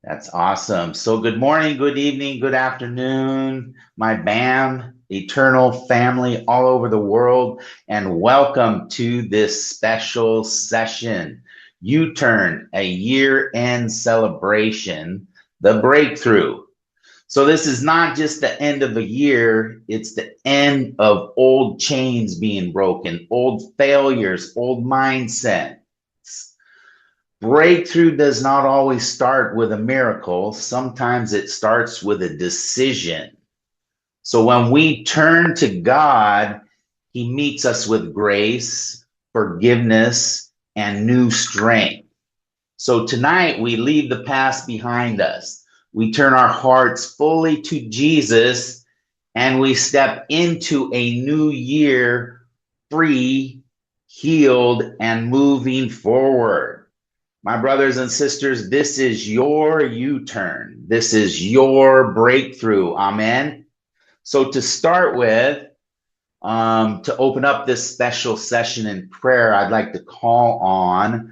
That's awesome. So, good morning, good evening, good afternoon, my BAM eternal family all over the world, and welcome to this special session. U Turn, a year end celebration, the breakthrough. So, this is not just the end of a year, it's the end of old chains being broken, old failures, old mindsets. Breakthrough does not always start with a miracle. Sometimes it starts with a decision. So when we turn to God, He meets us with grace, forgiveness, and new strength. So tonight we leave the past behind us. We turn our hearts fully to Jesus and we step into a new year free, healed, and moving forward. My brothers and sisters, this is your U-turn. This is your breakthrough. Amen. So to start with, to open up this special session in prayer, I'd like to call on,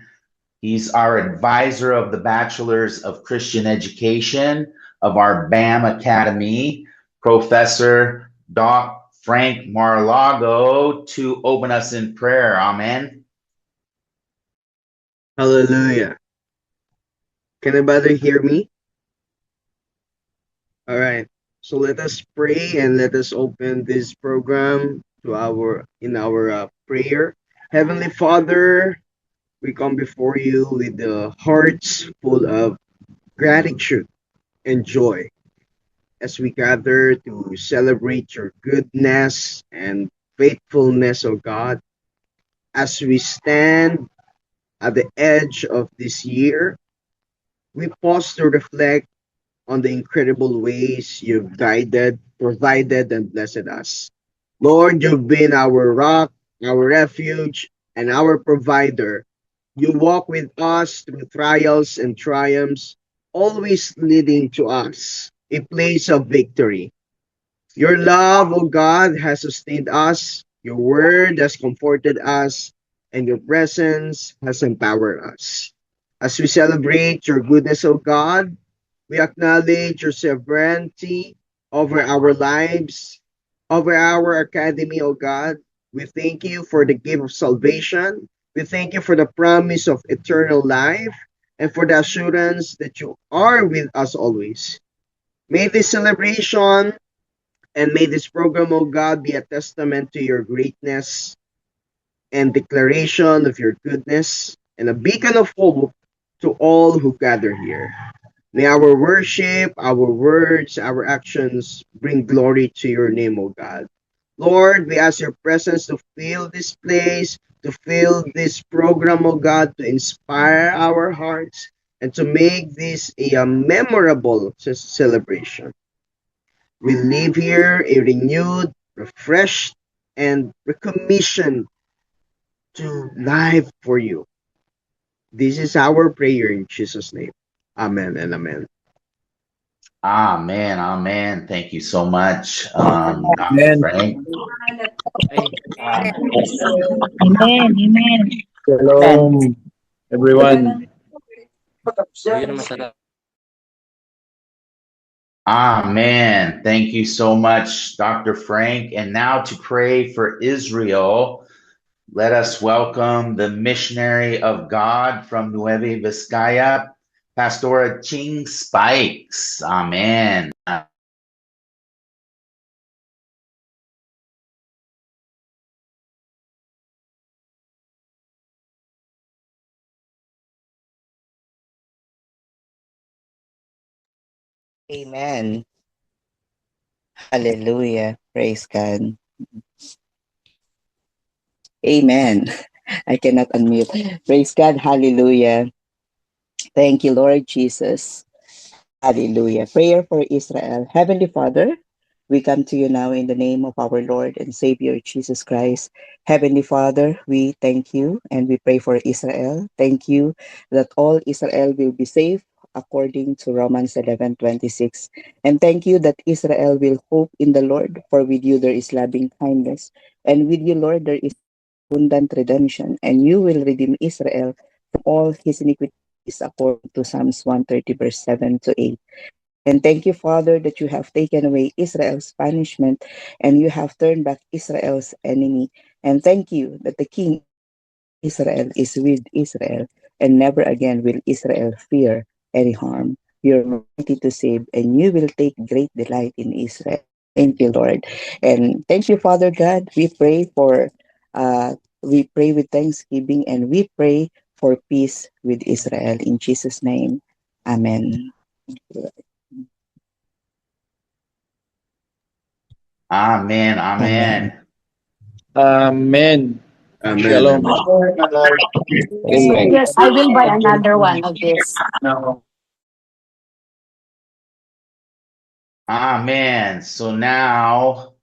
he's our advisor of the Bachelor's of Christian Education of our BAM Academy, Professor Doc Frank Marlago, to open us in prayer. Amen. Hallelujah. Can anybody hear me? All right. So let us pray and let us open this program to our prayer. Heavenly Father, we come before you with the hearts full of gratitude and joy as we gather to celebrate your goodness and faithfulness, O God, as we stand at the edge of this year. We pause to reflect on the incredible ways you've guided, provided, and blessed us. Lord, you've been our rock, our refuge, and our provider. You walk with us through trials and triumphs, always leading to us a place of victory. Your love, O God, has sustained us, your word has comforted us, and your presence has empowered us. As we celebrate your goodness, O God, we acknowledge your sovereignty over our lives, over our academy, O God. We thank you for the gift of salvation. We thank you for the promise of eternal life and for the assurance that you are with us always. May this celebration and may this program, O God, be a testament to your greatness and declaration of your goodness and a beacon of hope to all who gather here. May our worship, our words, our actions bring glory to your name, O God. Lord, we ask your presence to fill this place, to fill this program, O God, to inspire our hearts and to make this a memorable celebration. We live here a renewed, refreshed, and recommissioned to life for you. This is our prayer in Jesus' name. Amen and amen. Amen. Amen. Thank you so much, Dr. Amen. Frank. Amen, amen. Shalom, everyone. Amen. Thank you so much, Dr. Frank. And now to pray for Israel, let us welcome the missionary of God from Nueva Vizcaya, Pastora Ching Spikes. Amen. Amen. Hallelujah. Praise God. Amen. I cannot unmute. Praise God. Hallelujah. Thank you, Lord Jesus. Hallelujah. Prayer for Israel. Heavenly Father, we come to you now in the name of our Lord and Savior Jesus Christ. Heavenly Father, we thank you and we pray for Israel. Thank you that all Israel will be safe according to Romans 11:26. And thank you that Israel will hope in the Lord, for with you there is loving kindness. And with you, Lord, there is abundant redemption, and you will redeem Israel from all his iniquity is according to Psalms 130, verse 7 to 8. And thank you, Father, that you have taken away Israel's punishment and you have turned back Israel's enemy. And thank you that the King Israel is with Israel, and never again will Israel fear any harm. You're mighty to save, and you will take great delight in Israel. Thank you, Lord. And thank you, Father God. We pray with thanksgiving, and we pray for peace with Israel. In Jesus' name, amen. Amen. Amen. Amen. Amen. Shalom. Amen. Yes, I will buy another one of this. Amen. So now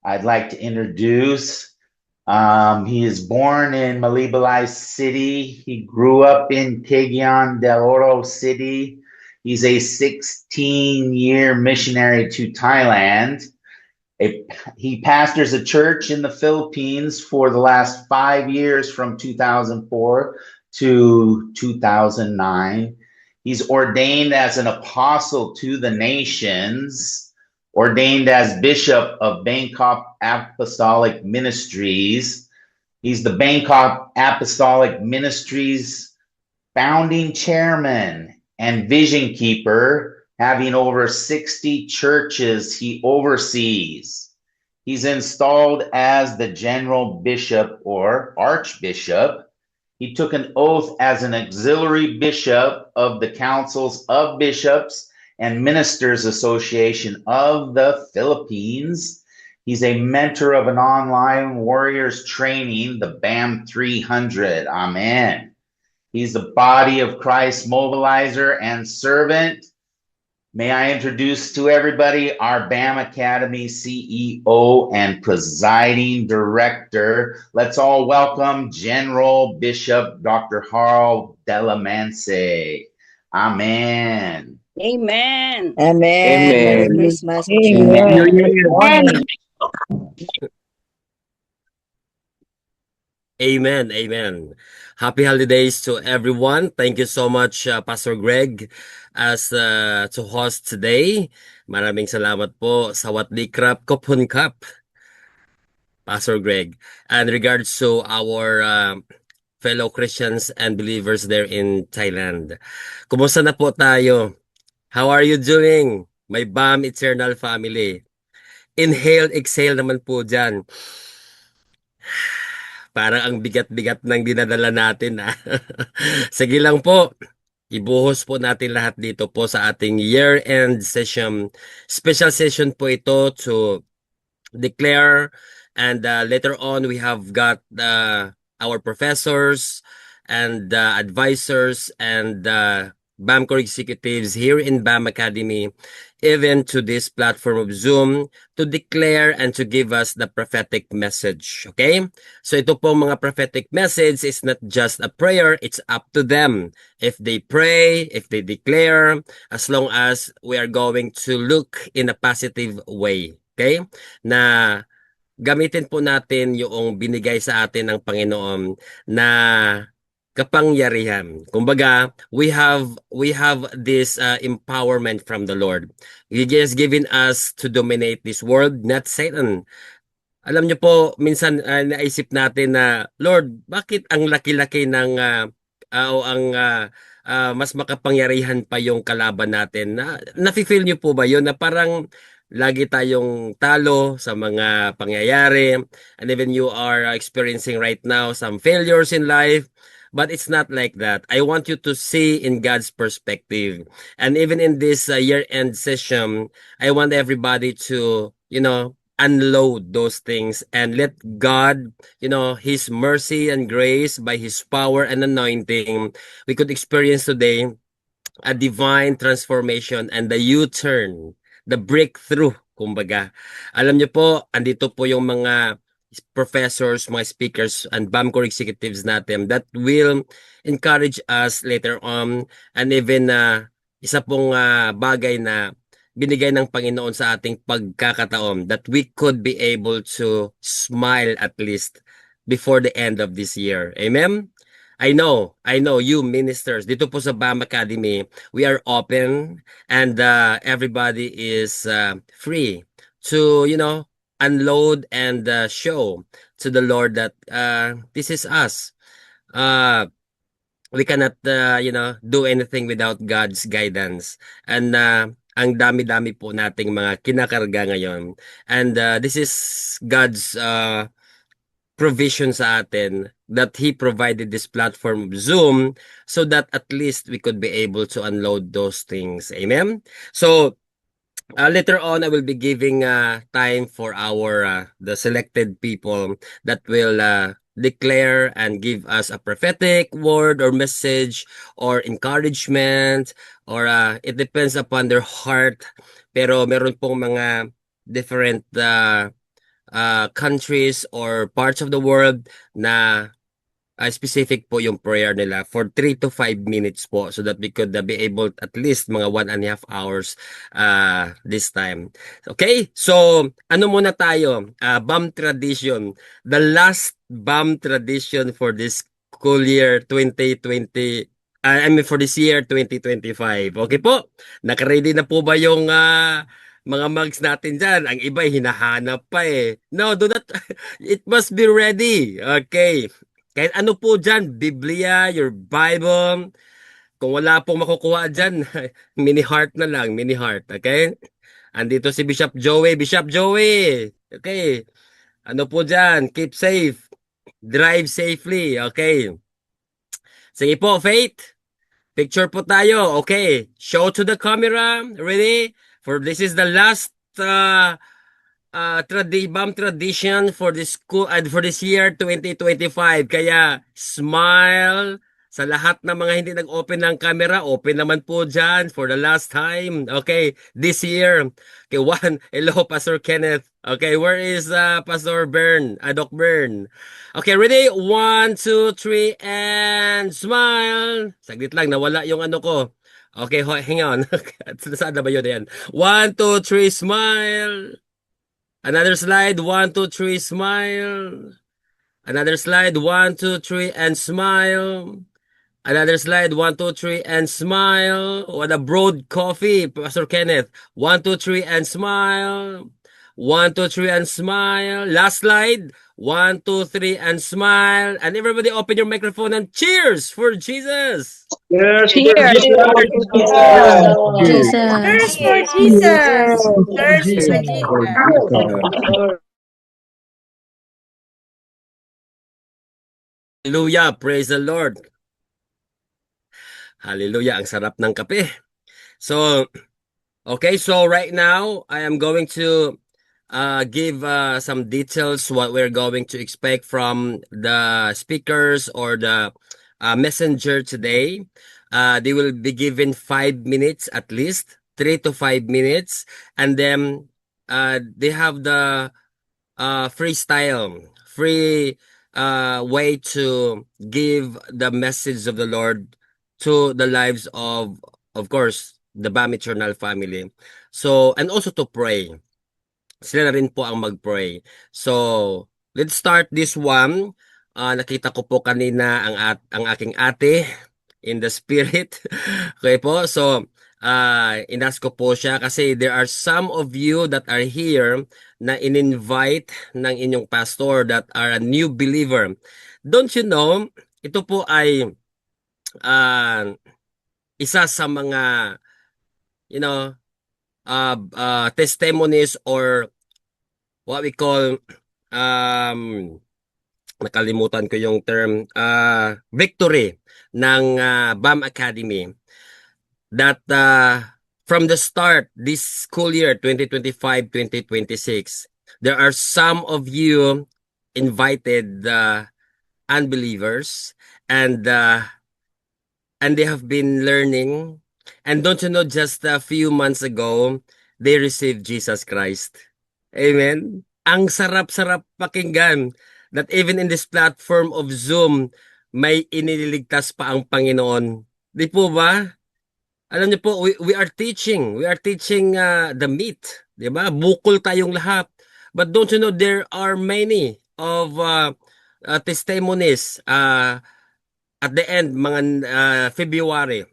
I'd like to introduce. He is born in Malibalay City. He grew up in Cagayan de Oro City. He's a 16-year missionary to Thailand. He pastors a church in the Philippines for the last 5 years from 2004 to 2009. He's ordained as an apostle to the nations, ordained as bishop of Bangkok Apostolic Ministries. He's the Bangkok Apostolic Ministries founding chairman and vision keeper, having over 60 churches he oversees. He's installed as the general bishop or archbishop. He took an oath as an auxiliary bishop of the Councils of Bishops and Ministers Association of the Philippines. He's a mentor of an online warriors training, the BAM 300. Amen. He's the body of Christ mobilizer and servant. May I introduce to everybody our BAM Academy CEO and presiding director. Let's all welcome General Bishop Dr. Harold Delamanse. Amen. Amen. Amen. Merry Amen. Christmas. Amen. Amen. Amen. Happy holidays to everyone. Thank you so much, Pastor Greg, as to host today. Maraming salamat po sa Watlikrap Kopun Cup, Pastor Greg. And regards to our fellow Christians and believers there in Thailand. Kumusta na po tayo? How are you doing? My BAM Eternal family. Inhale, exhale naman po dyan. Parang ang bigat-bigat ng dinadala natin. Sige lang po. Ibuhos po natin lahat dito po sa ating year-end session. Special session po ito to declare, and later on we have got our professors and advisors and BAMCOR executives here in BAM Academy, even to this platform of Zoom, to declare and to give us the prophetic message. Okay? So ito po mga prophetic message is not just a prayer, it's up to them. If they pray, if they declare, as long as we are going to look in a positive way. Okay? Na gamitin po natin yung binigay sa atin ng Panginoon na kapangyarihan. Kumbaga, we have this empowerment from the Lord. He has given us to dominate this world, not Satan. Alam niyo po, minsan naisip natin na, Lord, bakit ang laki-laki ng mas makapangyarihan pa yung kalaban natin? Nafe-feel niyo po ba yun na parang lagi tayong talo sa mga pangyayari, and even you are experiencing right now some failures in life? But it's not like that. I want you to see in God's perspective. And even in this year-end session, I want everybody to, unload those things and let God, His mercy and grace by His power and anointing, we could experience today a divine transformation and the U-turn, the breakthrough, kumbaga. Alam niyo po, andito po yung mga professors, mga speakers, and BAMCOR executives natin that will encourage us later on, and even isa pong bagay na binigay ng Panginoon sa ating pagkakataon that we could be able to smile at least before the end of this year. Amen? I know you ministers dito po sa BAM Academy, we are open and everybody is free to, unload and show to the Lord that this is us. We cannot, do anything without God's guidance. And ang dami-dami po nating mga kinakarga ngayon. And this is God's provision sa atin that He provided this platform of Zoom so that at least we could be able to unload those things. Amen? So, later on, I will be giving time for the selected people that will declare and give us a prophetic word or message or encouragement or it depends upon their heart. Pero meron pong mga different countries or parts of the world na specific po yung prayer nila for 3 to 5 minutes po so that we could be able at least mga 1.5 hours this time. Okay? So, ano muna tayo? BAM tradition. The last BAM tradition for this school year 2020 for this year 2025. Okay po? Naka-ready na po ba yung mga mugs natin dyan? Ang iba hinahanap pa eh. No, do not. It must be ready. Okay. Kahit ano po dyan, Biblia, your Bible. Kung wala pong makukuha dyan, mini heart na lang, mini heart. Okay? Andito si Bishop Joey. Bishop Joey! Okay. Ano po dyan? Keep safe. Drive safely. Okay. Sige po, Faith. Picture po tayo. Okay. Show to the camera. Ready? For this is the last BAM tradition for this school for this year 2025. Kaya smile sa lahat ng mga hindi nag-open ng camera. Open naman po dyan for the last time. Okay, this year. Okay, hello Pastor Kenneth. Okay, where is Pastor Bern? Doc Bern. Okay, ready? 1, 2, 3, and smile. Saglit lang, nawala yung ano ko. Okay, hang on. Saan na ba yun? Ayan. 1, 2, 3, smile. Another slide, 1, 2, 3, smile. Another slide, 1, 2, 3, and smile. Another slide, 1, 2, 3, and smile. What a broad coffee, Pastor Kenneth. 1, 2, 3, and smile. 1, 2, 3, and smile. Last slide, 1, 2, 3, and smile. And everybody open your microphone and cheers for Jesus. Cheers. Cheers. Jesus. Cheers for Jesus. Cheers for Jesus. Hallelujah, praise the Lord. Hallelujah, ang sarap ng kape. So, okay, so right now, I am going to give some details what we're going to expect from the speakers or the messenger today. They will be given 5 minutes at least, 3 to 5 minutes. And then they have the free way to give the message of the Lord to the lives of course, the BAM Eternal family. So, and also to pray. Sila na rin po ang mag-pray. So, let's start this one. Nakita ko po kanina ang aking ate in the spirit. Okay po? So, inas ko po siya kasi there are some of you that are here na in-invite ng inyong pastor that are a new believer. Don't you know, ito po ay isa sa mga testimonies or what we call nakalimutan ko yung term victory ng BAM Academy that from the start this school year 2025-2026 there are some of you invited unbelievers and they have been learning. And don't you know, just a few months ago, they received Jesus Christ. Amen? Ang sarap-sarap pakinggan that even in this platform of Zoom, may iniligtas pa ang Panginoon. Di po ba? Alam niyo po, we are teaching. We are teaching the meat. Di ba? Bukol tayong lahat. But don't you know, there are many of testimonies at the end, mga February,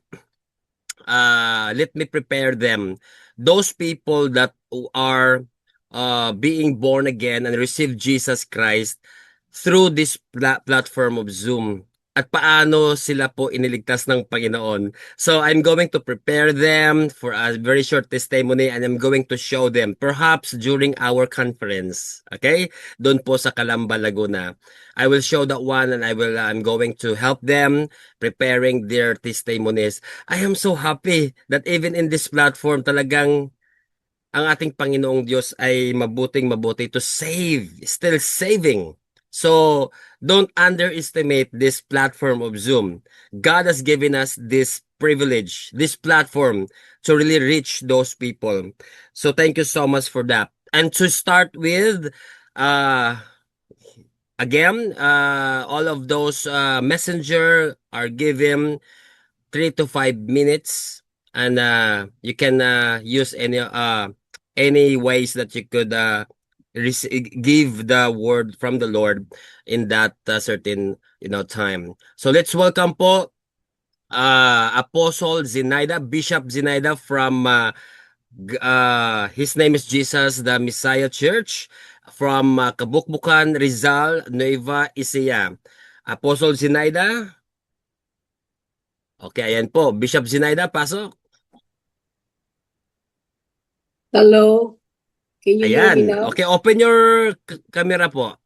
let me prepare them. Those people that are being born again and receive Jesus Christ through this platform of Zoom. At paano sila po iniligtas ng Panginoon. So I'm going to prepare them for a very short testimony and I'm going to show them perhaps during our conference. Okay? Doon po sa Calamba, Laguna. I will show that one and I'm going to help them preparing their testimonies. I am so happy that even in this platform talagang ang ating Panginoong Diyos ay mabuting-mabuti to save, still saving. So, don't underestimate this platform of Zoom. God has given us this privilege, this platform to really reach those people. So, thank you so much for that. And to start with, again, all of those messenger are given 3 to 5 minutes and you can use any ways that you could give the word from the Lord in that certain time. So let's welcome po Apostle Zinaida, Bishop Zinaida from his name is Jesus the Messiah Church from Kabukbukan, Rizal, Nueva Ecija. Apostle Zinaida. Okay, ayan po. Bishop Zinaida, pasok. Hello. Can you hear me Ayan. now? Okay, open your camera po.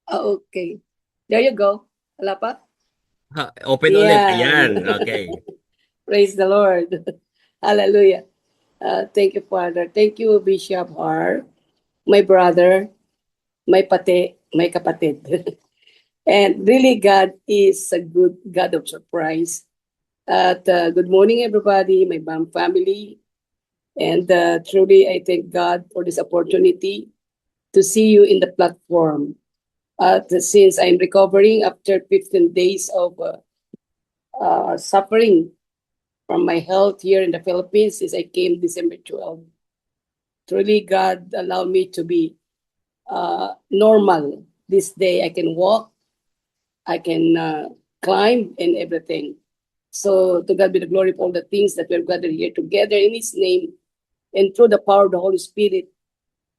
Okay. There you go. Wala pa? Open ulit. Yan. Ayan. Okay. Praise the Lord. Hallelujah. Thank you, Father. Thank you, Bishop R. My brother, my kapatid. And really, God is a good God of surprise. Good morning, everybody, my BAM family. And truly, I thank God for this opportunity to see you in the platform. Since I'm recovering after 15 days of suffering from my health here in the Philippines since I came December 12. Truly, God allowed me to be normal. This day, I can walk, I can climb and everything. So to God be the glory for all the things that we're gathered here together in His name and through the power of the Holy Spirit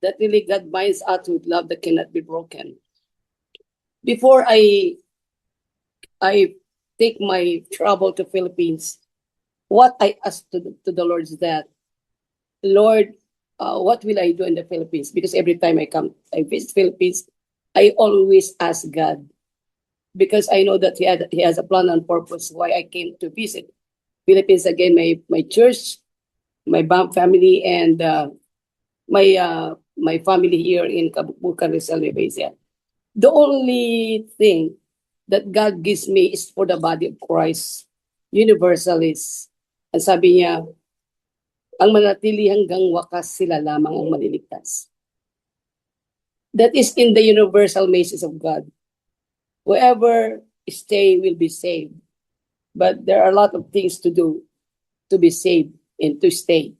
that really God binds us with love that cannot be broken. Before I take my travel to Philippines, what I asked to the Lord is that, Lord, what will I do in the Philippines? Because every time I visit Philippines, I always ask God. Because I know that he has a plan and purpose why I came to visit Philippines again, my church, my BAM family, and my family here in Kabukbukan, Rizal, Nueva Ecija. The only thing that God gives me is for the body of Christ, universalist. Ang sabi niya, ang manatili hanggang wakas sila lamang ang maliligtas. That is in the universal message of God. Whoever stay will be saved. But there are a lot of things to do to be saved and to stay.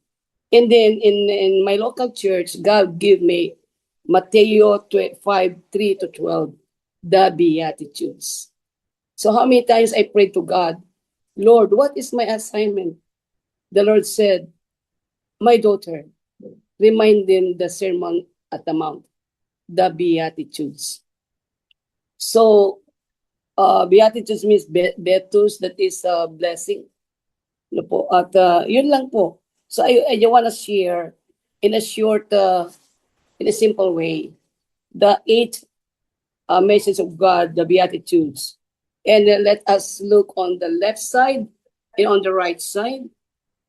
And then in my local church, God gave me Matthew 5:3-12, the Beatitudes. So how many times I prayed to God, Lord, what is my assignment? The Lord said, my daughter, remind them the Sermon at the Mount, the Beatitudes. So, Beatitudes means beatus, that is a blessing. No po? At yun lang po. So, I want to share in a short, in a simple way, the 8 message of God, the Beatitudes. And let us look on the left side and on the right side.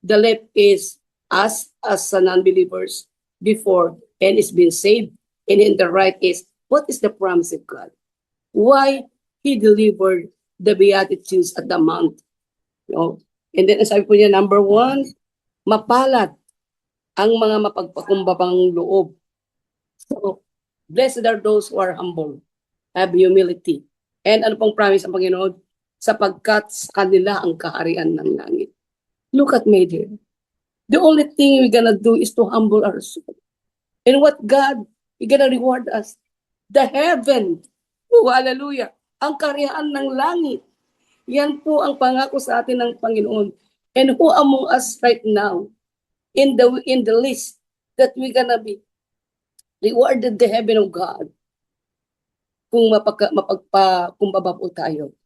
The left is us as non-believers before and it's been saved. And in the right is, what is the promise of God? Why He delivered the Beatitudes at the Mount. You know? And then sabi po niya, number 1, mapalad ang mga mapagpakumbabang loob. So, blessed are those who are humble, have humility. And ano pong promise ng Panginoon? Sapagkat sa kanila ang kaharian ng langit. Look at me dear. The only thing we're gonna do is to humble ourselves. And what God, He's gonna reward us. The heaven. Oh, hallelujah. Ang karihaan ng langit. Yan po ang pangako sa atin ng Panginoon. And who among us right now in the list that we gonna be rewarded the heaven of God kung mapagpakumbaba po tayo.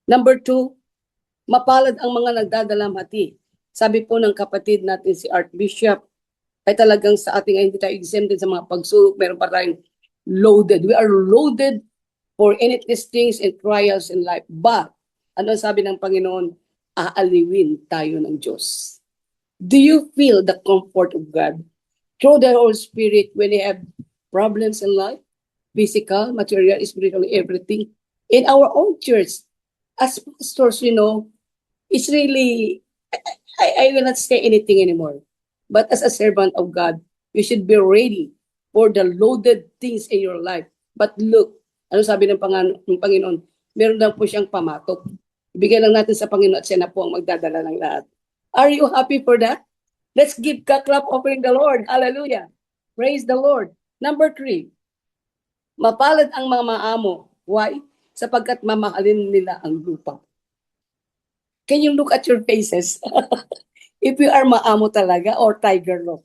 Number 2, mapalad ang mga nagdadalamhati. Sabi po ng kapatid natin si Archbishop, ay talagang sa ating hindi tayo exempted sa mga pagsulok, meron pa tayong loaded. We are loaded for any testings and trials in life. But, ano sabi ng Panginoon? Aaliwin tayo ng Diyos. Do you feel the comfort of God through the Holy Spirit when you have problems in life? Physical, material, spiritual, everything. In our own church, as pastors, it's really, I will not say anything anymore. But as a servant of God, you should be ready for the loaded things in your life. But look, ano sabi ng Panginoon? Meron lang po siyang pamatok. Ibigay lang natin sa Panginoon at siya na po ang magdadala ng lahat. Are you happy for that? Let's give a clap offering the Lord. Hallelujah. Praise the Lord. Number 3, mapalad ang mga maamo. Why? Sapagkat mamahalin nila ang lupa. Can you look at your faces? If you are maamo talaga or tiger look.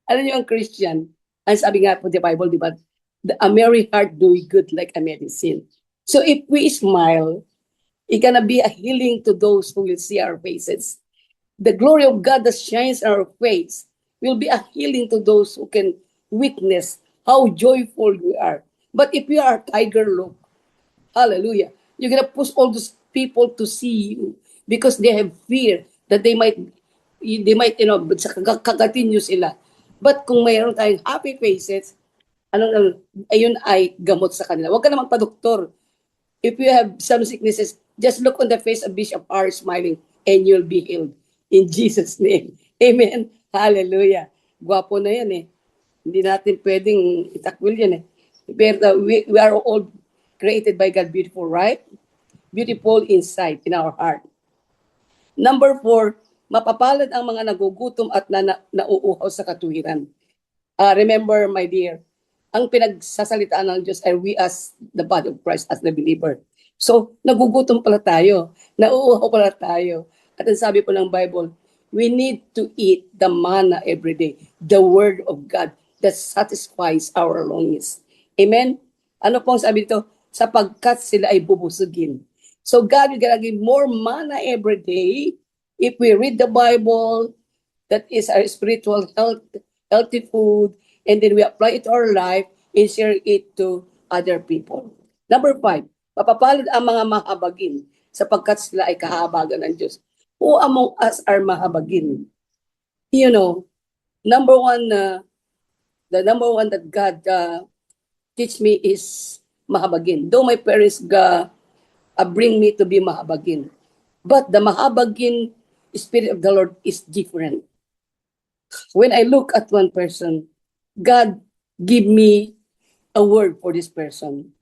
Alam niyo ang Christian, ang sabi nga po the Bible, di ba? A merry heart doing good like a medicine. So if we smile, it's gonna be a healing to those who will see our faces. The glory of God that shines on our face will be a healing to those who can witness how joyful we are. But if you are tiger look, hallelujah, you're gonna push all those people to see you because they have fear that they might kagatin nyo sila. But kung mayroon tayong happy faces, ayun ay gamot sa kanila. Huwag ka na magpa-doktor. If you have some sicknesses, just look on the face of Bishop R smiling and you'll be healed. In Jesus' name. Amen. Hallelujah. Gwapo na yan eh. Hindi natin pwedeng itakwil yan eh. Pero we are all created by God beautiful, right? Beautiful inside, in our heart. Number 4, mapapalad ang mga nagugutom at nauuhaw sa katuwiran. Remember, my dear, ang pinagsasalitaan ng Diyos ay we as the body of Christ, as the believer. So, nagugutom pala tayo, nauuhaw pala tayo. At ang sabi po ng Bible, we need to eat the manna every day, the word of God that satisfies our longings. Amen? Ano pong sabi dito? Sapagkat sila ay bubusugin. So God will gonna give more manna every day if we read the Bible, that is our spiritual healthy food, and then we apply it to our life and share it to other people. Number 5, mapapalad ang mga mahabagin sapagkat sila ay kahabagan ng Diyos. Who among us are mahabagin? Number 1, the number 1 that God teach me is mahabagin. Though my parents bring me to be mahabagin. But the mahabagin spirit of the Lord is different. When I look at one person, God give me a word for this person.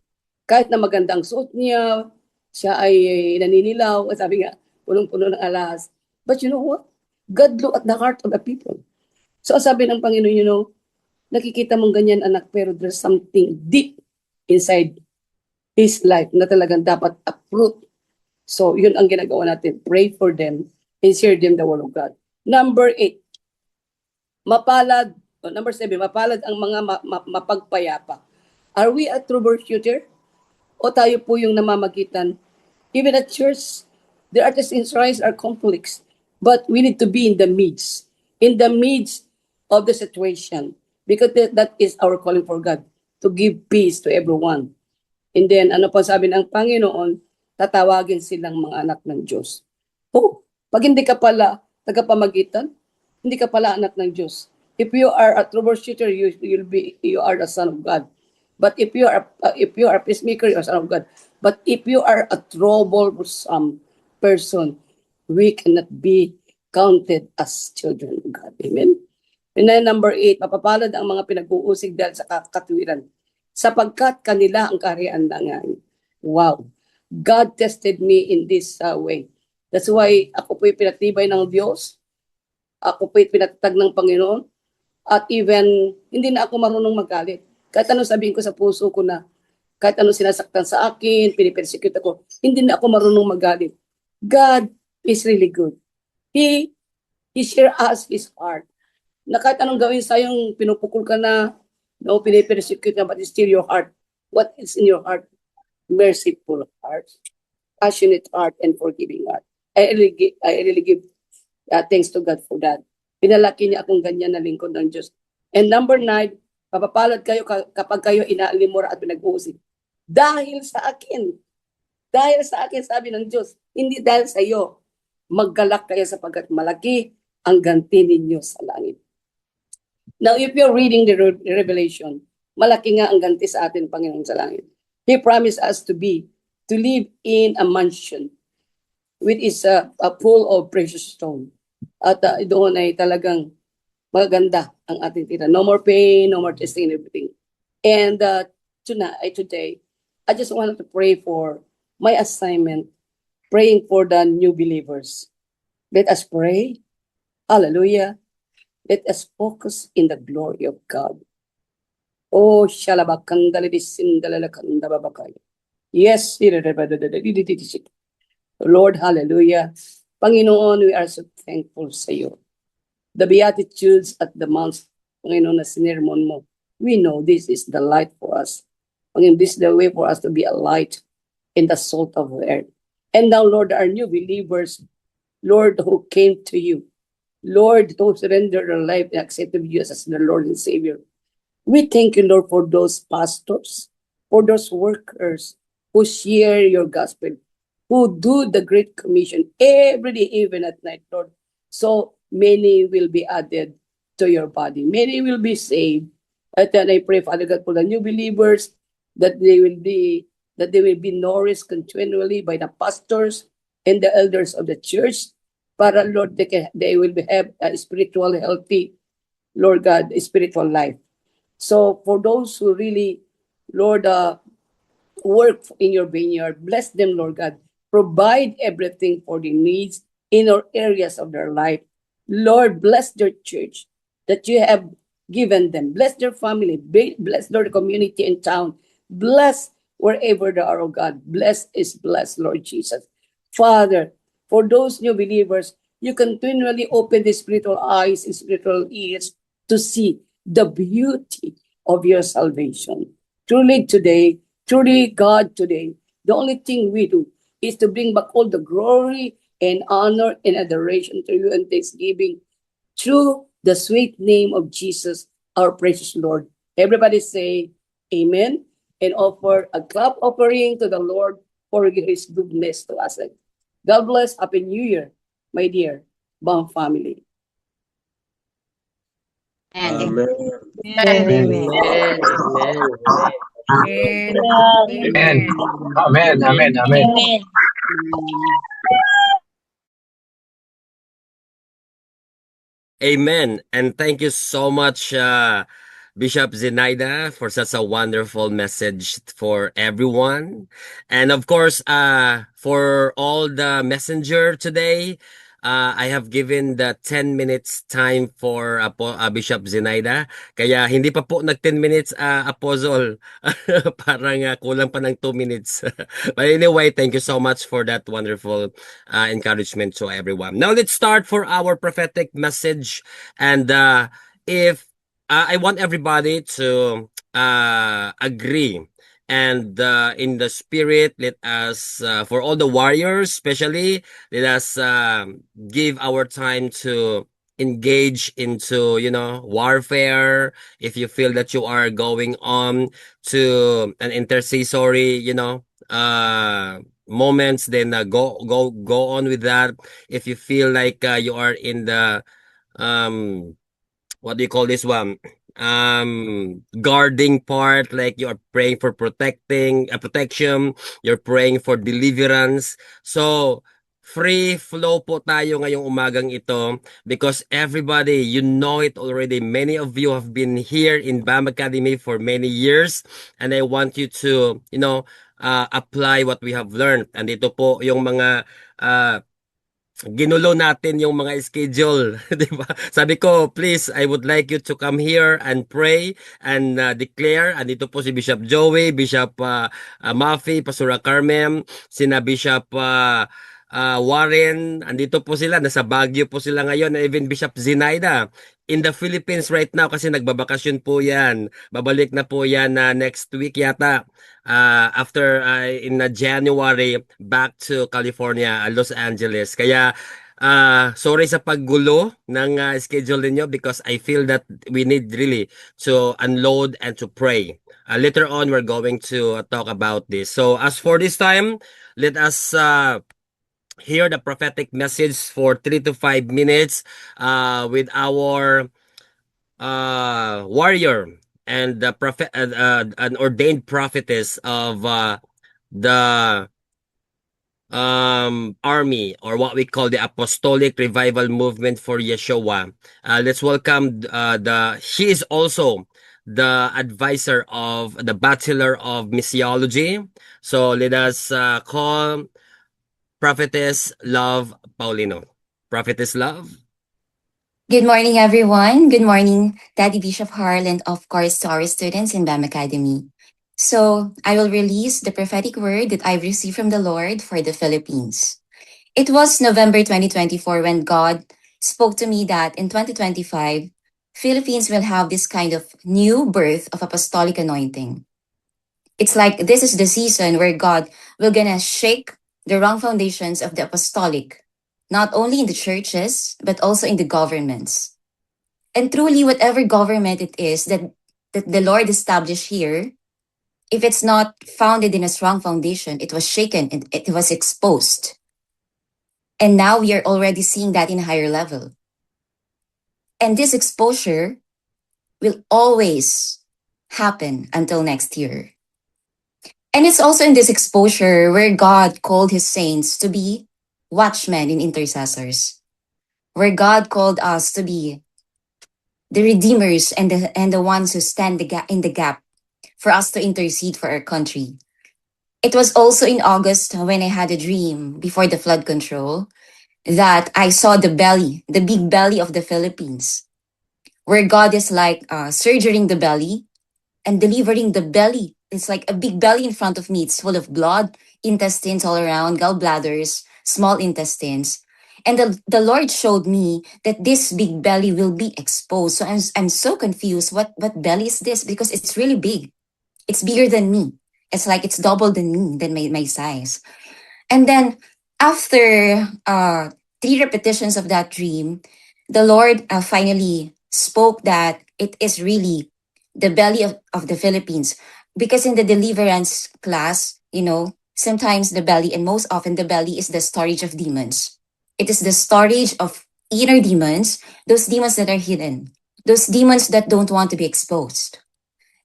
Kahit na magandang suot niya, siya ay naninilaw, sabi nga, punong-puno ng alas. But you know what? God look at the heart of the people. So sabi ng Panginoon, nakikita mong ganyan anak, pero there's something deep inside his life na talagang dapat uproot. So yun ang ginagawa natin. Pray for them and share them the word of God. Number 8, number 7, mapalad ang mga mapagpayapa. Are we a troubleshooter? O tayo po yung namamagitan? Even at church, the artists in shrines are conflicts, but we need to be in the midst of the situation, because that is our calling for God, to give peace to everyone. And then, ano pa sabi ng Panginoon, tatawagin silang mga anak ng Diyos. Pag hindi ka pala tagapamagitan, hindi ka pala anak ng Diyos. If you are a troubleshooter, you are the son of God. But if you are a peacemaker, you are son of God. But if you are a troublesome person, we cannot be counted as children of God. Amen? And then number 8, mapapalad ang mga pinag-uusig dahil sa katuwiran, sapagkat kanila ang kaharian ng wow. God tested me in this way. That's why ako po'y pinatibay ng Diyos. Ako po'y pinatatag ng Panginoon. At even, hindi na ako marunong magalit. Kahit anong sabihin ko sa puso ko na, kahit anong sinasaktan sa akin, pinipersecute ako, hindi na ako marunong magalit. God is really good. He share us His heart. Na kahit anong gawin sa'yo, pinupukul ka na, no, pinipersecute ka, but it's still your heart. What is in your heart? Merciful heart, passionate heart, and forgiving heart. I really give thanks to God for that. Pinalaki niya akong ganyan na lingkod ng Diyos. And number 9, papapalad kayo kapag kayo inaalimura at pinag-uusig. Dahil sa akin, sabi ng Diyos, hindi dahil sa iyo. Maggalak kayo sapagkat malaki ang ganti ninyo sa langit. Now, if you're reading the Revelation, malaki nga ang ganti sa atin, Panginoon, sa langit. He promised us to live in a mansion which is full of precious stone. At doon ay talagang maganda ang ating tira. No more pain, no more testing and everything. And today, I just wanted to pray for my assignment, praying for the new believers. Let us pray. Hallelujah. Let us focus in the glory of God. Oh, shalabakandalidisindalakandababakaya. Yes, Lord, hallelujah. Panginoon, we are so thankful sa iyo. The Beatitudes at the Mounts, Panginoon, na sinermon mo, we know this is the light for us. Panginoon, this is the way for us to be a light in the salt of the earth. And now, Lord, our new believers, Lord, who came to you, Lord, who surrendered their life and accepted you as their Lord and Savior. We thank you, Lord, for those pastors, for those workers who share your gospel, who do the Great Commission every day, even at night, Lord. So many will be added to your body. Many will be saved. And then I pray, Father God, for the new believers, that they will be nourished continually by the pastors and the elders of the church. Para, Lord, they will have a spiritual, healthy, Lord God, spiritual life. So for those who really, Lord, work in your vineyard, bless them, Lord God. Provide everything for the needs in all areas of their life. Lord, bless their church that you have given them. Bless their family. Bless their community and town. Bless wherever they are, oh God. Bless is blessed, Lord Jesus. Father, for those new believers, you continually open the spiritual eyes and spiritual ears to see the beauty of your salvation. Truly today, truly God today, the only thing we do is to bring back all the glory and honor and adoration to you and thanksgiving through the sweet name of Jesus, our precious Lord. Everybody say amen and offer a clap offering to the Lord for his goodness to us. God bless. Happy New Year, my dear Bang family. Amen. Amen. Amen. Amen. Amen. Amen. Amen. And thank you so much, Bishop Zenaida, for such a wonderful message for everyone. And of course, for all the messenger today, I have given the 10 minutes time for Bishop Zenaida. Kaya hindi pa po nag 10 minutes, Apostle. Parang kulang pa ng 2 minutes. But anyway, thank you so much for that wonderful encouragement to everyone. Now let's start for our prophetic message. And if I want everybody to agree and in the spirit, let us, for all the warriors especially, let us give our time to engage into, warfare. If you feel that you are going on to an intercessory, moments, then go on with that. If you feel like you are in the what do you call this one, guarding part, like you are praying for protection, you're praying for deliverance. So free flow po tayo ngayong umagang ito, because everybody, you know it already, many of you have been here in BAM Academy for many years, and I want you to apply what we have learned. And ito po yung mga ginulo natin yung mga schedule, 'di ba? Sabi ko, please, I would like you to come here and pray and declare. Andito po si Bishop Joey, Bishop Mafi, Pastora Carmen, sina Bishop Warren, andito po sila, nasa Baguio po sila ngayon, and even Bishop Zinaida in the Philippines right now kasi nagbabakasyon po yan. Babalik na po yan next week yata. After in January back to California, Los Angeles. Kaya sorry sa paggulo ng schedule niyo because I feel that we need really to unload and to pray. Later on, we're going to talk about this. So as for this time, let us hear the prophetic message for 3 to 5 minutes with our warrior and the prophet, an ordained prophetess of the army, or what we call the Apostolic Revival Movement for Yeshua. Let's welcome she is also the advisor of the Bachelor of Missiology. So let us call Prophetess Love Paulino. Prophetess Love. Good morning, everyone. Good morning, Daddy Bishop Harl, and of course to our students in BAM Academy. So I will release the prophetic word that I've received from the Lord for the Philippines. It was November 2024 when God spoke to me that in 2025, Philippines will have this kind of new birth of apostolic anointing. It's like this is the season where God will gonna shake the wrong foundations of the apostolic, not only in the churches, but also in the governments. And truly, whatever government it is that the Lord established here, if it's not founded in a strong foundation, it was shaken and it was exposed. And now we are already seeing that in a higher level. And this exposure will always happen until next year. And it's also in this exposure where God called his saints to be watchmen and intercessors, where God called us to be the redeemers and the ones who stand in the gap for us to intercede for our country. It was also in August when I had a dream before the flood control that I saw the big belly of the Philippines, where God is like surgering the belly and delivering the belly. It's like a big belly in front of me. It's full of blood, intestines all around, gallbladders, small intestines. And the Lord showed me that this big belly will be exposed. So I'm so confused. What belly is this? Because it's really big. It's bigger than me. It's like it's double than me, than my size. And then after 3 repetitions of that dream, the Lord finally spoke that it is really the belly of the Philippines. Because in the deliverance class, sometimes the belly, and most often the belly, is the storage of demons. It is the storage of inner demons, those demons that are hidden, those demons that don't want to be exposed.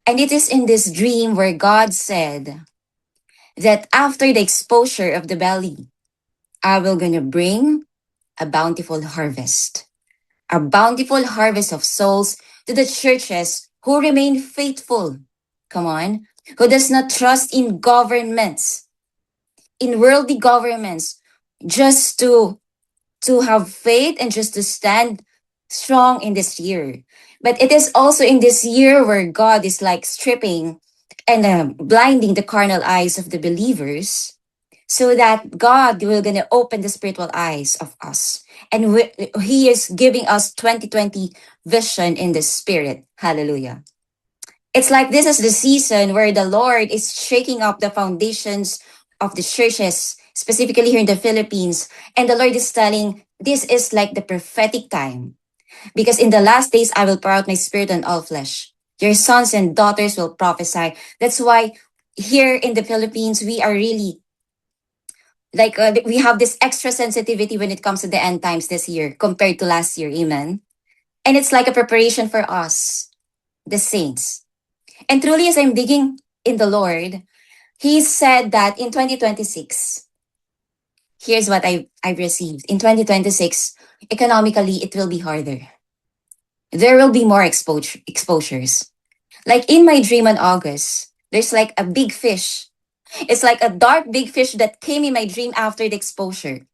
And it is in this dream where God said that after the exposure of the belly, I will gonna bring a bountiful harvest of souls to the churches who remain faithful. Come on, who does not trust in governments, in worldly governments, just to have faith and just to stand strong in this year. But it is also in this year where God is like stripping and blinding the carnal eyes of the believers, so that God will gonna open the spiritual eyes of us. And he is giving us 2020 vision in the spirit. Hallelujah. It's like this is the season where the Lord is shaking up the foundations of the churches, specifically here in the Philippines. And the Lord is telling, this is like the prophetic time. Because in the last days, I will pour out my spirit on all flesh. Your sons and daughters will prophesy. That's why here in the Philippines, we are really like, we have this extra sensitivity when it comes to the end times this year compared to last year. Amen. And it's like a preparation for us, the saints. And truly, as I'm digging in the Lord, he said that in 2026, here's what I've received. In 2026, economically, it will be harder. There will be more exposures. Like in my dream in August, there's like a big fish. It's like a dark big fish that came in my dream after the exposure.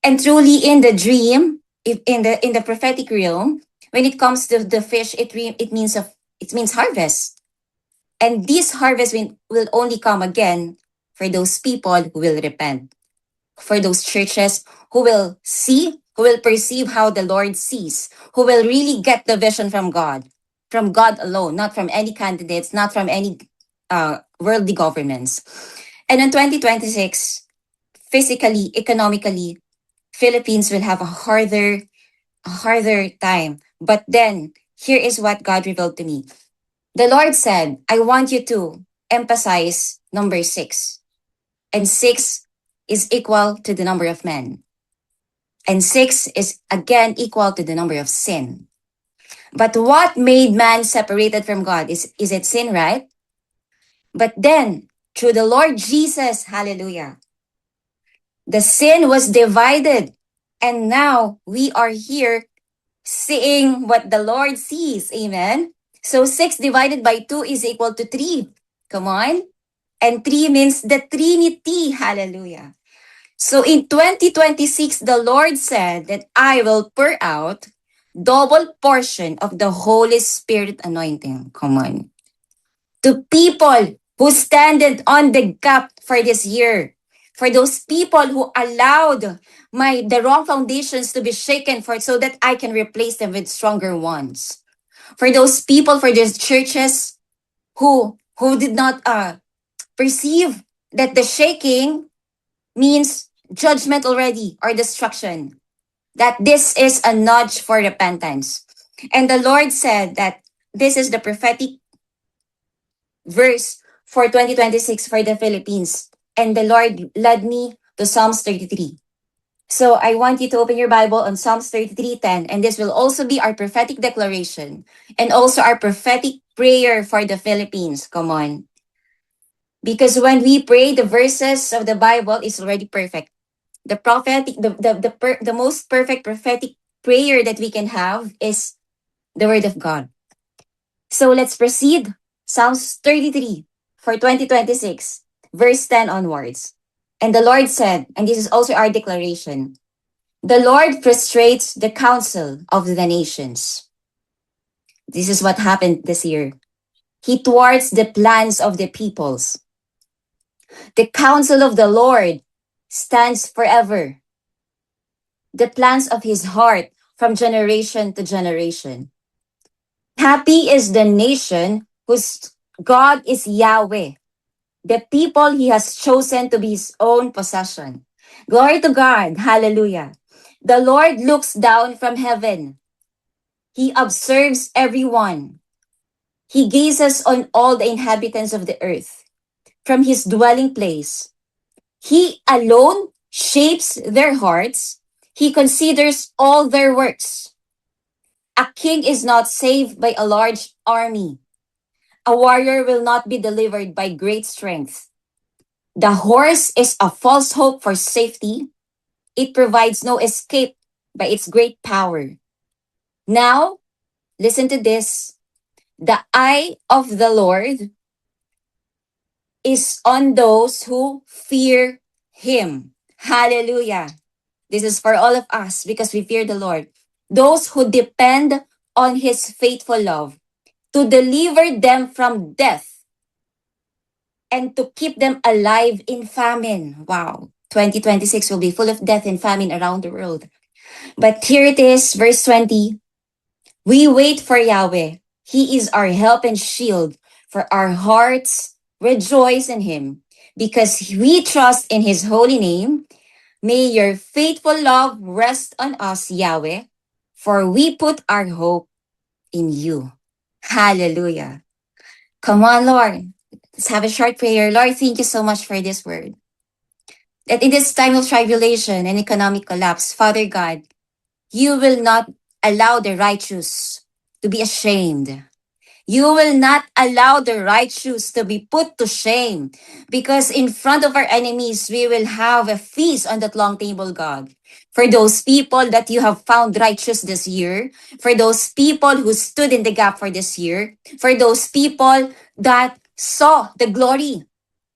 And truly in the dream, if in the prophetic realm, when it comes to the fish, it means harvest. And this harvest will only come again for those people who will repent, for those churches who will see, who will perceive how the Lord sees, who will really get the vision from God alone, not from any candidates, not from any worldly governments. And in 2026, physically, economically, Philippines will have a harder time. But then, here is what God revealed to me. The Lord said, I want you to emphasize number 6. And 6 is equal to the number of men. And 6 is again equal to the number of sin. But what made man separated from God? Is it sin, right? But then, through the Lord Jesus, hallelujah, the sin was divided. And now we are here seeing what the Lord sees. Amen. So 6 divided by 2 is equal to 3. Come on. And 3 means the Trinity. Hallelujah. So in 2026, the Lord said that I will pour out double portion of the Holy Spirit anointing. Come on. To people who standed on the gap for this year. For those people who allowed the wrong foundations to be shaken so that I can replace them with stronger ones. For those people, for those churches who did not perceive that the shaking means judgment already or destruction. That this is a nudge for repentance. And the Lord said that this is the prophetic verse for 2026 for the Philippines. And the Lord led me to Psalms 33. So I want you to open your Bible on Psalms 33:10, and this will also be our prophetic declaration and also our prophetic prayer for the Philippines. Come on. Because when we pray, the verses of the Bible is already perfect. The prophetic, the most perfect prophetic prayer that we can have is the word of God. So let's proceed. Psalms 33 for 2026, verse 10 onwards. And the Lord said, and this is also our declaration, the Lord frustrates the counsel of the nations. This is what happened this year. He thwarts the plans of the peoples. The counsel of the Lord stands forever. The plans of his heart from generation to generation. Happy is the nation whose God is Yahweh, the people he has chosen to be his own possession. Glory to God. Hallelujah. The Lord looks down from heaven. He observes everyone. He gazes on all the inhabitants of the earth from his dwelling place. He alone shapes their hearts. He considers all their works. A king is not saved by a large army. A warrior will not be delivered by great strength. The horse is a false hope for safety. It provides no escape by its great power. Now, listen to this. The eye of the Lord is on those who fear him. Hallelujah. This is for all of us because we fear the Lord. Those who depend on his faithful love to deliver them from death and to keep them alive in famine. Wow. 2026 will be full of death and famine around the world. But here it is, verse 20. We wait for Yahweh. He is our help and shield, for our hearts rejoice in him because we trust in his holy name. May your faithful love rest on us, Yahweh, for we put our hope in you. Hallelujah. Come on, Lord. Let's have a short prayer. Lord, thank you so much for this word. That in this time of tribulation and economic collapse, Father God, you will not allow the righteous to be ashamed. You will not allow the righteous to be put to shame, because in front of our enemies, we will have a feast on that long table, God. For those people that you have found righteous this year, for those people who stood in the gap for this year, for those people that saw the glory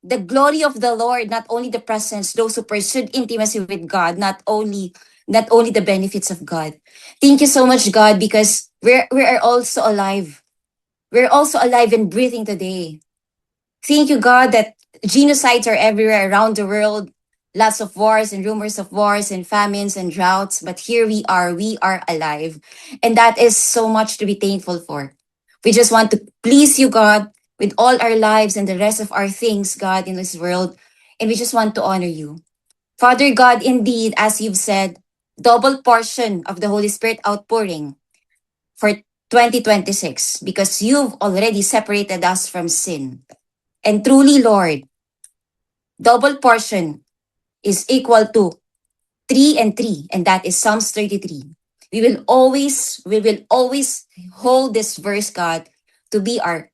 the glory of the Lord, not only the presence, those who pursued intimacy with God, not only the benefits of God. Thank you so much, God, because we are also alive. We're also alive and breathing today. Thank you, God, that genocides are everywhere around the world. Lots of wars and rumors of wars and famines and droughts. But here we are alive. And that is so much to be thankful for. We just want to please you, God, with all our lives and the rest of our things, God, in this world. And we just want to honor you. Father God, indeed, as you've said, double portion of the Holy Spirit outpouring for 2026 because you've already separated us from sin. And truly, Lord, double portion is equal to 3 and 3, and that is Psalms 33. We will always hold this verse, God, to be our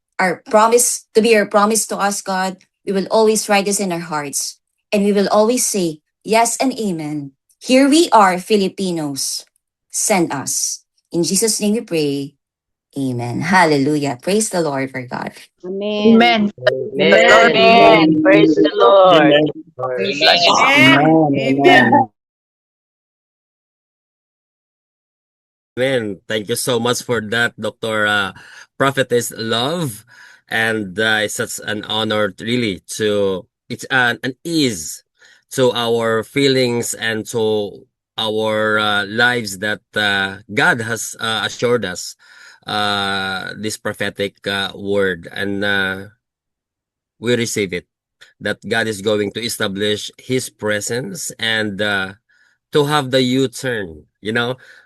promise, to be your promise to us, God. We will always write this in our hearts, and we will always say yes and amen. Here we are, Filipinos. Send us. In Jesus' name we pray. Amen. Hallelujah. Praise the Lord for God. Amen. Amen. Praise the Lord. Amen. Amen. Amen. Thank you so much for that, Dr. Prophetess Love. And it's such an honor, really, it's an ease to our feelings and to our lives that God has assured us this prophetic word. And we receive it, that God is going to establish His presence and to have the U-turn.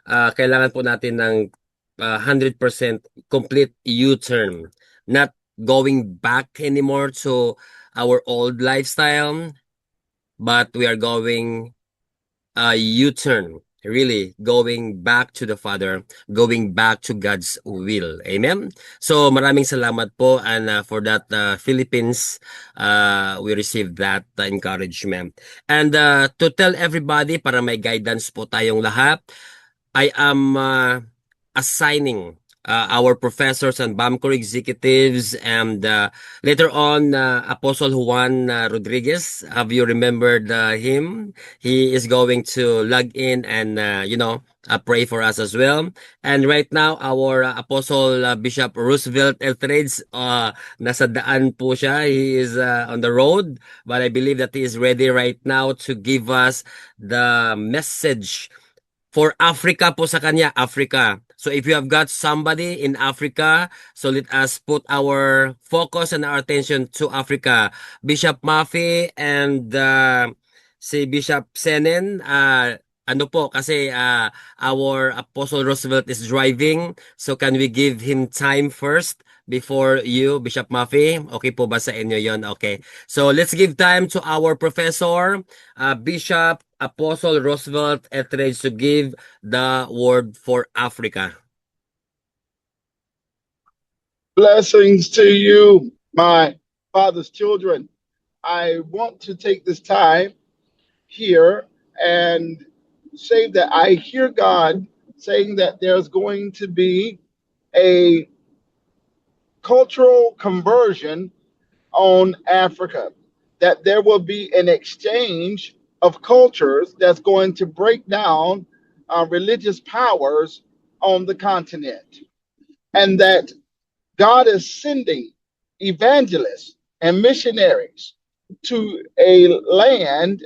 Kailangan po natin ng 100% complete U-turn. Not going back anymore to our old lifestyle, but we are going U-turn. Really, going back to the Father, going back to God's will. Amen? So, maraming salamat po and for that Philippines, we received that encouragement. And to tell everybody, para may guidance po tayong lahat, I am assigning our professors and BAMCOR executives and later on Apostle Juan Rodriguez. Have you remembered him? He is going to log in and pray for us as well. And right now our Apostle Bishop Roosevelt Eltrades, nasa daan po siya. He is on the road, but I believe that he is ready right now to give us the message for Africa po sa kanya, Africa. So if you have got somebody in Africa, so let us put our focus and our attention to Africa. Bishop Maffei and si Bishop Senen, ano po, kasi our Apostle Roosevelt is driving. So can we give him time first before you, Bishop Maffei? Okay po ba sa inyo yon? Okay. So let's give time to our professor, Bishop Apostle Roosevelt Etheridge, to give the word for Africa. Blessings to you, my father's children. I want to take this time here and say that I hear God saying that there's going to be a cultural conversion on Africa, that there will be an exchange of cultures that's going to break down religious powers on the continent, and that God is sending evangelists and missionaries to a land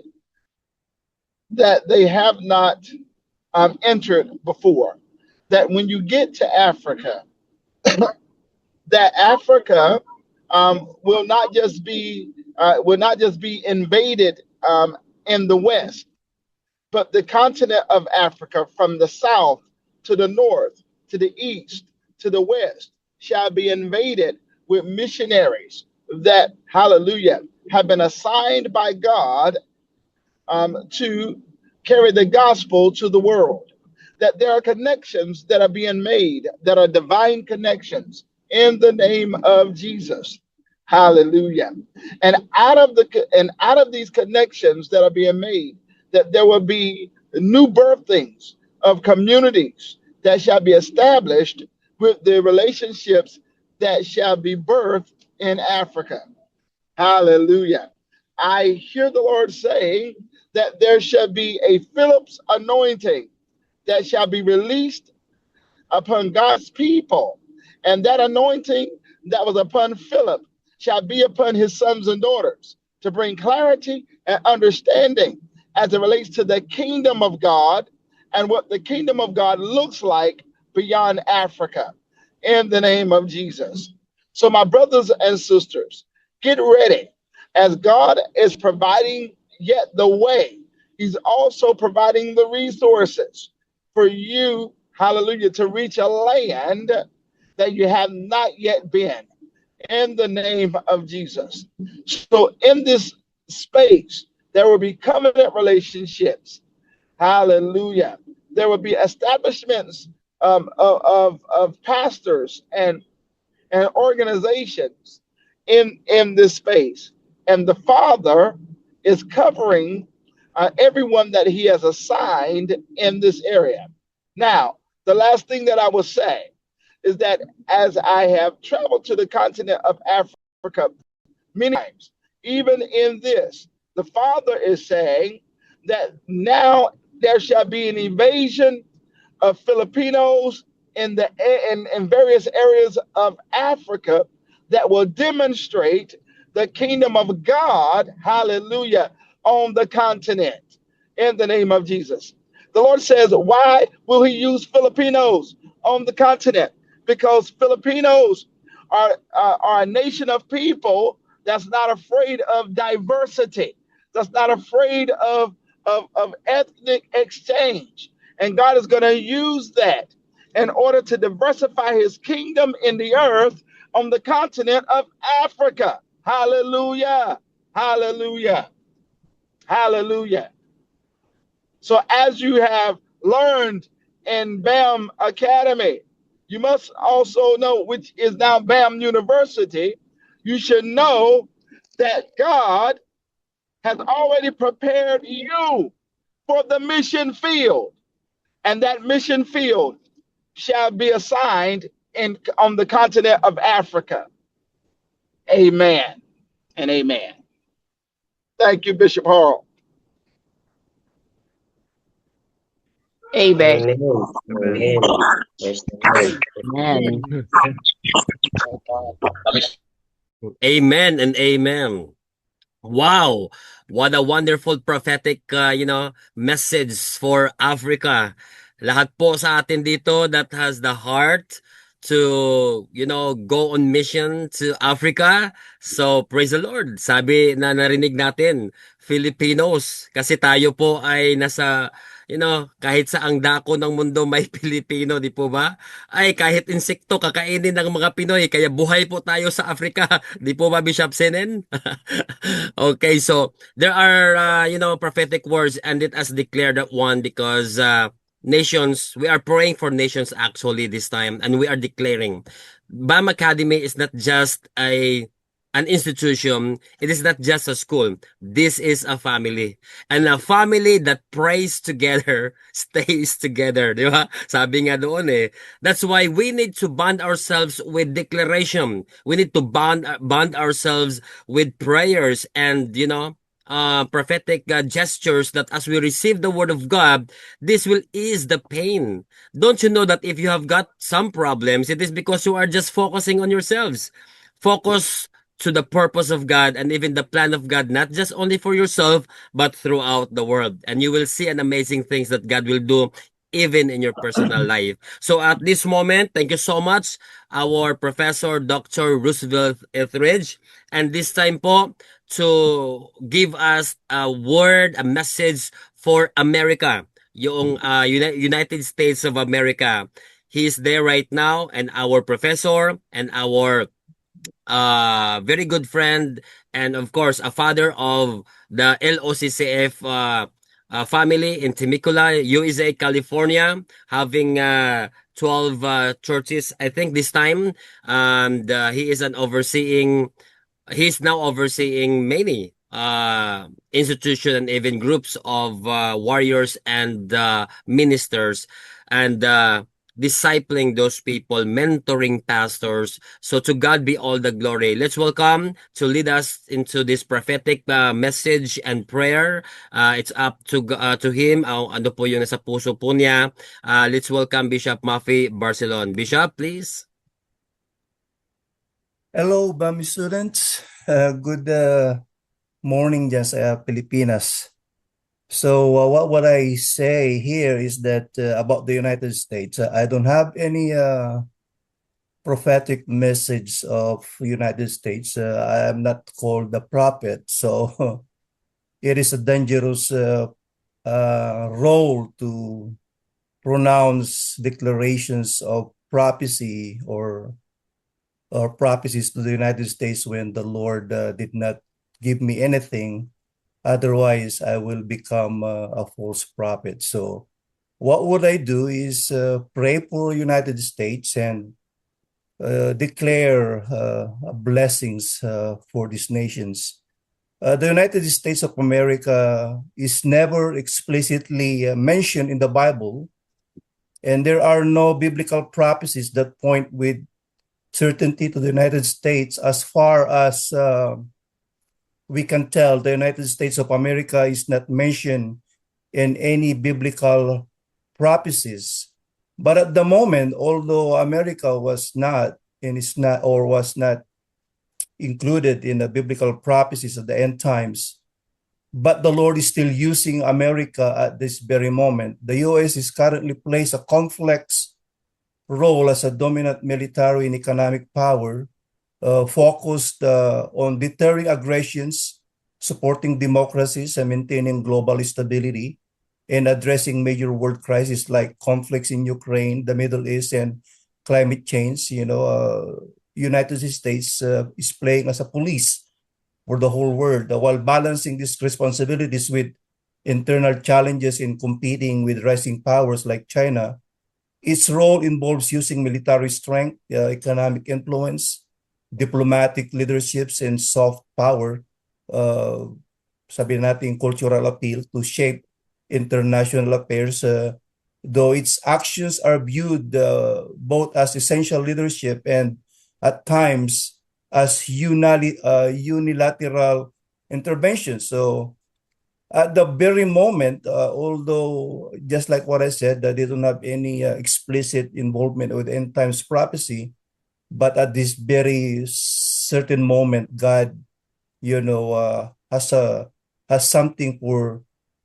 that they have not entered before. That when you get to Africa, that Africa will not just be invaded in the West, but the continent of Africa, from the south to the north, to the east, to the west, shall be invaded with missionaries that, hallelujah, have been assigned by God to carry the gospel to the world. That there are connections that are being made, that are divine connections in the name of Jesus. Hallelujah. And out of these connections that are being made, that there will be new birthings of communities that shall be established with the relationships that shall be birthed in Africa. Hallelujah. I hear the Lord saying that there shall be a Philip's anointing that shall be released upon God's people. And that anointing that was upon Philip shall be upon his sons and daughters to bring clarity and understanding as it relates to the kingdom of God and what the kingdom of God looks like beyond Africa in the name of Jesus. So, my brothers and sisters, get ready as God is providing yet the way. He's also providing the resources for you, hallelujah, to reach a land that you have not yet been in the name of Jesus. So, in this space, there will be covenant relationships. Hallelujah. There will be establishments of pastors and organizations in this space. And the Father is covering everyone that He has assigned in this area. Now, the last thing that I will say is that as I have traveled to the continent of Africa many times, even in this, the Father is saying that now there shall be an invasion of Filipinos in various areas of Africa that will demonstrate the kingdom of God, hallelujah, on the continent in the name of Jesus. The Lord says, why will He use Filipinos on the continent? Because Filipinos are a nation of people that's not afraid of diversity, that's not afraid of ethnic exchange. And God is going to use that in order to diversify His kingdom in the earth on the continent of Africa. Hallelujah. Hallelujah. Hallelujah. So as you have learned in BAM Academy, you must also know, which is now BAM University, you should know that God has already prepared you for the mission field. And that mission field shall be assigned on the continent of Africa. Amen and amen. Thank you, Bishop Harl. Amen. Amen. Amen. Amen and amen. Wow, what a wonderful prophetic, message for Africa. Lahat po sa atin dito that has the heart to, go on mission to Africa. So, praise the Lord. Sabi na narinig natin, Filipinos. Kasi tayo po ay nasa, kahit sa ang dako ng mundo may Pilipino, di po ba? Ay, kahit insekto kakainin ng mga Pinoy. Kaya buhay po tayo sa Africa. Di po ba, Bishop Senen? Okay, so there are, prophetic words, and it has declared that one because nations, we are praying for nations actually this time, and we are declaring BAM Academy is not just an institution. It is not just a school. This is a family. And a family that prays together stays together. Di ba? Sabi nga doon eh. That's why we need to bond ourselves with declaration. We need to bond ourselves with prayers and, prophetic gestures that as we receive the word of God, this will ease the pain. Don't you know that if you have got some problems, it is because you are just focusing on yourselves. Focus to the purpose of God and even the plan of God, not just only for yourself, but throughout the world. And you will see an amazing things that God will do even in your personal life. So at this moment, thank you so much, our Professor Dr. Roosevelt Etheridge. And this time po, to give us a word, a message for America, yung United States of America. He is there right now, and our professor and our very good friend, and of course a father of the LOCCF family in Temecula, USA, California, having 12 churches, I think this time, and he is he's now overseeing many institutions and even groups of warriors and ministers, and discipling those people, mentoring pastors. So to God be all the glory. Let's welcome to lead us into this prophetic message and prayer. It's up to him. Ano po yung nasa puso po niya. Let's welcome Bishop Maffei Barcelon. Bishop, please. Hello, BAMI students. Good morning dyan sa Pilipinas. So what would I say here is that about the United States, I don't have any prophetic message of United States. I am not called the prophet, so it is a dangerous role to pronounce declarations of prophecy or prophecies to the United States when the Lord did not give me anything. Otherwise, I will become a false prophet. So what would I do is pray for United States and declare blessings for these nations. The United States of America is never explicitly mentioned in the Bible, and there are no biblical prophecies that point with certainty to the United States. As far as we can tell, the United States of America is not mentioned in any biblical prophecies. But at the moment, although America was not and is not or was not included in the biblical prophecies of the end times, but the Lord is still using America at this very moment. The U.S. is currently plays a complex role as a dominant military and economic power, focused on deterring aggressions, supporting democracies, and maintaining global stability, and addressing major world crises like conflicts in Ukraine, the Middle East, and climate change. United States is playing as a police for the whole world while balancing these responsibilities with internal challenges in competing with rising powers like China. Its role involves using military strength, economic influence, diplomatic leaderships, and soft power, sabihin natin cultural appeal to shape international affairs, though its actions are viewed both as essential leadership and at times as unilateral intervention. So at the very moment, although just like what I said, that they don't have any explicit involvement with end times prophecy, but at this very certain moment, God, has something for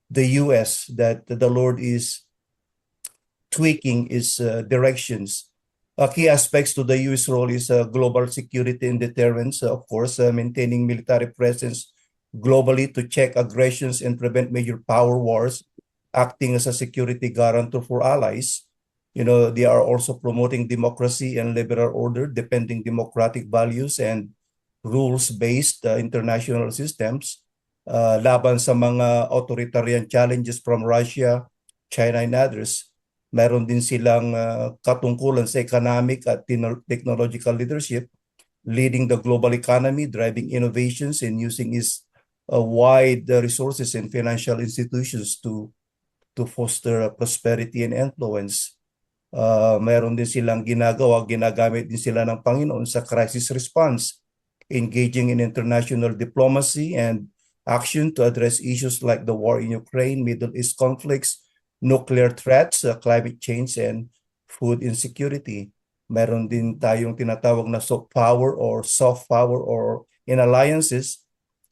the U.S. that the Lord is tweaking its directions. Key aspects to the U.S. role is global security and deterrence, of course, maintaining military presence globally to check aggressions and prevent major power wars, acting as a security guarantor for allies. They are also promoting democracy and liberal order, defending democratic values and rules-based international systems, laban sa mga authoritarian challenges from Russia, China, and others. Meron din silang katungkulan sa economic at technological leadership, leading the global economy, driving innovations, and using its wide resources and financial institutions to foster prosperity and influence. Meron din silang ginagamit din sila ng Panginoon sa crisis response, engaging in international diplomacy and action to address issues like the war in Ukraine, Middle East conflicts, nuclear threats, climate change, and food insecurity. Meron din tayong tinatawag na soft power or in alliances,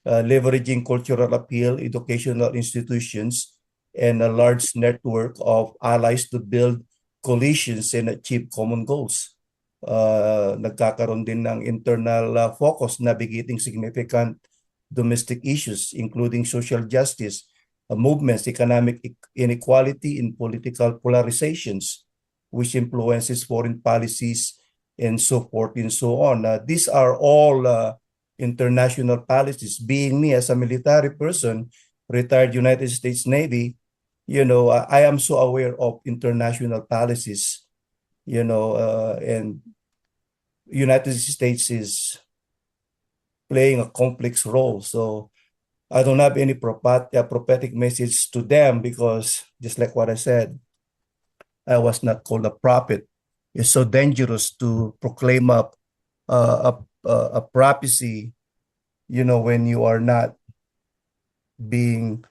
leveraging cultural appeal, educational institutions, and a large network of allies to build coalitions and achieve common goals. Nagkakaroon din ng internal focus, navigating significant domestic issues, including social justice, movements, economic inequality, and political polarizations, which influences foreign policies and so forth and so on. These are all international policies. Being me as a military person, retired United States Navy, I am so aware of international policies, and United States is playing a complex role. So I don't have any prophetic message to them because, just like what I said, I was not called a prophet. It's so dangerous to proclaim a prophecy, when you are not being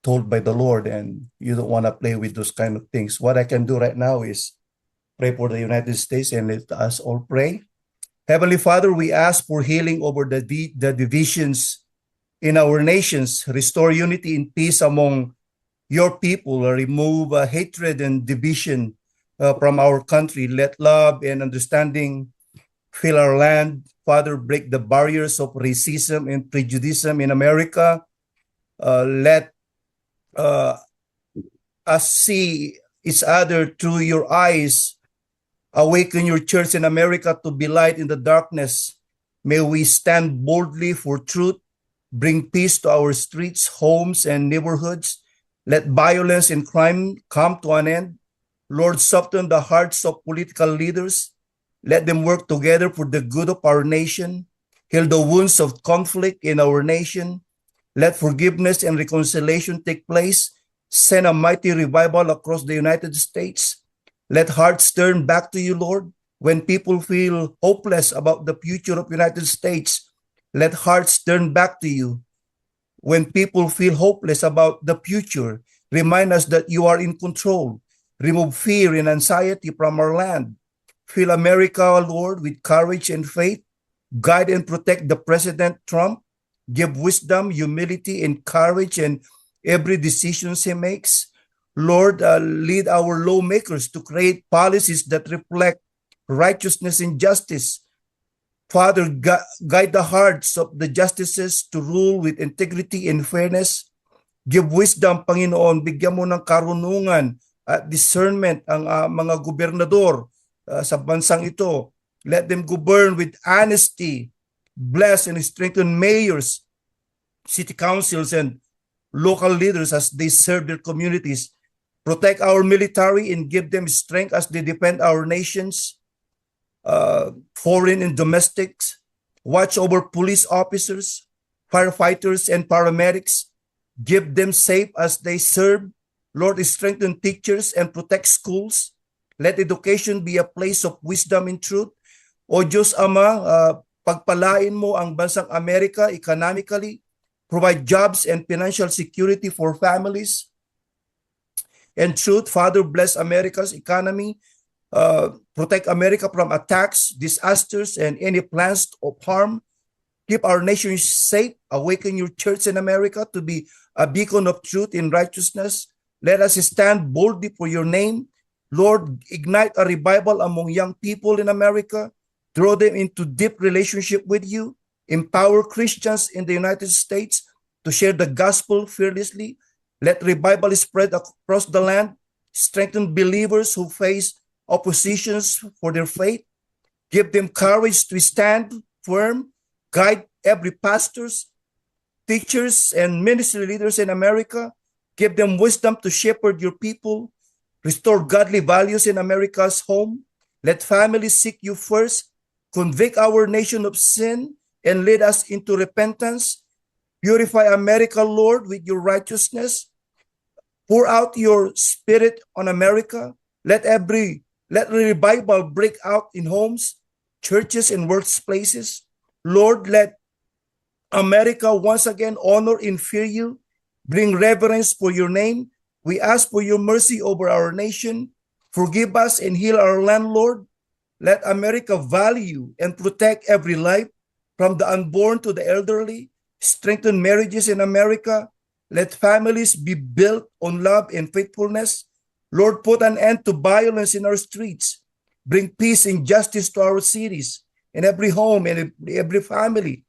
told by the Lord and you don't want to play with those kind of things. What I can do right now is pray for the United States, and let us all pray. Heavenly Father, we ask for healing over the divisions in our nations. Restore unity and peace among your people. Remove hatred and division from our country. Let love and understanding fill our land. Father, break the barriers of racism and prejudice in America. Let us see each other through your eyes. Awaken your church in America to be light in the darkness. May we stand boldly for truth. Bring peace to our streets, homes, and neighborhoods. Let violence and crime come to an end. Lord, soften the hearts of political leaders. Let them work together for the good of our nation. Heal the wounds of conflict in our nation. Let forgiveness and reconciliation take place. Send a mighty revival across the United States. Let hearts turn back to you, Lord. When people feel hopeless about the future of the United States, let hearts turn back to you. When people feel hopeless about the future, remind us that you are in control. Remove fear and anxiety from our land. Fill America, Lord, with courage and faith. Guide and protect the President Trump. Give wisdom, humility, and courage in every decision he makes. Lord, lead our lawmakers to create policies that reflect righteousness and justice. Father, guide the hearts of the justices to rule with integrity and fairness. Give wisdom, Panginoon. Bigyan mo ng karunungan at discernment ang mga gobernador sa bansang ito. Let them govern with honesty. Bless and strengthen mayors, city councils, and local leaders as they serve their communities. Protect our military and give them strength as they defend our nations, foreign and domestics. Watch over police officers, firefighters, and paramedics. Give them safe as they serve. Lord, strengthen teachers and protect schools. Let education be a place of wisdom and truth. O Diyos Ama, pagpalain mo ang bansang Amerika economically. Provide jobs and financial security for families. And truth, Father, bless America's economy. Protect America from attacks, disasters, and any plans of harm. Keep our nation safe. Awaken your church in America to be a beacon of truth and righteousness. Let us stand boldly for your name. Lord, ignite a revival among young people in America. Draw them into deep relationship with you. Empower Christians in the United States to share the gospel fearlessly. Let revival spread across the land. Strengthen believers who face oppositions for their faith. Give them courage to stand firm. Guide every pastors, teachers, and ministry leaders in America. Give them wisdom to shepherd your people. Restore godly values in America's home. Let families seek you first. Convict our nation of sin and lead us into repentance. Purify America, Lord, with your righteousness. Pour out your spirit on America. Let revival break out in homes, churches, and workplaces. Lord, let America once again honor and fear you. Bring reverence for your name. We ask for your mercy over our nation. Forgive us and heal our land, Lord. Let America value and protect every life, from the unborn to the elderly. Strengthen marriages in America. Let families be built on love and faithfulness. Lord, put an end to violence in our streets. Bring peace and justice to our cities, in every home and every family.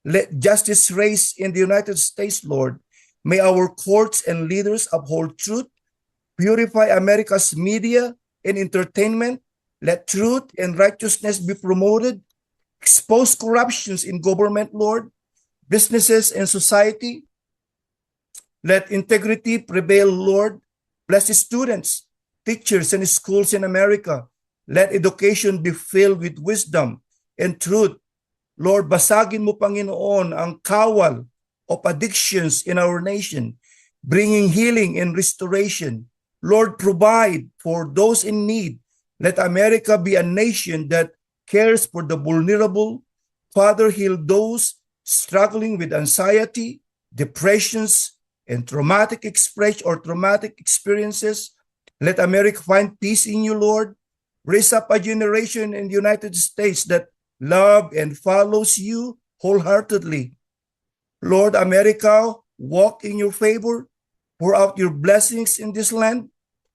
Let justice reign in the United States, Lord. May our courts and leaders uphold truth. Purify America's media and entertainment. Let truth and righteousness be promoted. Expose corruptions in government, Lord, businesses, and society. Let integrity prevail, Lord. Bless the students, teachers, and schools in America. Let education be filled with wisdom and truth. Lord, basagin mo, Panginoon, ang kawal of addictions in our nation, bringing healing and restoration. Lord, provide for those in need. Let America be a nation that cares for the vulnerable. Father, heal those struggling with anxiety, depressions, and traumatic experiences. Let America find peace in you, Lord. Raise up a generation in the United States that love and follows you wholeheartedly. Lord, America, walk in your favor. Pour out your blessings in this land.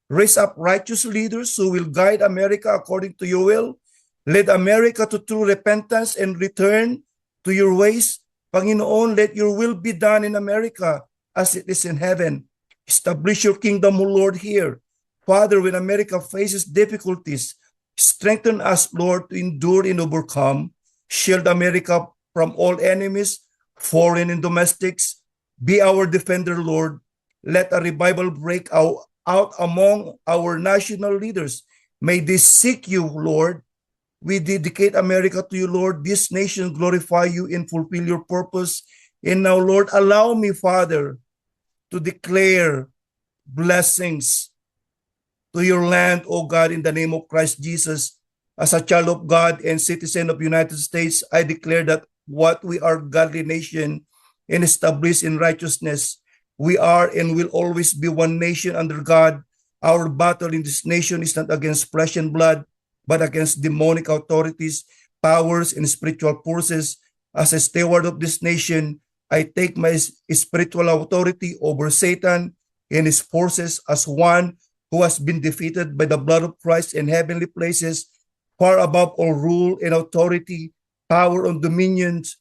Raise up righteous leaders who will guide America according to your will. Lead America to true repentance and return to your ways. Panginoon, let your will be done in America as it is in heaven. Establish your kingdom, O Lord, here. Father, when America faces difficulties, strengthen us, Lord, to endure and overcome. Shield America from all enemies, foreign and domestics. Be our defender, Lord. Let a revival break out among our national leaders. May they seek you, Lord. We dedicate America to you, Lord. This nation glorify you and fulfill your purpose. And now, Lord, allow me, Father, to declare blessings to your land, O God, in the name of Christ Jesus. As a child of God and citizen of the United States, I declare that what we are, godly nation and established in righteousness, we are and will always be one nation under God. Our battle in this nation is not against flesh and blood, but against demonic authorities, powers, and spiritual forces. As a steward of this nation, I take my spiritual authority over Satan and his forces as one who has been defeated by the blood of Christ in heavenly places, far above all rule and authority, power and dominions.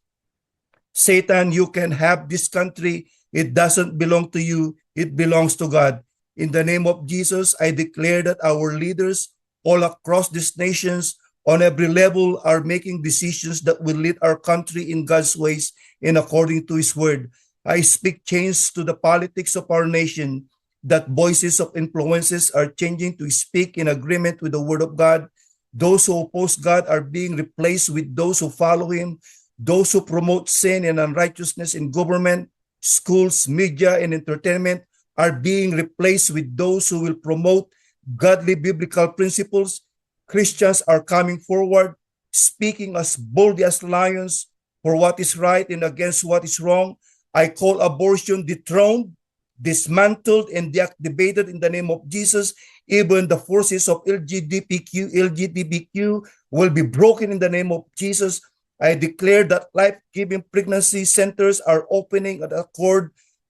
Satan, you can have this country. It doesn't belong to you. It belongs to God. In the name of Jesus, I declare that our leaders all across these nations on every level are making decisions that will lead our country in God's ways and according to his word. I speak change to the politics of our nation, that voices of influences are changing to speak in agreement with the word of God. Those who oppose God are being replaced with those who follow him. Those who promote sin and unrighteousness in government, schools, media, and entertainment are being replaced with those who will promote godly biblical principles. Christians are coming forward, speaking as boldly as lions for what is right and against what is wrong. I call abortion dethroned, dismantled, and deactivated in the name of Jesus. Even the forces of LGBTQ will be broken in the name of Jesus. I declare that life-giving pregnancy centers are opening at a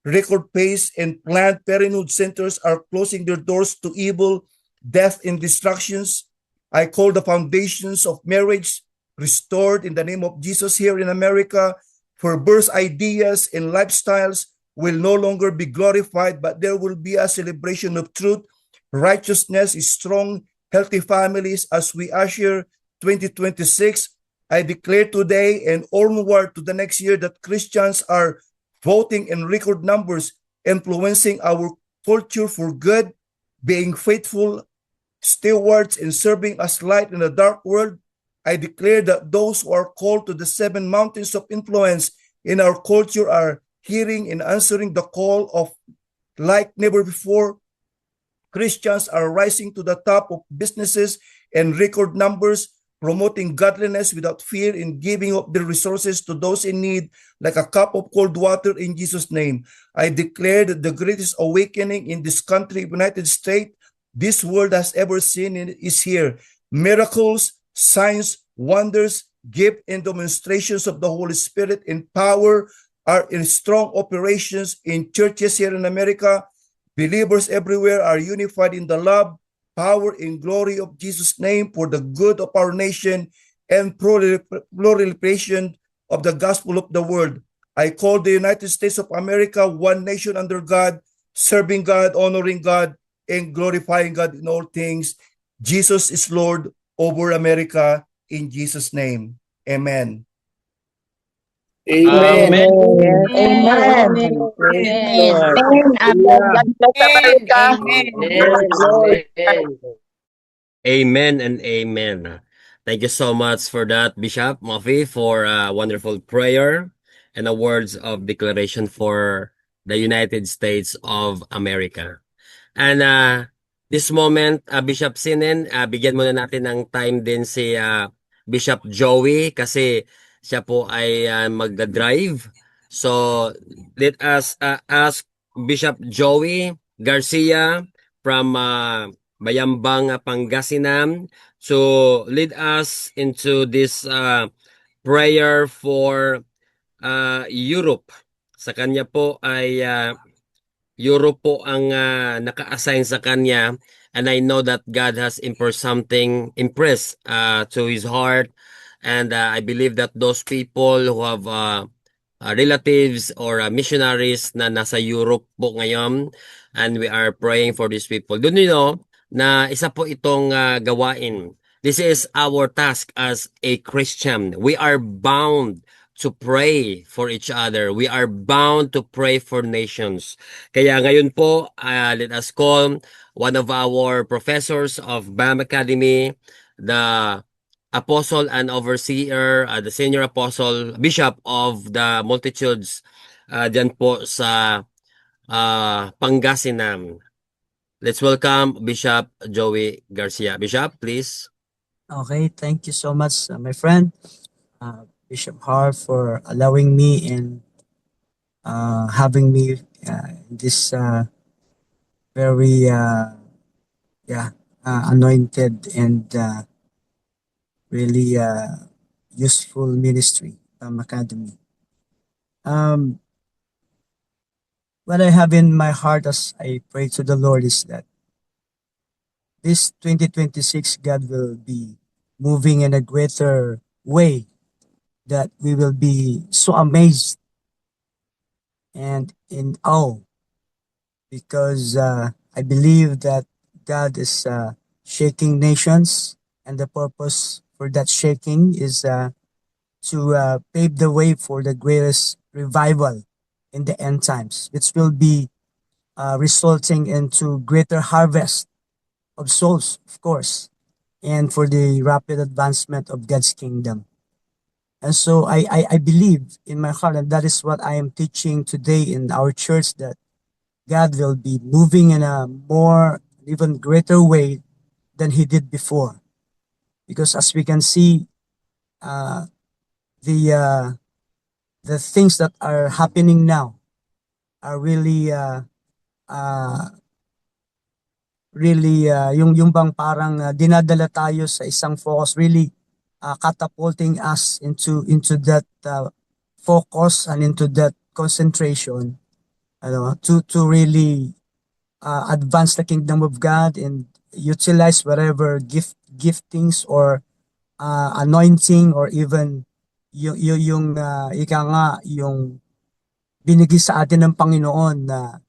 record pace, and Planned Parenthood centers are closing their doors to evil, death, and destructions. I call the foundations of marriage restored in the name of Jesus here in America. For birth ideas and lifestyles will no longer be glorified, but there will be a celebration of truth, righteousness, strong, healthy families as we usher 2026. I declare today and onward to the next year that Christians are voting in record numbers, influencing our culture for good, being faithful stewards and serving as light in a dark world. I declare that those who are called to the 7 mountains of influence in our culture are hearing and answering the call of like never before. Christians are rising to the top of businesses in record numbers, promoting godliness without fear and giving up their resources to those in need like a cup of cold water in Jesus' name. I declare that the greatest awakening in this country, United States, this world has ever seen is here. Miracles, signs, wonders, gift, and demonstrations of the Holy Spirit and power are in strong operations in churches here in America. Believers everywhere are unified in the love, power, and glory of Jesus' name for the good of our nation and proliferation of the gospel of the world. I call the United States of America one nation under God, serving God, honoring God, and glorifying God in all things. Jesus is Lord over America, in Jesus' name. Amen. Amen. Amen. Amen. Praise the Amen. Lord. Amen. God bless America. Yes, Lord. amen. Amen and amen. Thank you so much for that, Bishop Muffy, for a wonderful prayer and a words of declaration for the United States of America. And this moment, Bishop Sinen, bigyan muna natin ng time din si Bishop Joey kasi siya po ay magda-drive. So, let us ask Bishop Joey Garcia from Bayambang, Pangasinan to lead us into this prayer for Europe. Sa kanya po ay Europe po ang naka-assign sa kanya, and I know that God has impressed to his heart, and I believe that those people who have relatives or missionaries na nasa Europe po ngayon, and we are praying for these people. Doon na isa po itong gawain. This is our task as a Christian. We are bound to pray for each other. We are bound to pray for nations. Kaya ngayon po, let us call one of our professors of BAM Academy, the apostle and overseer, the senior apostle, bishop of the multitudes dyan po sa Pangasinan. Let's welcome Bishop Joey Garcia. Bishop, please. Okay, thank you so much, my friend, Bishop Har, for allowing me and having me in this very anointed and really useful ministry, Academy. What I have in my heart as I pray to the Lord is that this 2026, God will be moving in a greater way, that we will be so amazed and in awe, because I believe that God is shaking nations, and the purpose for that shaking is to pave the way for the greatest revival in the end times, which will be resulting into greater harvest of souls, of course, and for the rapid advancement of God's kingdom. And so I believe in my heart, and that is what I am teaching today in our church, that God will be moving in a more, even greater way than he did before. Because as we can see, the things that are happening now are really yung bang parang dinadala tayo sa isang focus, really catapulting us into that focus and into that concentration, to really advance the kingdom of God and utilize whatever giftings or anointing, or even yung binigay sa atin ng Panginoon na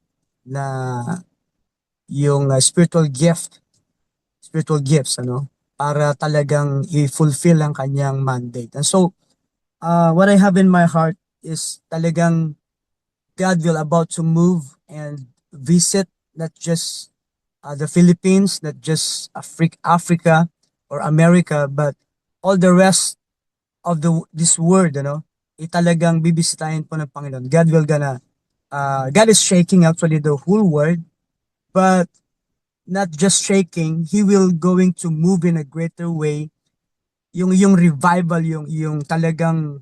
yung spiritual gifts, para talagang i-fulfill ang kanyang mandate. And so, what I have in my heart is talagang God will about to move and visit not just the Philippines, not just Africa or America, but all the rest of this world, talagang bibisitahin po ng Panginoon. God is shaking actually the whole world, but not just shaking, he will going to move in a greater way. Yung revival, yung talagang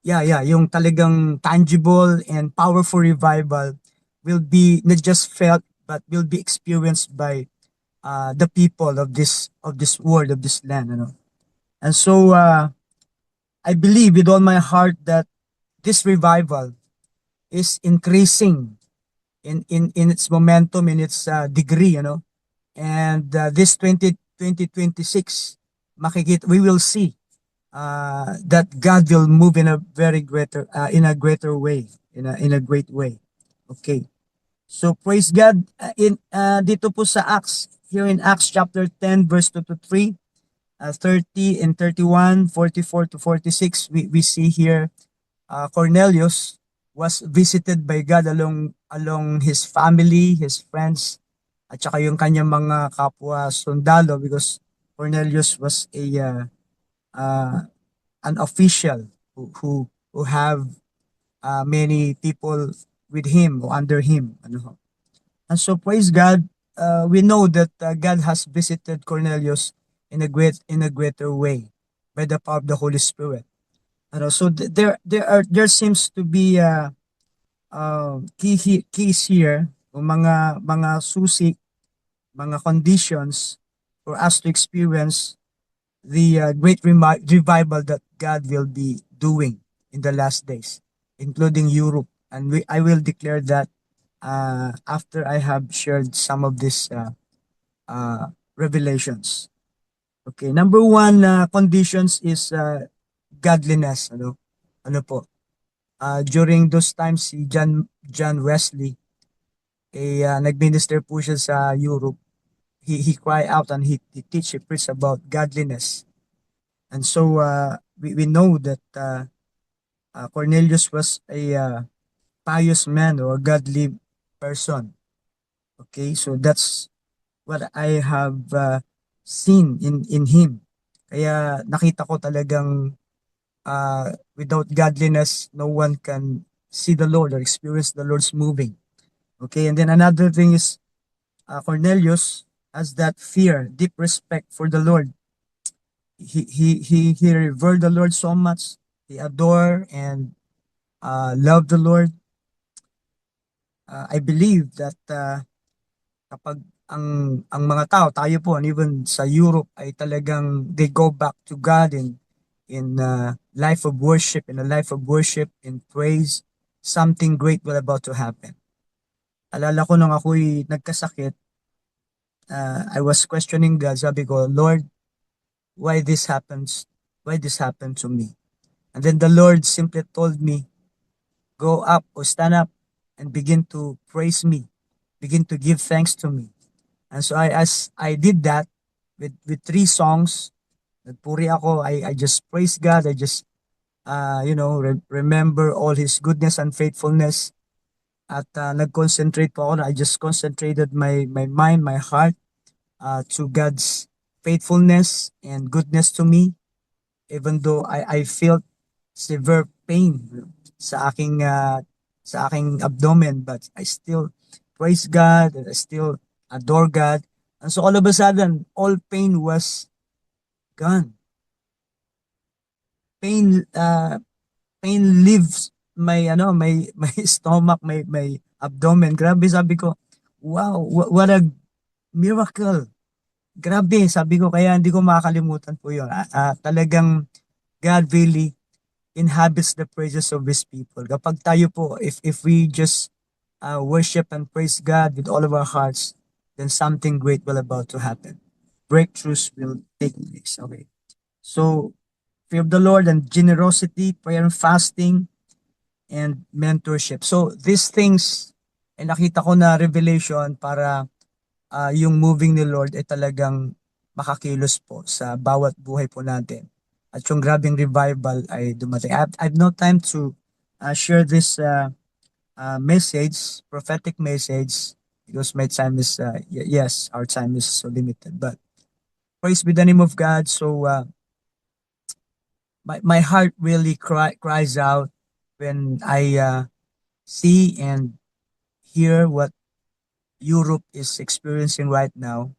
yung talagang tangible and powerful revival will be not just felt, but will be experienced by the people of this world, of this land, And so I believe with all my heart that this revival is increasing in its momentum, in its degree, and this 2026, we will see that God will move in a very greater in a great way. Okay, so praise God. Dito po sa Acts, here in Acts chapter 10 verse 2 to 3, 30 and 31, 44 to 46, we see here Cornelius was visited by God along his family, his friends, at saka yung kanyang mga kapwa sundalo, because Cornelius was an official who have many people with him or under him. And so praise God, we know that God has visited Cornelius in a greater way by the power of the Holy Spirit. So there seems to be keys here, o mga susi, mga conditions for us to experience the great revival that God will be doing in the last days, including Europe. And I will declare that after I have shared some of these revelations. Okay, number one conditions is godliness. Ano po? During those times, si John Wesley, nag-minister po siya sa Europe. He cry out and he preach about godliness. And so we know that Cornelius was a pious man or a godly person. Okay, so that's what I have seen in him. Kaya nakita ko talagang without godliness, no one can see the Lord or experience the Lord's moving. Okay, and then another thing is Cornelius has that fear, deep respect for the Lord. He revered the Lord so much. He adore and love the Lord. I believe that kapag ang mga tao, tayo po, and even sa Europe, ay talagang they go back to God in life of worship, in a life of worship, in praise, something great will about to happen. Alala ko nung ako'y nagkasakit, I was questioning God. Sabi ko, Lord, why this happens? Why this happened to me? And then the Lord simply told me, go up or stand up and begin to praise me, begin to give thanks to me. And so as I did that with 3 songs, nagpuri ako, I just praise God. I just remember all His goodness and faithfulness. At nag-concentrate po ako. I just concentrated my mind, my heart to God's faithfulness and goodness to me. Even though I felt severe pain sa aking abdomen, but I still praise God and I still adore God. And so all of a sudden, all pain was gone. Pain leaves my stomach, my abdomen. Grabe, sabi ko, wow, what a miracle. Grabe, sabi ko, kaya hindi ko makakalimutan po yun. Talagang God really inhabits the praises of His people. Kapag tayo po, if we just worship and praise God with all of our hearts, then something great will about to happen. Breakthroughs will take place. Okay. So, fear of the Lord and generosity, prayer and fasting, and mentorship. So, these things, ay nakita ko na revelation para yung moving ni Lord ay talagang makakilos po sa bawat buhay po natin. At yung grabing revival ay dumating. I've no time to share this message, prophetic message, because my time is, yes, our time is so limited. But praise be the name of God. So my heart really cries out when I see and hear what Europe is experiencing right now.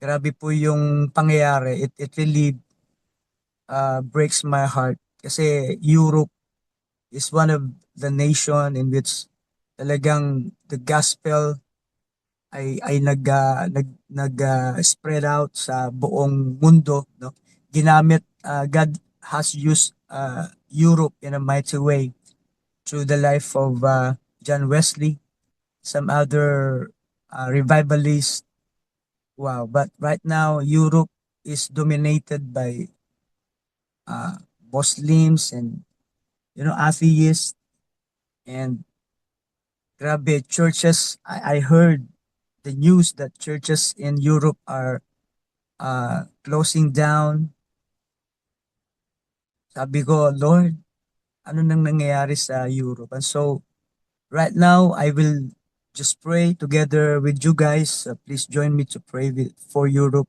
Grabe po yung pangyayari. It really breaks my heart kasi Europe is one of the nation in which talagang the gospel ay spread out sa buong mundo, no? Ginamit God has used Europe in a mighty way through the life of John Wesley, some other revivalists. Wow, but right now Europe is dominated by Muslims and atheists, and grabe, churches, I heard the news that churches in Europe are closing down. Sabi ko, Lord, ano nang nangyayari sa Europe? And so right now I will just pray together with you guys. Please join me to pray for Europe.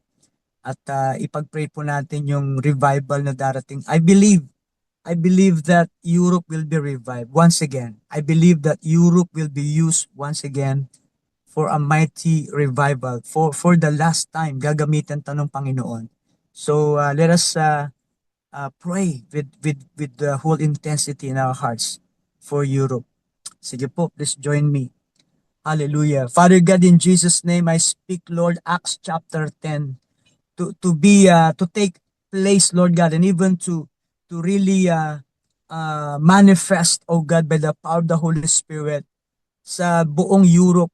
At ipag-pray po natin yung revival na darating. I believe that Europe will be revived once again. I believe that Europe will be used once again for a mighty revival. For the last time, gagamitan ta ng Panginoon. So let us pray with the whole intensity in our hearts for Europe. Sige po, please join me. Hallelujah. Father God, in Jesus' name, I speak, Lord, Acts chapter 10, to take place, Lord God, and even to really manifest, oh God, by the power of the Holy Spirit sa buong Europe,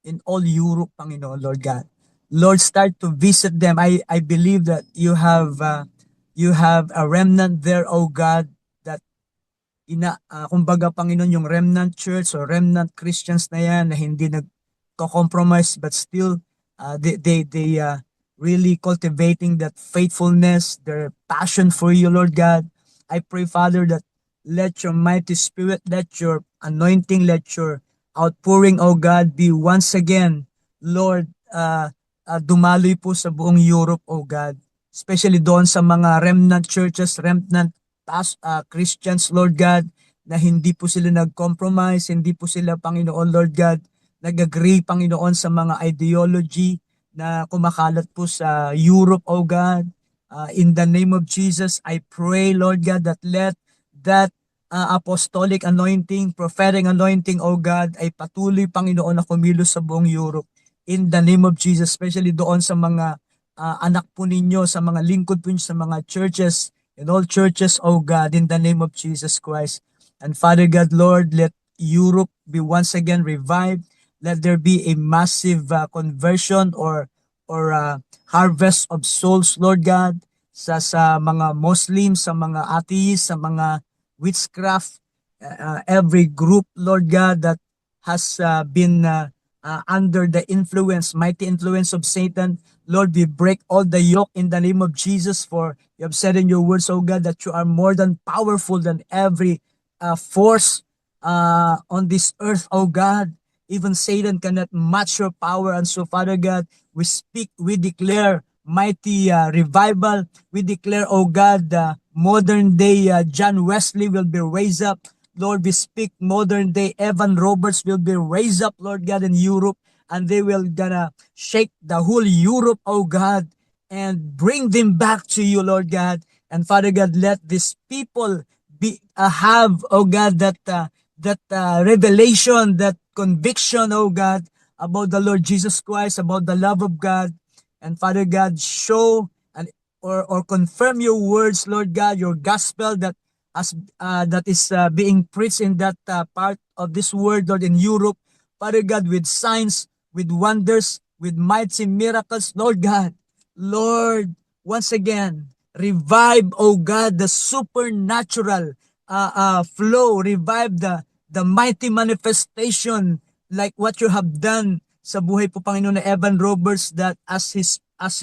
in all Europe, Panginoon, Lord God. Lord, start to visit them. I believe that you have a remnant there, oh God, that kumbaga, Panginoon, yung remnant church or remnant Christians na yan na hindi nagko-compromise but still they really cultivating that faithfulness, their passion for you, Lord God. I pray, Father, that let your mighty spirit, let your anointing, let your outpouring, oh God, be once again, Lord, dumaloy po sa buong Europe, oh God. Especially doon sa mga remnant churches, remnant Christians, Lord God, na hindi po sila nag-compromise, hindi po sila, Panginoon, Lord God, nag-agree, Panginoon, sa mga ideology na kumakalat po sa Europe, oh God. In the name of Jesus, I pray, Lord God, that let that apostolic anointing, prophetic anointing, oh God, ay patuloy, Panginoon, na kumilos sa buong Europe. In the name of Jesus, especially doon sa mga anak po ninyo, sa mga lingkod po ninyo, sa mga churches, in all churches, oh God, in the name of Jesus Christ. And Father God, Lord, let Europe be once again revived. Let there be a massive conversion or harvest of souls, Lord God, sa mga Muslims, sa mga atheists, sa mga witchcraft, every group, Lord God, that has been under the mighty influence of Satan. Lord, we break all the yoke in the name of Jesus, for you have said in your words, oh God, that you are more than powerful than every force on this earth, oh God. Even Satan cannot match your power. And so, Father God, we declare mighty revival. We declare, oh God, the modern day John Wesley will be raised up. Lord, we speak modern day Evan Roberts will be raised up, Lord God, in Europe, and they will gonna shake the whole Europe, oh God, and bring them back to you, Lord God. And Father God, let these people have, oh God, that revelation, that conviction, oh God, about the Lord Jesus Christ, about the love of God. And Father God, show or confirm your words, Lord God, your gospel that is being preached in that part of this world, Lord, in Europe, Father God, with signs, with wonders, with mighty miracles, Lord God. Lord, once again, revive, oh God, the supernatural flow, revive the mighty manifestation like what you have done sa buhay po, Panginoon, na Evan Roberts, that as he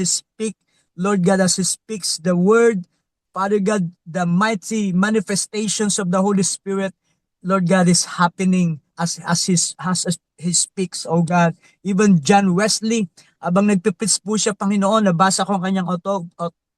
speak, Lord God, as he speaks the word, Father God, the mighty manifestations of the Holy Spirit, Lord God, is happening as he speaks, oh God. Even John Wesley, abang nagpipits po siya, Panginoon, nabasa ko ang kanyang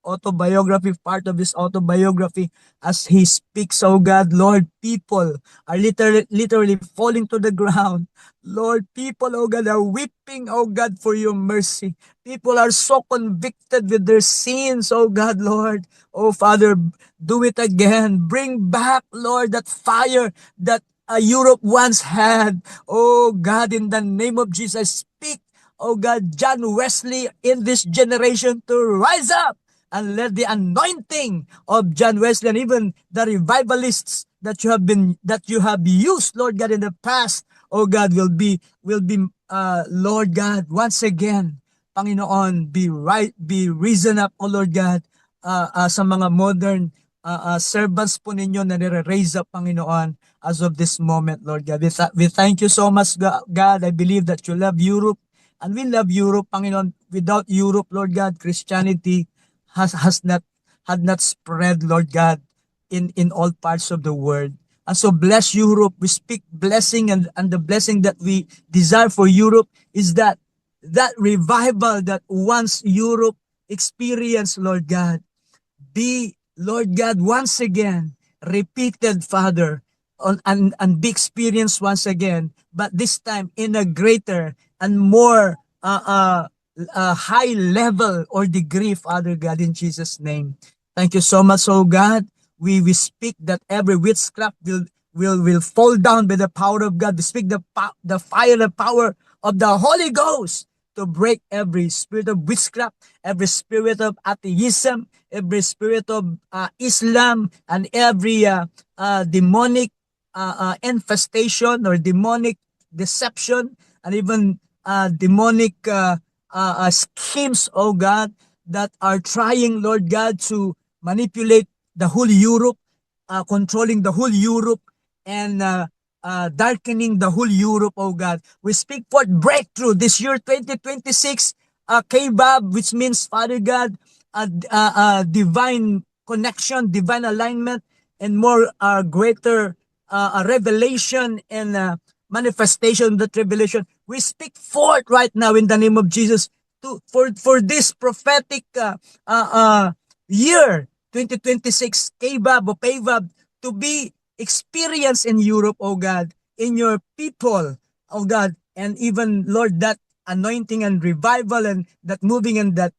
autobiography, part of his autobiography, as he speaks, oh God, Lord, people are literally falling to the ground. Lord, people, oh God, are weeping, oh God, for your mercy. People are so convicted with their sins, oh God, Lord. Oh Father, do it again. Bring back, Lord, that fire that Europe once had. Oh God, in the name of Jesus, speak, oh God, John Wesley in this generation to rise up and let the anointing of John Wesley and even the revivalists that you have used, Lord God, in the past, oh God, will be Lord God, once again, Panginoon, be risen up, oh Lord God, sa mga modern servants po ninyo na nire-raise up, Panginoon, as of this moment, Lord God. We thank you so much, God. I believe that you love Europe, and we love Europe, Panginoon. Without Europe, Lord God, Christianity had not spread, Lord God, in all parts of the world. And so bless Europe. We speak blessing, and the blessing that we desire for Europe is that revival that once Europe experienced, Lord God, be, Lord God, once again repeated, Father, and be experienced once again, but this time in a greater and more high level or degree, Father God, in Jesus' name. Thank you so much, oh God. We speak that every witchcraft will fall down by the power of God. We speak the fire and power of the Holy Ghost to break every spirit of witchcraft, every spirit of atheism, every spirit of Islam, and every demonic infestation or demonic deception, and even demonic schemes, oh God, that are trying, Lord God, to manipulate the whole Europe, controlling the whole Europe, and darkening the whole Europe, oh God. We speak for breakthrough this year, 2026, KBAB, which means, Father God, divine connection, divine alignment, and more greater revelation and manifestation of that revelation. We speak forth right now in the name of Jesus for this prophetic year 2026 KBAB or PAVAB to be experienced in Europe, oh God, in your people, oh God, and even, Lord, that anointing and revival and that moving in that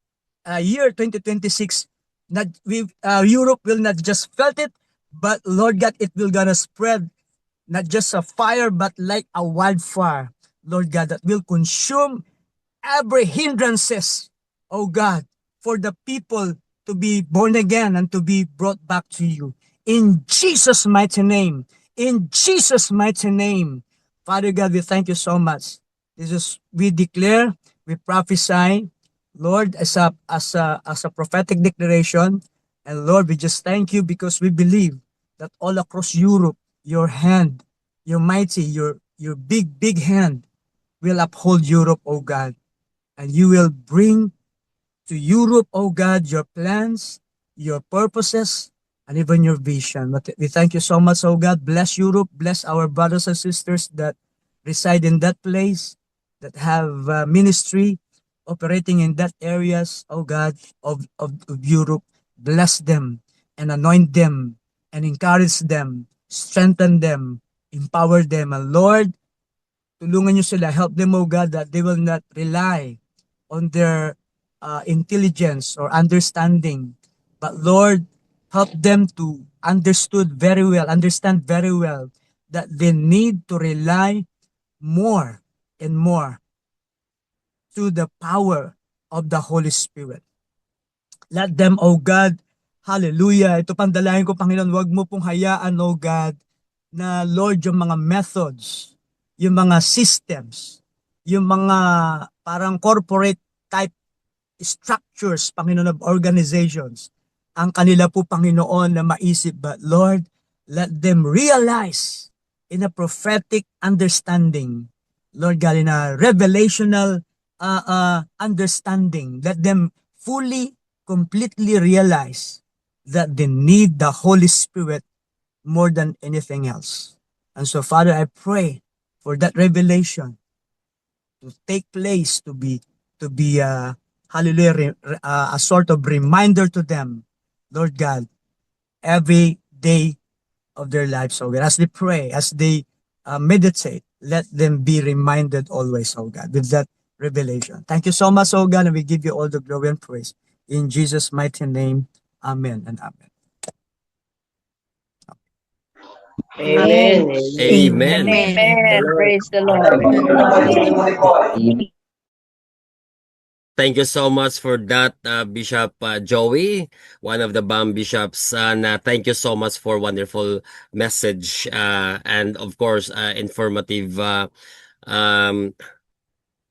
year 2026, not Europe will not just felt it, but Lord God, it will gonna spread not just a fire, but like a wildfire, Lord God, that will consume every hindrances, oh God, for the people to be born again and to be brought back to you. In Jesus' mighty name, in Jesus' mighty name, Father God, we thank you so much. This is, we declare, we prophesy, Lord, as a prophetic declaration, and Lord, we just thank you because we believe that all across Europe, your hand, your mighty, your big hand will uphold Europe, oh God. And you will bring to Europe, oh God, your plans, your purposes, and even your vision. But we thank you so much, oh God. Bless Europe, bless our brothers and sisters that reside in that place, that have ministry operating in that areas, oh God, of Europe. Bless them and anoint them and encourage them, strengthen them, empower them. And Lord, tulungan niyo sila, help them, oh God, that they will not rely on their intelligence or understanding. But Lord, help them to understand very well that they need to rely more and more to the power of the Holy Spirit. Let them, oh God, hallelujah, ito pandalangin ko, Panginoon, wag mo pong hayaan, oh God, na Lord, yung mga methods, yung mga systems, yung mga parang corporate type structures, Panginoon, of organizations, ang kanila po, Panginoon, na maisip. But Lord, let them realize in a prophetic understanding, Lord God, in a revelational understanding, let them fully, completely realize that they need the Holy Spirit more than anything else. And so, Father, I pray for that revelation to take place, to be hallelujah, a sort of reminder to them, Lord God, every day of their lives, oh God. As they pray, as they meditate, let them be reminded always, oh God, with that revelation. Thank you so much, oh God, and we give you all the glory and praise. In Jesus' mighty name, amen and amen. Amen. Amen. Amen. Praise the Lord. Thank you so much for that, Bishop Joey, one of the BAM bishops. And thank you so much for wonderful message and, of course, informative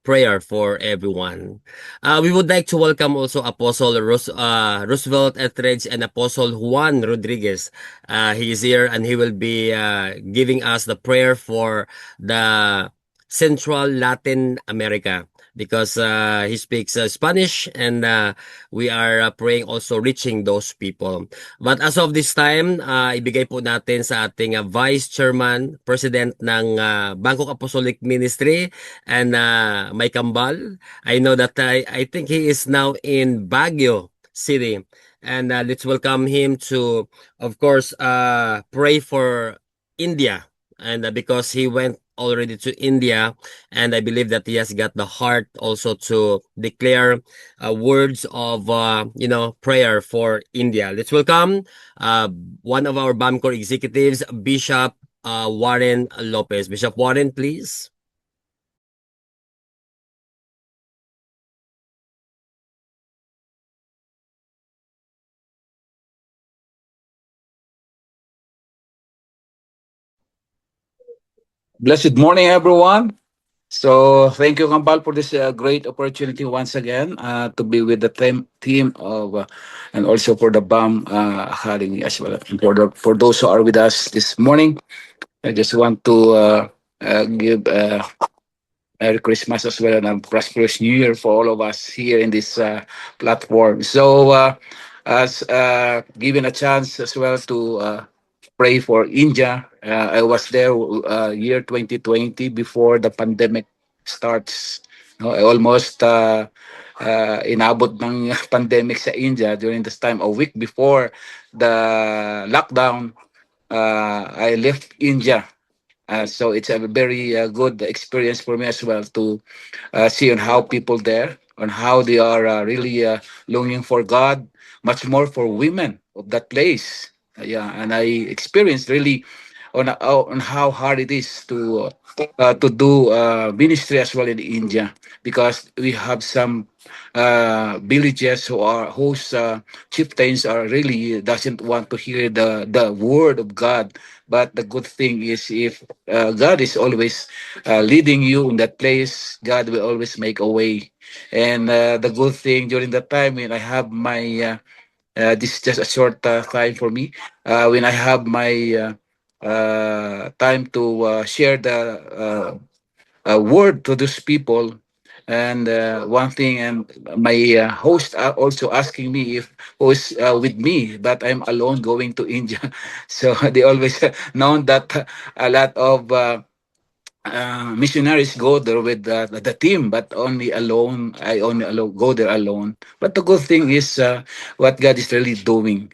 prayer for everyone. We would like to welcome also Apostle Roosevelt Etheridge and Apostle Juan Rodriguez. He is here and he will be giving us the prayer for the Central Latin America, because he speaks Spanish, and we are praying also reaching those people. But as of this time, ibigay po natin sa ating Vice Chairman, President ng Bangkok Apostolic Ministry, and May Kambal. I know that I think he is now in Baguio City. And let's welcome him to, of course, pray for India. And because he went already to India, and I believe that he has got the heart also to declare words of prayer for India. Let's welcome one of our BAMCOR executives, Bishop Warren Lopez. Bishop Warren, please. Blessed morning, everyone. So, thank you, Kambal, for this great opportunity once again to be with the team of, and also for the BAM Academy as well. And for those who are with us this morning, I just want to give Merry Christmas as well and a prosperous New Year for all of us here in this platform. So, as given a chance as well to pray for India, I was there year 2020 before the pandemic starts. No, I almost inabot ng pandemic sa India during this time. A week before the lockdown, I left India. So it's a very good experience for me as well to see on how people there, on how they are really longing for God, much more for women of that place. Yeah, and I experienced really on how hard it is to do ministry as well in India because we have some villages whose chieftains are really doesn't want to hear the word of God. But the good thing is if God is always leading you in that place, God will always make a way. And the good thing during that time when I have my this is just a short time for me when I have my time to share the word to those people. And one thing, and my host are also asking me if who's with me, but I'm alone going to India. So they always known that a lot of missionaries go there with the team, but only alone. I only go there alone. But the good thing is what God is really doing,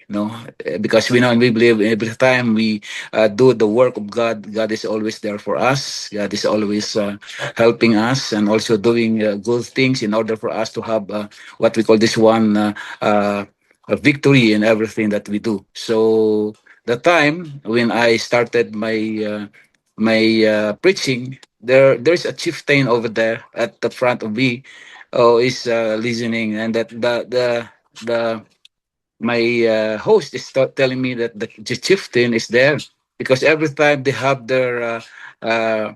because we know and we believe every time we do the work of God, God is always there for us. God is always helping us and also doing good things in order for us to have what we call this one a victory in everything that we do. So the time when I started my preaching, there's a chieftain over there at the front of me, is listening, and that the my host is telling me that the chieftain is there because every time they have their uh,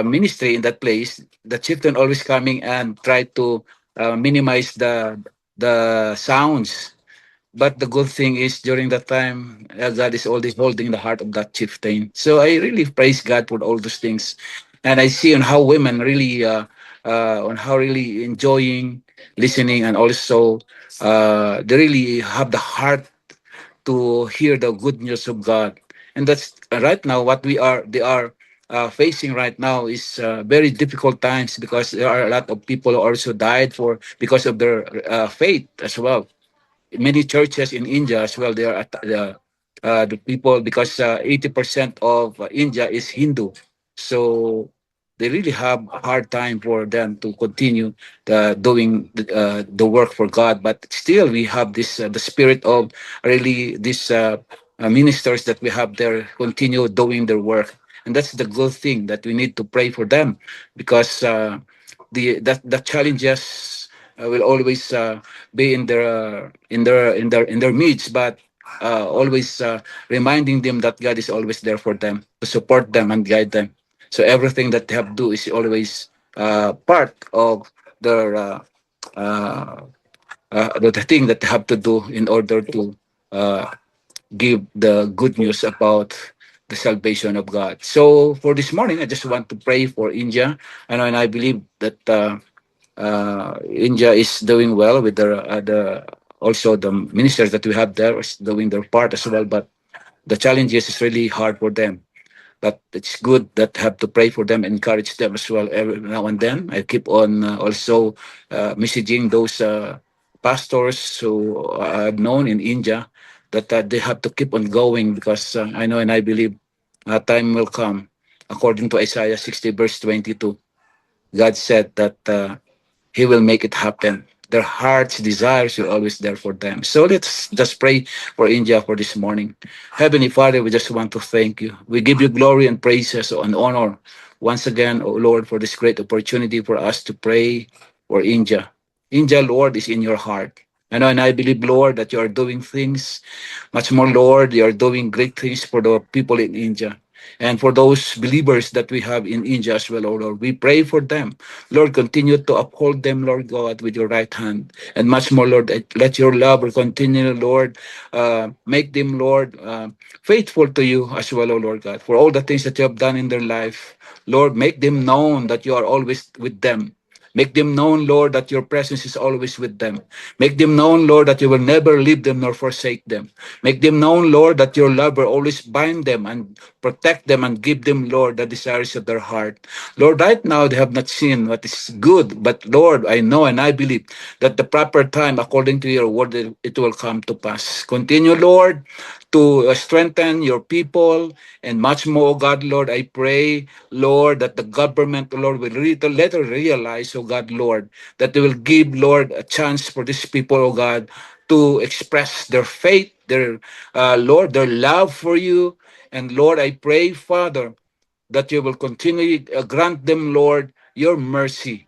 ministry in that place, the chieftain always coming and try to minimize the sounds. But the good thing is during that time, God is always holding the heart of that chieftain. So I really praise God for all those things, and I see on how women really, on how really enjoying listening, and also they really have the heart to hear the good news of God. And that's right now what they are facing right now is very difficult times because there are a lot of people who also died for because of their faith as well. Many churches in India as well. They are the people because 80% of India is Hindu, so they really have a hard time for them to continue doing the work for God. But still, we have this the spirit of really these ministers that we have there continue doing their work, and that's the good thing that we need to pray for them because the challenges will always be in their midst, but always reminding them that God is always there for them to support them and guide them. So everything that they have to do is always part of their the thing that they have to do in order to uh, give the good news about the salvation of God. So for this morning, I just want to pray for India, and I believe that India is doing well with the also the ministers that we have there is doing their part as well. But the challenges is really hard for them. But it's good that have to pray for them, encourage them as well every now and then. I keep on also messaging those pastors who I've known in India that they have to keep on going because I know and I believe time will come according to Isaiah 60 verse 22, God said that He will make it happen. Their heart's desires will always there for them. So let's just pray for India for this morning. Heavenly Father, we just want to thank you. We give you glory and praises and honor once again, oh Lord, for this great opportunity for us to pray for India. India, Lord, is in your heart. And I believe, Lord, that you are doing things much more, Lord. You are doing great things for the people in India. And for those believers that we have in India as well, oh Lord, we pray for them. Lord, continue to uphold them, Lord God, with your right hand. And much more, Lord, let your love continue, Lord. Make them, Lord, faithful to you as well, oh Lord God, for all the things that you have done in their life. Lord, make them known that you are always with them. Make them known, Lord, that your presence is always with them. Make them known, Lord, that you will never leave them nor forsake them. Make them known, Lord, that your love will always bind them and protect them and give them, Lord, the desires of their heart. Lord, right now they have not seen what is good, but Lord, I know and I believe that the proper time, according to your word, it will come to pass. Continue, Lord, to strengthen your people and much more, oh God, Lord. I pray, Lord, that the government, Lord, will let her realize, oh God, Lord, that they will give, Lord, a chance for these people, oh God, to express their faith, their, Lord, their love for you. And Lord, I pray, Father, that you will continue grant them, Lord, your mercy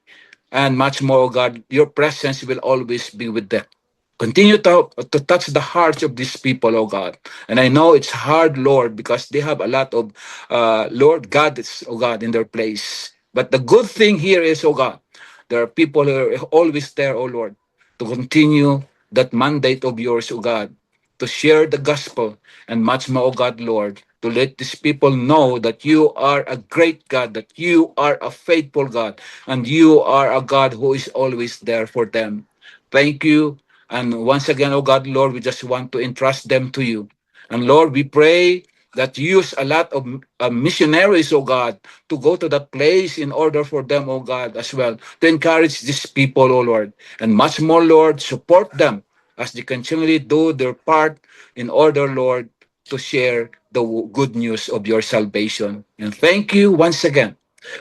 and much more, oh God. Your presence will always be with them. Continue to touch the hearts of these people, oh God. And I know it's hard, Lord, because they have a lot of, Lord God, oh God, in their place. But the good thing here is, oh God, there are people who are always there, oh Lord, to continue that mandate of yours, oh God, to share the gospel and much more, oh God, Lord, to let these people know that you are a great God, that you are a faithful God, and you are a God who is always there for them. Thank you. And once again, oh God, Lord, we just want to entrust them to you. And Lord, we pray that you use a lot of missionaries, oh God, to go to that place in order for them, oh God, as well, to encourage these people, oh Lord. And much more, Lord, support them as they continually do their part in order, Lord, to share the good news of your salvation. And thank you once again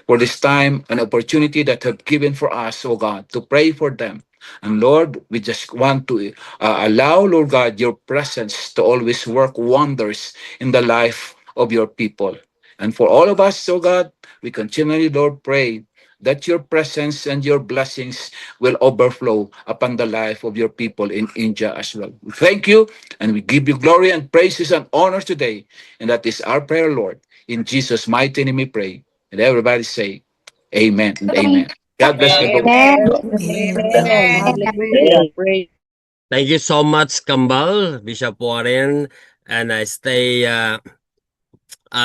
for this time and opportunity that have given for us, oh God, to pray for them. And Lord, we just want to allow, Lord God, your presence to always work wonders in the life of your people. And for all of us, oh God, we continually, Lord, pray that your presence and your blessings will overflow upon the life of your people in India as well. We thank you and we give you glory and praises and honor today. And that is our prayer, Lord. In Jesus' mighty name we pray. And everybody say, Amen and amen. God bless you both. Amen. Amen. Hallelujah. Praise. Thank you so much, Kambal, Bishop Warren, and stay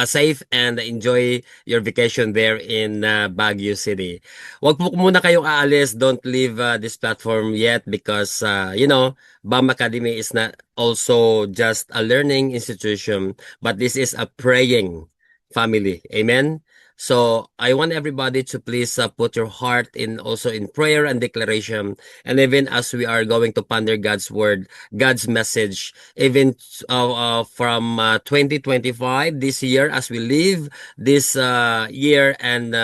safe and enjoy your vacation there in Baguio City. Wag po muna kayong aalis. Don't leave this platform yet because, BAM Academy is not also just a learning institution, but this is a praying family. Amen? So I want everybody to please put your heart in also in prayer and declaration. And even as we are going to ponder God's word, God's message, even from 2025, this year, as we leave this year and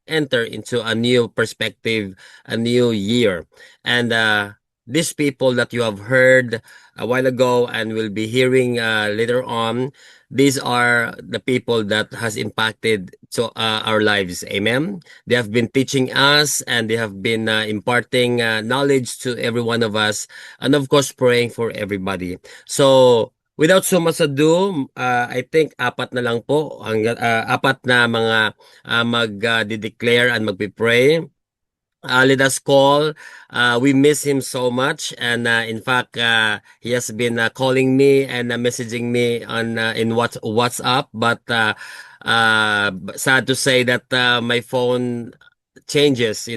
enter into a new perspective, a new year. And these people that you have heard a while ago and will be hearing later on, these are the people that has impacted to our lives. Amen. They have been teaching us and they have been imparting knowledge to every one of us, and of course praying for everybody. So without so much ado, I think apat na lang po, apat na mga mag-declare and magpipray. Let us call. We miss him so much, and in fact, he has been calling me and messaging me on in WhatsApp. But sad to say that my phone changes.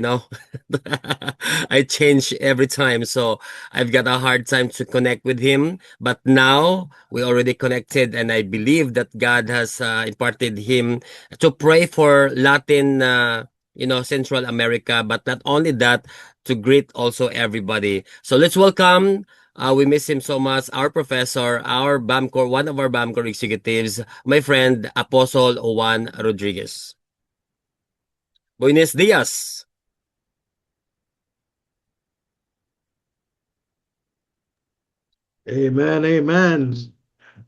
I change every time, so I've got a hard time to connect with him. But now we already connected, and I believe that God has imparted him to pray for Latin. Central America, but not only that, to greet also everybody. So let's welcome We miss him so much. Our professor, our BAMCOR, one of our BAMCOR executives, my friend, Apostle Juan Rodriguez. Buenos dias. Amen, amen.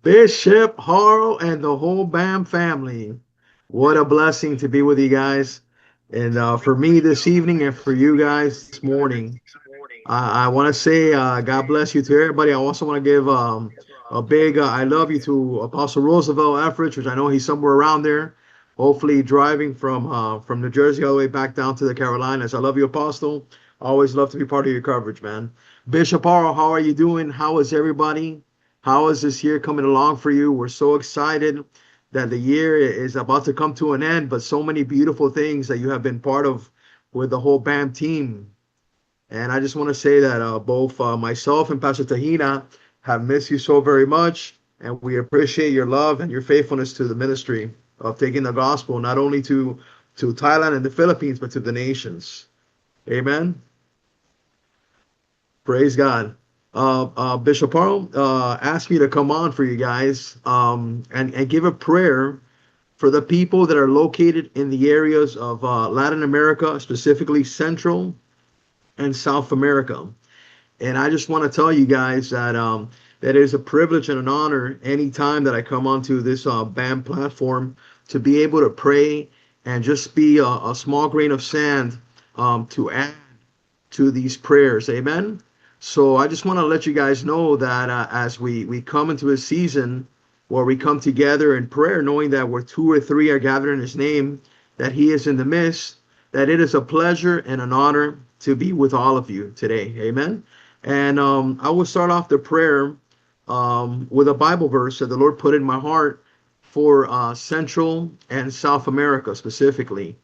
Bishop Harl and the whole BAM family. What a blessing to be with you guys. And for me this evening and for you guys this morning, I want to say God bless you to everybody. I also want to give a big I love you to Apostle Roosevelt Efridge, which I know he's somewhere around there, hopefully driving from New Jersey all the way back down to the Carolinas. I love you, Apostle. Always love to be part of your coverage, man. Bishop Harl, how are you doing? How is everybody? How is this year coming along for you? We're so excited that the year is about to come to an end, but so many beautiful things that you have been part of with the whole BAM team. And I just want to say that both myself and Pastor Tahina have missed you so very much. And we appreciate your love and your faithfulness to the ministry of taking the gospel, not only to Thailand and the Philippines, but to the nations. Amen. Praise God. Bishop Parle asked me to come on for you guys and give a prayer for the people that are located in the areas of Latin America, specifically Central and South America. And I just want to tell you guys that that is a privilege and an honor anytime that I come onto this BAM platform to be able to pray and just be a small grain of sand to add to these prayers. Amen. So I just want to let you guys know that as we come into a season where we come together in prayer, knowing that where two or three are gathered in his name, that he is in the midst, that it is a pleasure and an honor to be with all of you today. Amen. And I will start off the prayer with a Bible verse that the Lord put in my heart for Central and South America specifically.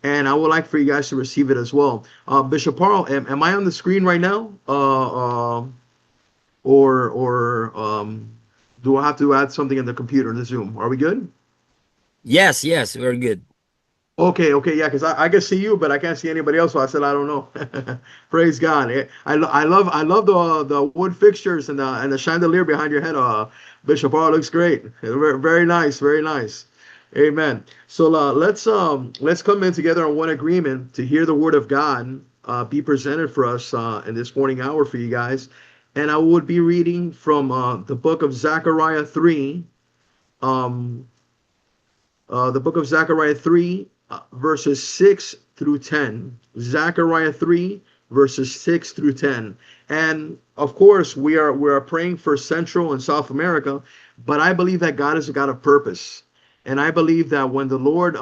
And I would like for you guys to receive it as well. Bishop Parle, am I on the screen right now? Or do I have to add something in the computer, in the Zoom? Are we good? Yes, we're good. Okay, yeah, because I can see you, but I can't see anybody else. So I said I don't know. Praise God. I love the wood fixtures and the chandelier behind your head. Bishop Parle looks great. Very, very nice, very nice. Amen. So let's come in together on one agreement to hear the word of God be presented for us in this morning hour for you guys. And I would be reading from the book of Zechariah 3, the book of Zechariah 3, verses 6 through 10. Zechariah 3, verses 6 through 10. And of course, we are praying for Central and South America, but I believe that God is a God of purpose. And I believe that when the Lord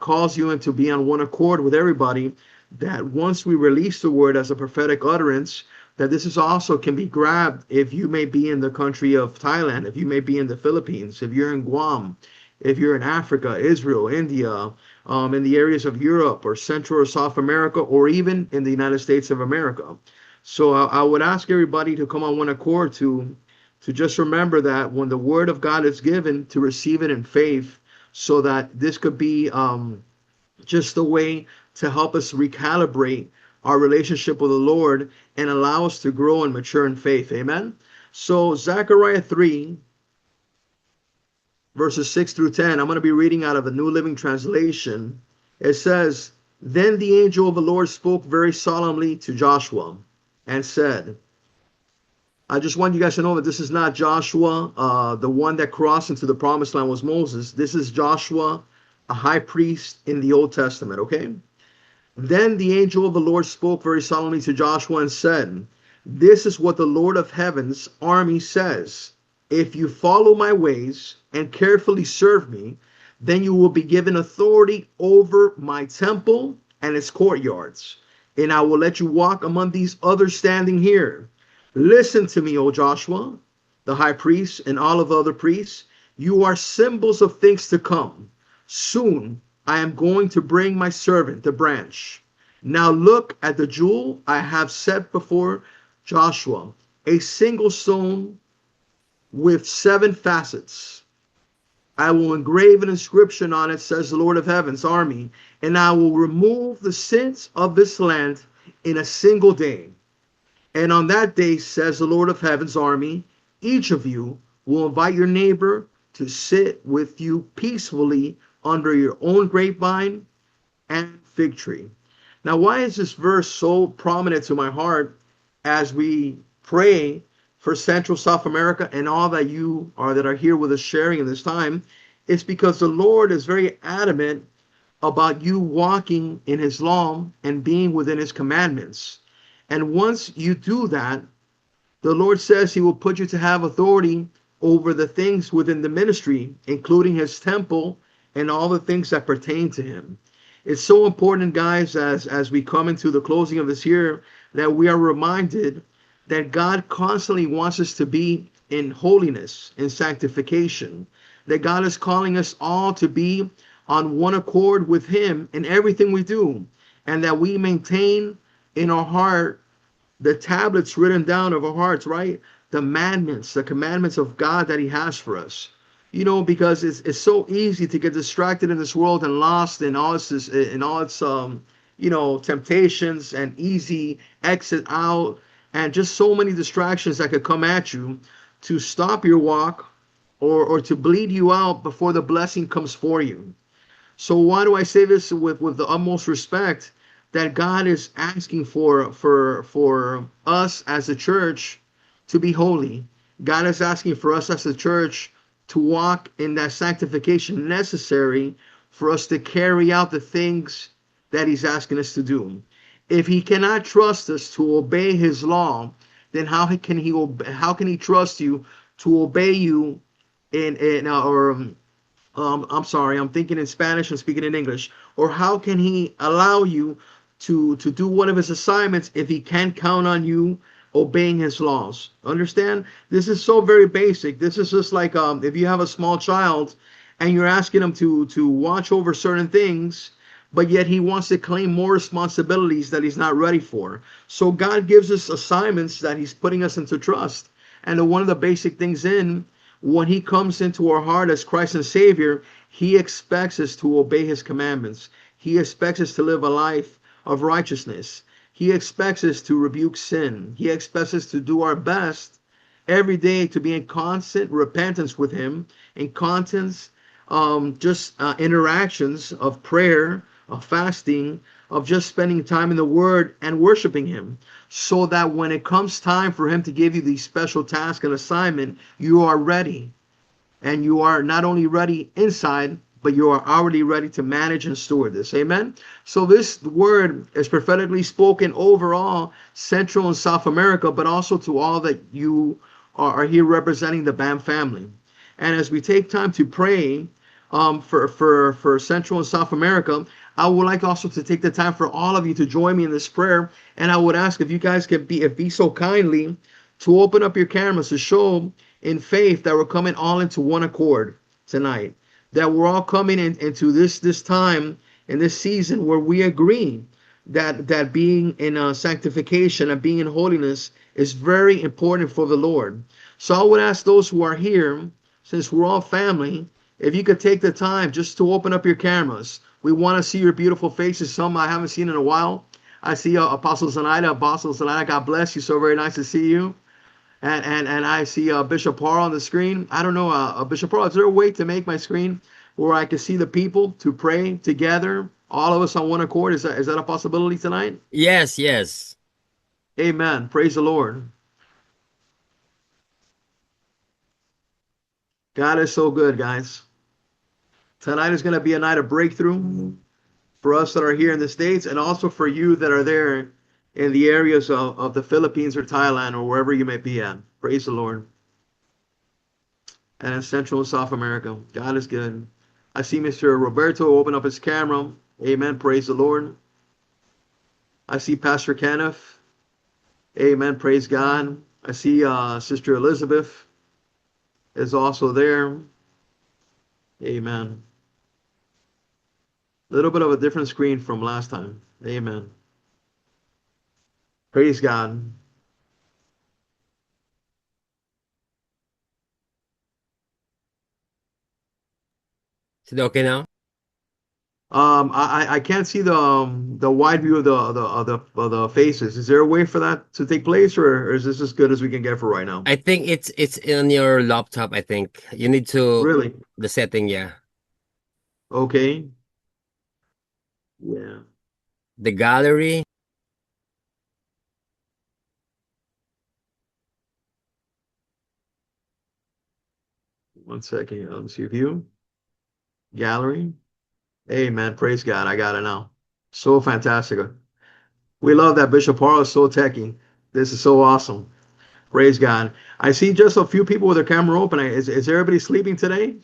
calls you into be on one accord with everybody, that once we release the word as a prophetic utterance, that this is also can be grabbed if you may be in the country of Thailand, if you may be in the Philippines, if you're in Guam, if you're in Africa, Israel, India, in the areas of Europe or Central or South America, or even in the United States of America. So I would ask everybody to come on one accord to just remember that when the word of God is given, to receive it in faith, so that this could be just a way to help us recalibrate our relationship with the Lord and allow us to grow and mature in faith. Amen. So Zechariah 3, verses 6 through 10, I'm going to be reading out of the New Living Translation. It says, "Then the angel of the Lord spoke very solemnly to Joshua and said," I just want you guys to know that this is not Joshua, the one that crossed into the promised land was Moses. This is Joshua, a high priest in the Old Testament, okay? "Then the angel of the Lord spoke very solemnly to Joshua and said, this is what the Lord of heaven's army says. If you follow my ways and carefully serve me, then you will be given authority over my temple and its courtyards. And I will let you walk among these others standing here. Listen to me, O Joshua, the high priest, and all of the other priests. You are symbols of things to come. Soon I am going to bring my servant, the branch. Now look at the jewel I have set before Joshua, a single stone with 7 facets. I will engrave an inscription on it, says the Lord of heaven's army, and I will remove the sins of this land in a single day. And on that day, says the Lord of Heaven's army, each of you will invite your neighbor to sit with you peacefully under your own grapevine and fig tree. Now, why is this verse so prominent to my heart as we pray for Central South America and all that you are that are here with us sharing in this time? It's because the Lord is very adamant about you walking in his law and being within his commandments. And once you do that, the Lord says he will put you to have authority over the things within the ministry, including his temple and all the things that pertain to him. It's so important, guys, as we come into the closing of this year, that we are reminded that God constantly wants us to be in holiness and sanctification, that God is calling us all to be on one accord with him in everything we do, and that we maintain in our heart the tablets written down of our hearts, right? The commandments of God that he has for us. You know, because it's so easy to get distracted in this world and lost in all its temptations and easy exit out, and just so many distractions that could come at you to stop your walk, or to bleed you out before the blessing comes for you. So why do I say this with the utmost respect? That God is asking for us as a church to be holy. God is asking for us as a church to walk in that sanctification necessary for us to carry out the things that he's asking us to do. If he cannot trust us to obey his law, then how can he trust you to obey you I'm sorry, I'm thinking in Spanish and speaking in English. Or how can he allow you to do one of his assignments if he can't count on you obeying his laws? Understand? This is so very basic. This is just like if you have a small child and you're asking him to watch over certain things, but yet he wants to claim more responsibilities that he's not ready for. So God gives us assignments that he's putting us into trust. And one of the basic things when he comes into our heart as Christ and Savior, he expects us to obey his commandments. He expects us to live a life of righteousness. He expects us to rebuke sin. He expects us to do our best every day to be in constant repentance with him, in constant interactions of prayer, of fasting, of just spending time in the Word and worshiping him, so that when it comes time for him to give you the special task and assignment, you are ready. And you are not only ready inside, but you are already ready to manage and steward this. Amen? So this word is prophetically spoken overall Central and South America, but also to all that you are here representing the BAM family. And as we take time to pray for Central and South America, I would like also to take the time for all of you to join me in this prayer. And I would ask if you guys could be so kindly to open up your cameras to show in faith that we're coming all into one accord tonight. That we're all coming into this time in this season where we agree that being in sanctification and being in holiness is very important for the Lord. So I would ask those who are here, since we're all family, if you could take the time just to open up your cameras. We want to see your beautiful faces, some I haven't seen in a while. I see Apostle Zenaida. Apostle Zenaida, God bless you. So very nice to see you. And I see Bishop Paul on the screen. I don't know, Bishop Paul, is there a way to make my screen where I can see the people to pray together, all of us on one accord? Is that a possibility tonight? Yes, yes. Amen. Praise the Lord. God is so good, guys. Tonight is going to be a night of breakthrough for us that are here in the States, and also for you that are there in the areas of the Philippines or Thailand or wherever you may be at. Praise the Lord. And in Central and South America, God is good. I see Mr. Roberto open up his camera. Amen. Praise the Lord. I see Pastor Kenneth. Amen. Praise God. I see Sister Elizabeth is also there. Amen. A little bit of a different screen from last time. Amen. Praise God. Is it okay now? I can't see the wide view of the faces. Is there a way for that to take place, or is this as good as we can get for right now? I think it's in your laptop. I think you need to Really? the setting. Yeah, Okay. Yeah. the gallery. One second. Let me see view. Gallery. Amen. Praise God. I got it now. So fantastic. We love that Bishop Harl is so techy. This is so awesome. Praise God. I see just a few people with their camera open. Is everybody sleeping today?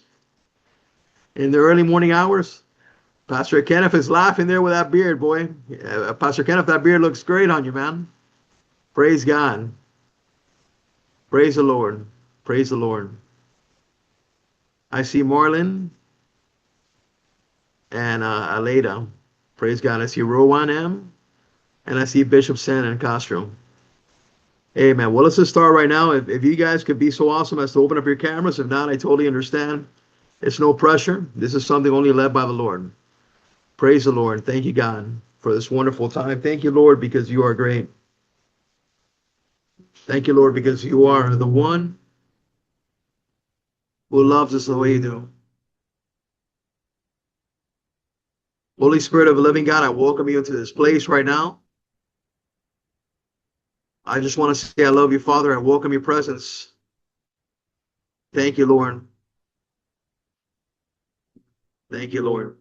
In the early morning hours? Pastor Kenneth is laughing there with that beard, boy. Pastor Kenneth, that beard looks great on you, man. Praise God. Praise the Lord. Praise the Lord. I see Marlon and Aleda. Praise God. I see Rowan M. And I see Bishop San and Castro. Amen. Well, let's just start right now. If you guys could be so awesome as to open up your cameras. If not, I totally understand. It's no pressure. This is something only led by the Lord. Praise the Lord. Thank you, God, for this wonderful time. Thank you, Lord, because you are great. Thank you, Lord, because you are the one who loves us the way you do. Holy Spirit of the living God, I welcome you into this place right now. I just want to say I love you, Father. I welcome your presence. Thank you, Lord. Thank you, Lord.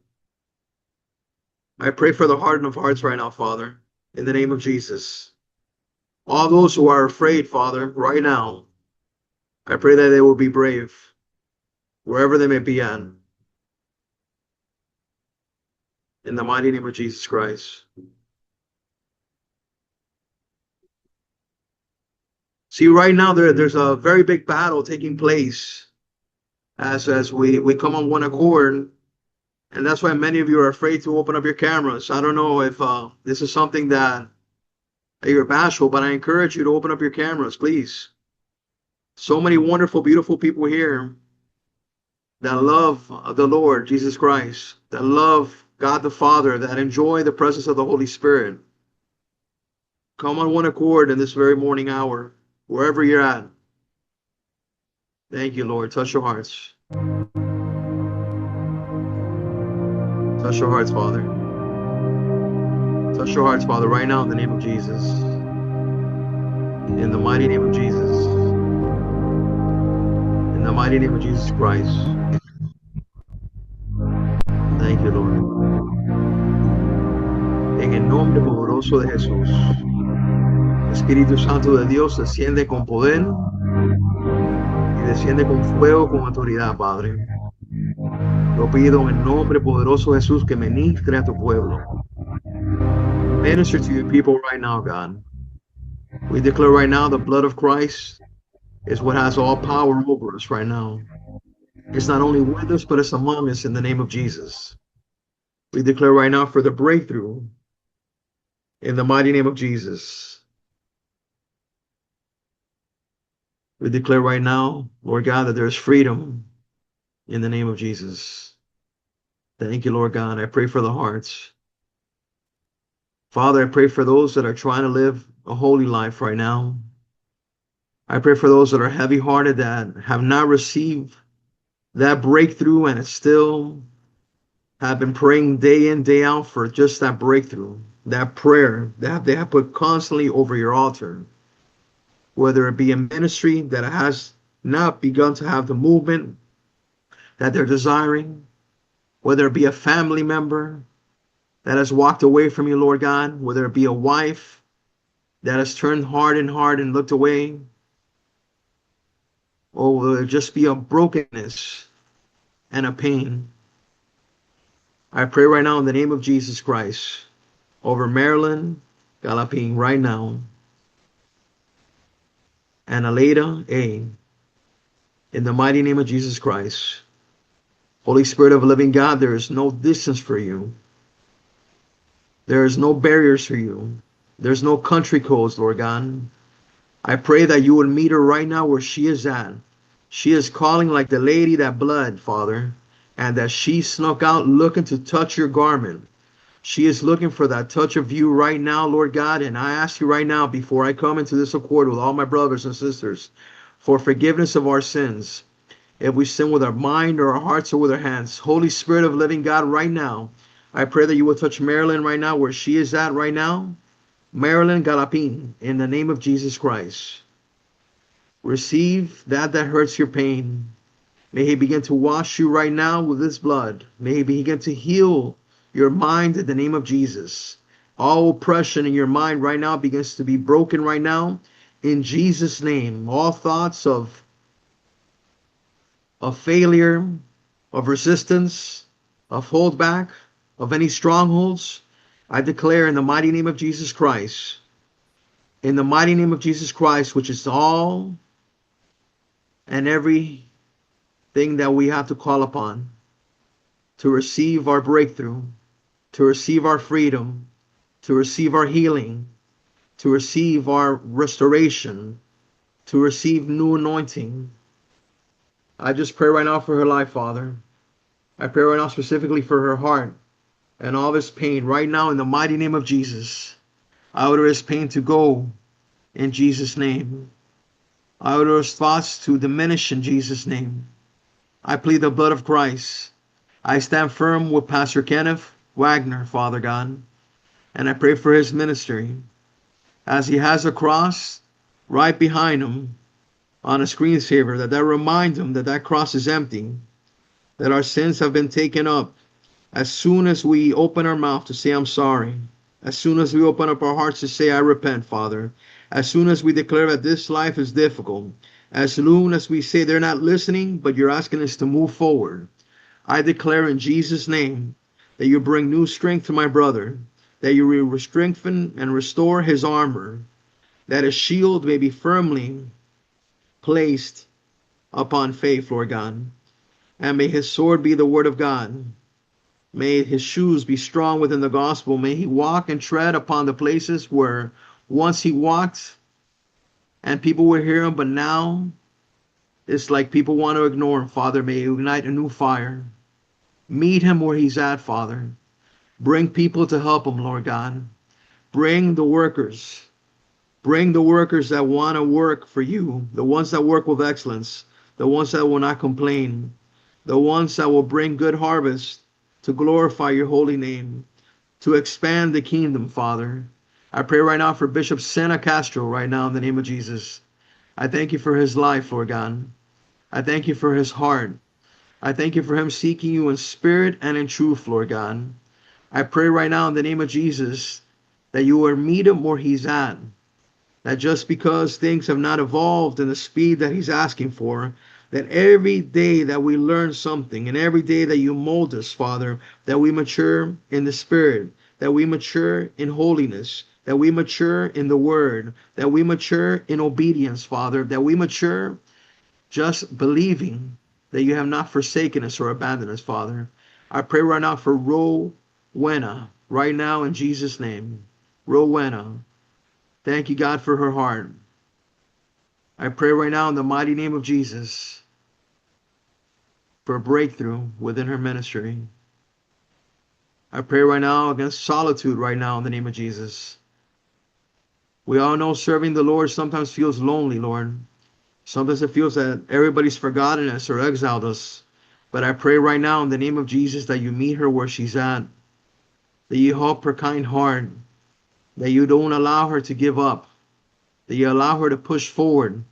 I pray for the hardened of hearts right now, Father, in the name of Jesus. All those who are afraid, Father, right now, I pray that they will be brave, wherever they may be at. In the mighty name of Jesus Christ. See, right now there's a very big battle taking place as we come on one accord. And that's why many of you are afraid to open up your cameras. I don't know if this is something that you're bashful, but I encourage you to open up your cameras, please. So many wonderful, beautiful people here that love the Lord Jesus Christ, that love God the Father, that enjoy the presence of the Holy Spirit. Come on one accord in this very morning hour, wherever you're at. Thank you, Lord. Touch your hearts. Touch your hearts, Father. Touch your hearts, Father, right now in the name of Jesus. In the mighty name of Jesus. In the mighty name of Jesus Christ. Thank you, Lord. En el nombre poderoso de Jesús. Espíritu Santo de Dios, desciende con poder y desciende con fuego, con autoridad, Padre. Lo pido en el nombre poderoso de Jesús que ministre a tu pueblo. Minister to your people right now, God. We declare right now the blood of Christ is what has all power over us right now. It's not only with us, but it's among us in the name of Jesus. We declare right now for the breakthrough in the mighty name of Jesus. We declare right now, Lord God, that there's freedom in the name of Jesus. Thank you, Lord God. I pray for the hearts. Father, I pray for those that are trying to live a holy life right now. I pray for those that are heavy-hearted, that have not received that breakthrough and still have been praying day in, day out for just that breakthrough, that prayer that they have put constantly over your altar. Whether it be a ministry that has not begun to have the movement that they're desiring, whether it be a family member that has walked away from you, Lord God, whether it be a wife that has turned hard and looked away, or will it just be a brokenness and a pain? I pray right now in the name of Jesus Christ over Marilyn Galapin right now, and Aleda A. In the mighty name of Jesus Christ. Holy Spirit of the living God, there is no distance for you. There is no barriers for you. There's no country codes, Lord God. I pray that you would meet her right now where she is at. She is calling like the lady that bled, Father. and that she snuck out looking to touch your garment. She is looking for that touch of you right now, Lord God. And I ask you right now, before I come into this accord with all my brothers and sisters, for forgiveness of our sins. If we sin with our mind or our hearts or with our hands, Holy Spirit of living God, right now, I pray that you will touch Marilyn right now, where she is at right now. Marilyn Galapin, in the name of Jesus Christ. Receive that hurts your pain. May he begin to wash you right now with his blood. May he begin to heal your mind in the name of Jesus. All oppression in your mind right now begins to be broken right now in Jesus' name. All thoughts of failure, of resistance, of holdback, of any strongholds, I declare in the mighty name of Jesus Christ, in the mighty name of Jesus Christ, which is all and everything that we have to call upon to receive our breakthrough, to receive our freedom, to receive our healing, to receive our restoration, to receive new anointing. I just pray right now for her life, Father. I pray right now specifically for her heart and all this pain right now in the mighty name of Jesus. I order this pain to go in Jesus' name. I order those thoughts to diminish in Jesus' name. I plead the blood of Christ. I stand firm with Pastor Kenneth Wagner, Father God, and I pray for his ministry as he has a cross right behind him on a screensaver, that reminds him that that cross is empty, that our sins have been taken up. As soon as we open our mouth to say, I'm sorry, as soon as we open up our hearts to say, I repent, Father, as soon as we declare that this life is difficult, as soon as we say they're not listening, but you're asking us to move forward, I declare in Jesus' name that you bring new strength to my brother, that you will strengthen and restore his armor, that his shield may be firmly placed upon faith, Lord God, and may his sword be the word of God. May his shoes be strong within the gospel. May he walk and tread upon the places where once he walked and people would hear him, but now it's like people want to ignore him. Father, may you ignite a new fire. Meet him where he's at, Father. Bring people to help him, Lord God. Bring the workers. Bring the workers that want to work for you, the ones that work with excellence, the ones that will not complain, the ones that will bring good harvest to glorify your holy name, to expand the kingdom, Father. I pray right now for Bishop Sena Castro right now in the name of Jesus. I thank you for his life, Lord God. I thank you for his heart. I thank you for him seeking you in spirit and in truth, Lord God. I pray right now in the name of Jesus that you will meet him where he's at. That just because things have not evolved in the speed that he's asking for, that every day that we learn something and every day that you mold us, Father, that we mature in the Spirit, that we mature in holiness, that we mature in the Word, that we mature in obedience, Father, that we mature just believing that you have not forsaken us or abandoned us, Father. I pray right now for Rowena, right now in Jesus' name. Rowena. Thank you, God, for her heart. I pray right now in the mighty name of Jesus for a breakthrough within her ministry. I pray right now against solitude right now in the name of Jesus. We all know serving the Lord sometimes feels lonely, Lord. Sometimes it feels that everybody's forgotten us or exiled us. But I pray right now in the name of Jesus that you meet her where she's at, that you help her kind heart, that you don't allow her to give up, that you allow her to push forward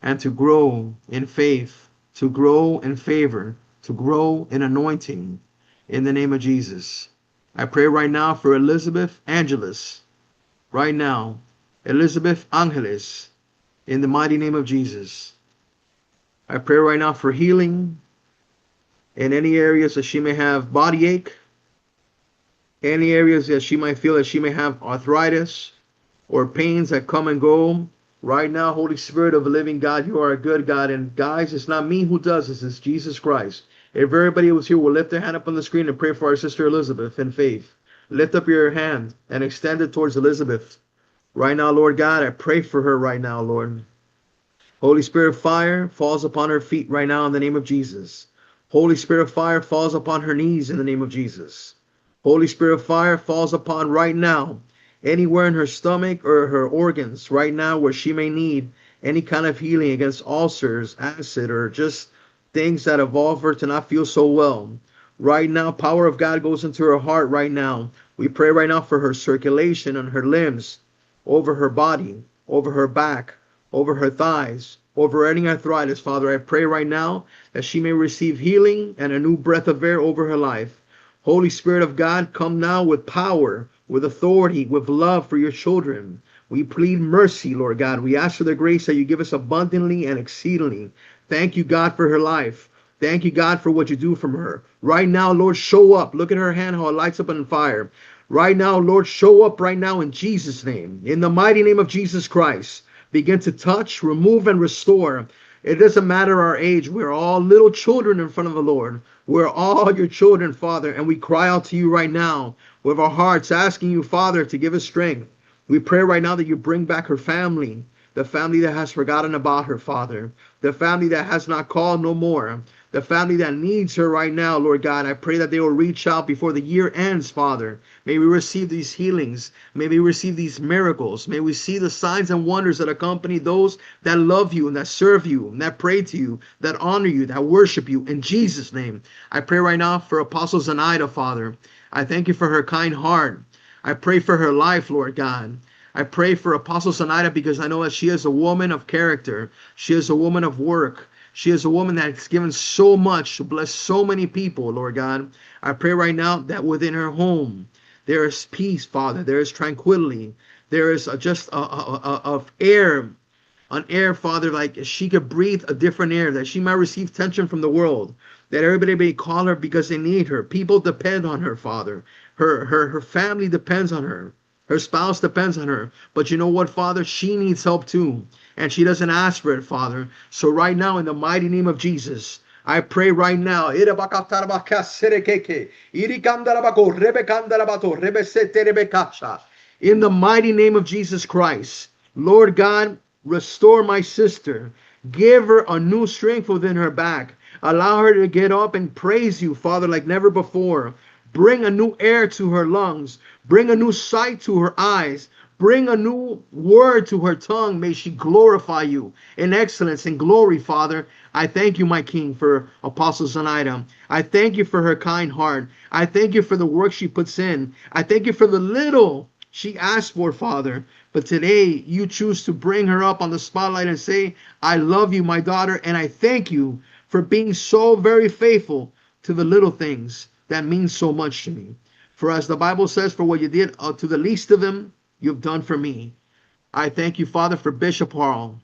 and to grow in faith, to grow in favor, to grow in anointing in the name of Jesus. I pray right now for Elizabeth Angeles, right now, Elizabeth Angeles, in the mighty name of Jesus. I pray right now for healing in any areas that she may have body ache, any areas that she might feel that she may have arthritis or pains that come and go. Right now, Holy Spirit of the living God, you are a good God. And guys, it's not me who does this, it's Jesus Christ. If everybody was here will lift their hand up on the screen and pray for our sister Elizabeth in faith. Lift up your hand and extend it towards Elizabeth. Right now, Lord God, I pray for her right now, Lord. Holy Spirit, fire falls upon her feet right now in the name of Jesus. Holy Spirit of fire falls upon her knees in the name of Jesus. Holy Spirit of fire falls upon right now, anywhere in her stomach or her organs, right now where she may need any kind of healing against ulcers, acid, or just things that involve her to not feel so well. Right now, power of God goes into her heart right now. We pray right now for her circulation on her limbs, over her body, over her back, over her thighs, over any arthritis. Father, I pray right now that she may receive healing and a new breath of air over her life. Holy Spirit of God, come now with power, with authority, with love for your children. We plead mercy, Lord God. We ask for the grace that you give us abundantly and exceedingly. Thank you, God, for her life. Thank you, God, for what you do from her. Right now, Lord, show up. Look at her hand, how it lights up on fire. Right now, Lord, show up right now in Jesus' name. In the mighty name of Jesus Christ, begin to touch, remove, and restore. It doesn't matter our age. We're all little children in front of the Lord. We're all your children, Father, and we cry out to you right now with our hearts, asking you, Father, to give us strength. We pray right now that you bring back her family, the family that has forgotten about her, Father, the family that has not called no more, the family that needs her right now, Lord God. I pray that they will reach out before the year ends, Father. May we receive these healings. May we receive these miracles. May we see the signs and wonders that accompany those that love you and that serve you and that pray to you, that honor you, that worship you. In Jesus' name, I pray right now for Apostle Zenaida, Father. I thank you for her kind heart. I pray for her life, Lord God. I pray for Apostle Zenaida because I know that she is a woman of character. She is a woman of work. She is a woman that's given so much to bless so many people, Lord God. I pray right now that within her home, there is peace, Father. There is tranquility. There is just of air, an air, Father, like she could breathe a different air, that she might receive attention from the world, that everybody may call her because they need her. People depend on her, Father. Her family depends on her. Her spouse depends on her. But you know what, Father? She needs help too. And she doesn't ask for it, Father. So right now, in the mighty name of Jesus, I pray right now. In the mighty name of Jesus Christ, Lord God, restore my sister. Give her a new strength within her back. Allow her to get up and praise you, Father, like never before. Bring a new air to her lungs. Bring a new sight to her eyes. Bring a new word to her tongue. May she glorify you in excellence and glory, Father. I thank you, my King, for Apostle Zenaida. I thank you for her kind heart. I thank you for the work she puts in. I thank you for the little she asked for, Father. But today, you choose to bring her up on the spotlight and say, I love you, my daughter, and I thank you for being so very faithful to the little things that mean so much to me. For as the Bible says, for what you did to the least of them, you've done for me. I thank you, Father, for Bishop Harl,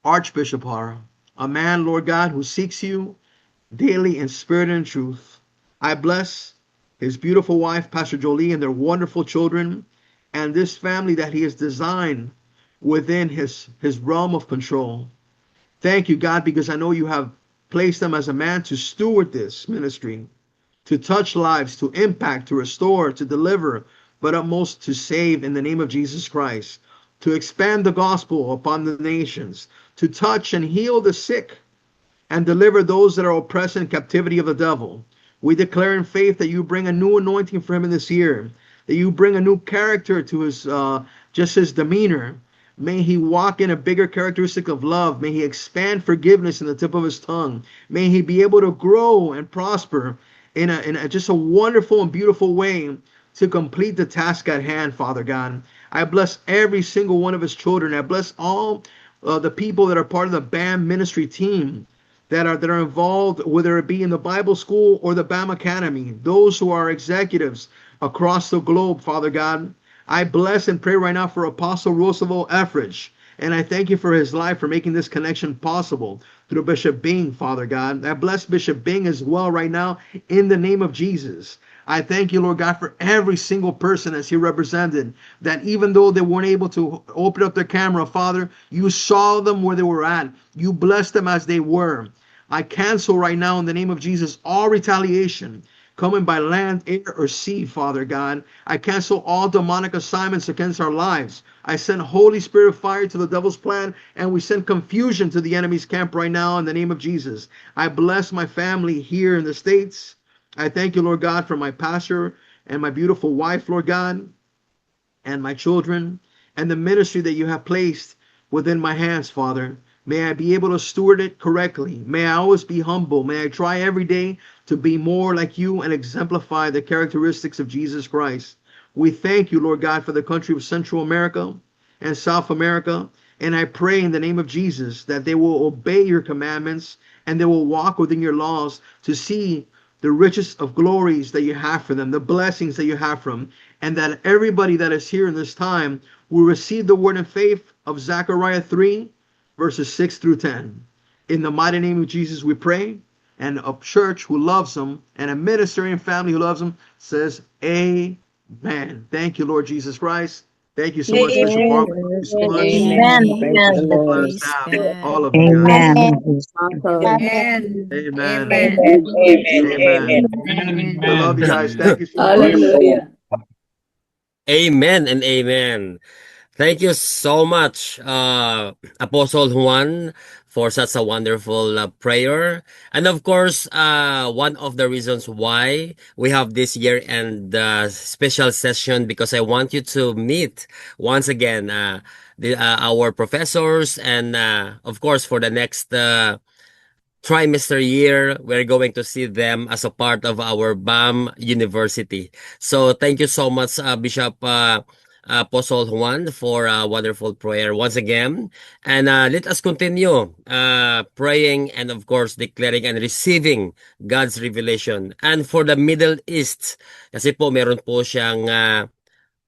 Archbishop Harl, a man, Lord God, who seeks you daily in spirit and truth. I bless his beautiful wife, Pastor Jolie, and their wonderful children, and this family that he has designed within his realm of control. Thank you, God, because I know you have placed them as a man to steward this ministry, to touch lives, to impact, to restore, to deliver, but utmost to save in the name of Jesus Christ, to expand the gospel upon the nations, to touch and heal the sick, and deliver those that are oppressed in captivity of the devil. We declare in faith that you bring a new anointing for him in this year, that you bring a new character to his just his demeanor. May he walk in a bigger characteristic of love. May he expand forgiveness in the tip of his tongue. May he be able to grow and prosper in a just a wonderful and beautiful way to complete the task at hand, Father God. I bless every single one of his children. I bless all the people that are part of the BAM ministry team that are involved, whether it be in the Bible school or the BAM Academy, those who are executives across the globe, Father God. I bless and pray right now for Apostle Roosevelt Etheridge. And I thank you for his life, for making this connection possible through Bishop Bing, Father God. I bless Bishop Bing as well right now in the name of Jesus. I thank you, Lord God, for every single person as he represented, that even though they weren't able to open up their camera, Father, you saw them where they were at. You blessed them as they were. I cancel right now in the name of Jesus all retaliation. coming by land, air, or sea, Father God. I cancel all demonic assignments against our lives. I send Holy Spirit fire to the devil's plan, and we send confusion to the enemy's camp right now in the name of Jesus. I bless my family here in the States. I thank you, Lord God, for my pastor and my beautiful wife, Lord God, and my children, and the ministry that you have placed within my hands, Father. May I be able to steward it correctly. May I always be humble. May I try every day to be more like you and exemplify the characteristics of Jesus Christ. We thank you, Lord God, for the country of Central America and South America. And I pray in the name of Jesus that they will obey your commandments and they will walk within your laws to see the richest of glories that you have for them, the blessings that you have for them, and that everybody that is here in this time will receive the word in faith of Zechariah 3, verses 6 through 10. In the mighty name of Jesus we pray, and a church who loves him and a ministering family who loves him says, Amen. Thank you, Lord Jesus Christ. Thank you so much, Bishop Amen. Harper. Thank you so much. Amen. Praise the So Lord. blessed to Praise have all of God. you guys. Amen. Awesome. Amen. Amen. Amen. Amen. We love you guys. Thank you so much. Hallelujah. Amen and amen. Thank you so much, Apostle Juan, for such a wonderful prayer. And of course, one of the reasons why we have this year-end special session, because I want you to meet once again our professors, and of course, for the next trimester year, we're going to see them as a part of our BAM University. So thank you so much, Bishop Apostle Juan, for a wonderful prayer once again. And let us continue praying and of course declaring and receiving God's revelation. And for the Middle East, kasi po meron po siyang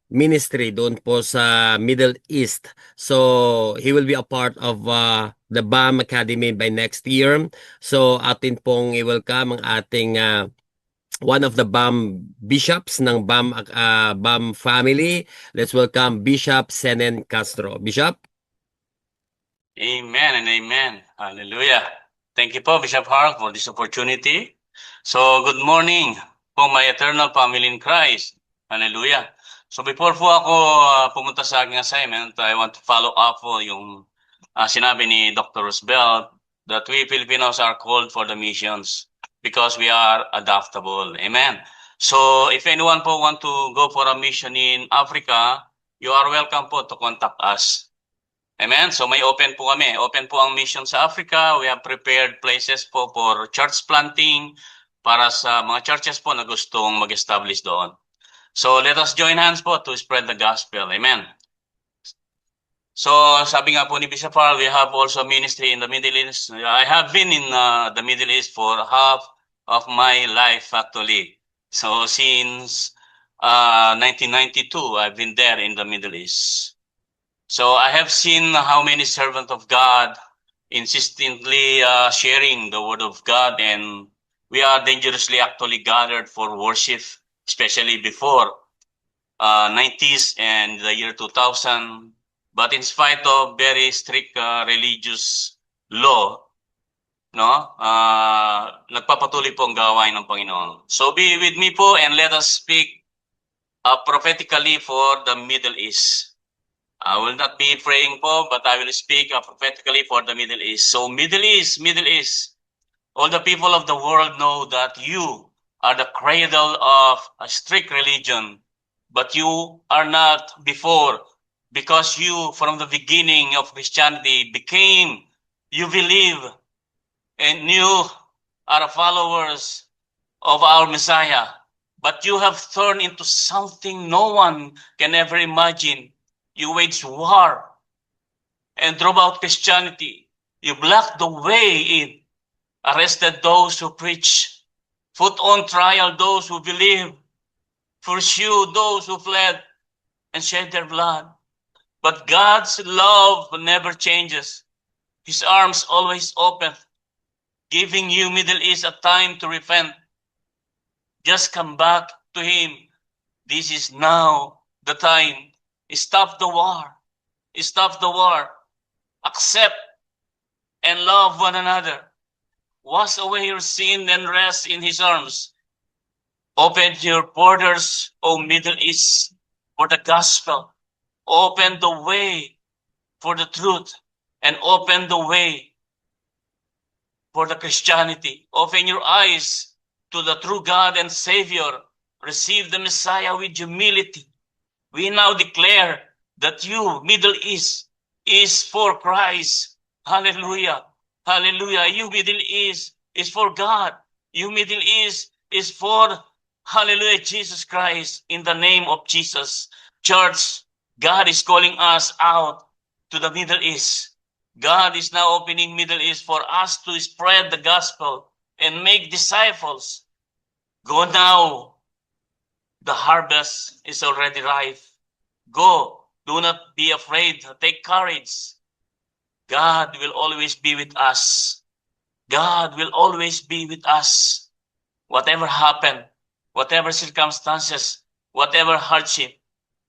ministry doon po sa Middle East. So, he will be a part of the BAM Academy by next year. So, atin pong i-welcome ang ating one of the BAM bishops ng BAM family. Let's welcome Bishop Senen Castro. Bishop? Amen and amen. Hallelujah. Thank you po, Bishop Hark, for this opportunity. So, good morning po, my eternal family in Christ. Hallelujah. So, before po ako pumunta sa aking assignment, I want to follow up po yung sinabi ni Dr. Roosevelt that we Filipinos are called for the missions because we are adaptable. Amen. So, if anyone po want to go for a mission in Africa, you are welcome po to contact us. Amen. So may open po kami. Open po ang mission sa Africa. We have prepared places po for church planting para sa mga churches po na gustong mag-establish doon. So let us join hands po to spread the gospel. Amen. So sabi nga po ni Bishop Farrell, we have also ministry in the Middle East. I have been in the Middle East for half of my life actually. So since 1992, I've been there in the Middle East. So I have seen how many servants of God insistently sharing the word of God, and we are dangerously actually gathered for worship, especially before 90s and the year 2000. But in spite of very strict religious law, no, nagpapatuloy po ang gawain ng Panginoon. So be with me po and let us speak prophetically for the Middle East. I will not be praying po, but I will speak prophetically for the Middle East. So Middle East, all the people of the world know that you are the cradle of a strict religion, but you are not before, because you, from the beginning of Christianity, you believe, and you are followers of our Messiah, but you have turned into something no one can ever imagine. You waged war and drove out Christianity. You blocked the way in, arrested those who preach, put on trial those who believe, pursued those who fled, and shed their blood. But God's love never changes. His arms always open, giving you, Middle East, a time to repent. Just come back to Him. This is now the time. Stop the war. Stop the war. Accept and love one another. Wash away your sin and rest in His arms. Open your borders, O Middle East, for the gospel. Open the way for the truth and open the way for the Christianity. Open your eyes to the true God and Savior. Receive the Messiah with humility. We now declare that you, Middle East, is for Christ. Hallelujah. Hallelujah. You, Middle East, is for God. You, Middle East, is for, hallelujah, Jesus Christ. In the name of Jesus. Church, God is calling us out to the Middle East. God is now opening Middle East for us to spread the gospel and make disciples. Go now. The harvest is already ripe. Go. Do not be afraid. Take courage. God will always be with us. God will always be with us. Whatever happen, whatever circumstances, whatever hardship,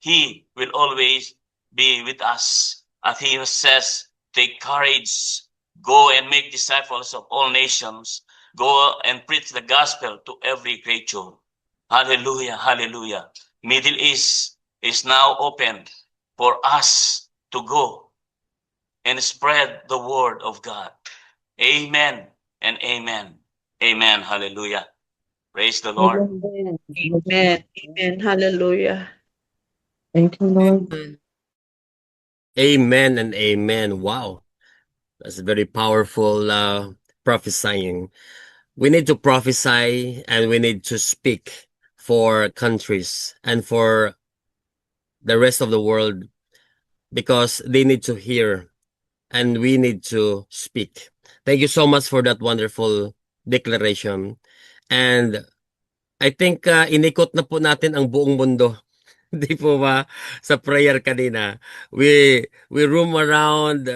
He will always be with us. As He says, take courage. Go and make disciples of all nations. Go and preach the gospel to every creature. Hallelujah, hallelujah. Middle East is now open for us to go and spread the word of God. Amen and amen. Amen, hallelujah. Praise the Lord. Amen. Amen. Amen. Hallelujah. Thank you, Lord. Amen and amen. Wow. That's very powerful prophesying. We need to prophesy and we need to speak for countries and for the rest of the world because they need to hear and we need to speak. Thank you so much for that wonderful declaration. And I think inikot na po natin ang buong mundo. Di po ba? Sa prayer kanina. We roam around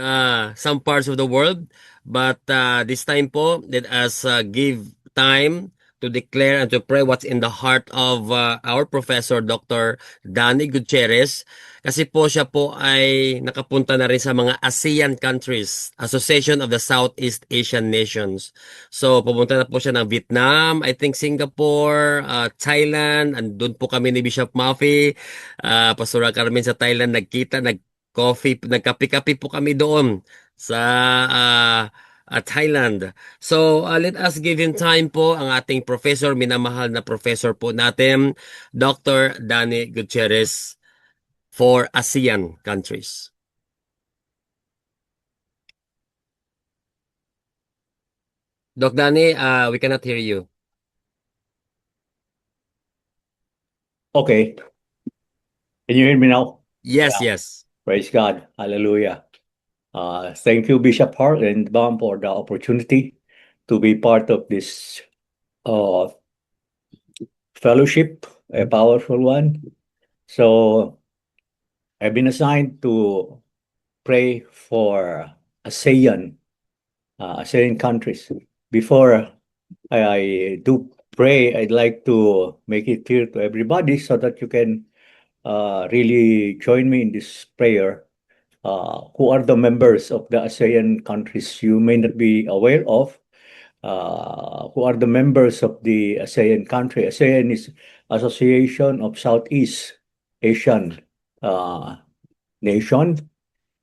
some parts of the world. But this time po, let us give time to declare and to pray what's in the heart of our professor, Dr. Danny Gutierrez. Kasi po siya po ay nakapunta na rin sa mga ASEAN countries, Association of the Southeast Asian Nations. So, pupunta na po siya ng Vietnam, I think Singapore, Thailand, andun po kami ni Bishop Maffei, Pastor Carmen sa Thailand, nagkape-kape po kami doon sa Thailand. So, let us give him time po, ang ating professor, minamahal na professor po natin, Dr. Danny Gutierrez, for ASEAN countries. Doc Danny, we cannot hear you. Okay. Can you hear me now? Yes, yes. Praise God. Hallelujah. Thank you, Bishop Hart and Bam, for the opportunity to be part of this fellowship, a powerful one. So I've been assigned to pray for ASEAN countries. Before I do pray, I'd like to make it clear to everybody so that you can really join me in this prayer. Who are the members of the ASEAN countries you may not be aware of? Who are the members of the ASEAN country? ASEAN is Association of Southeast Asian Nation,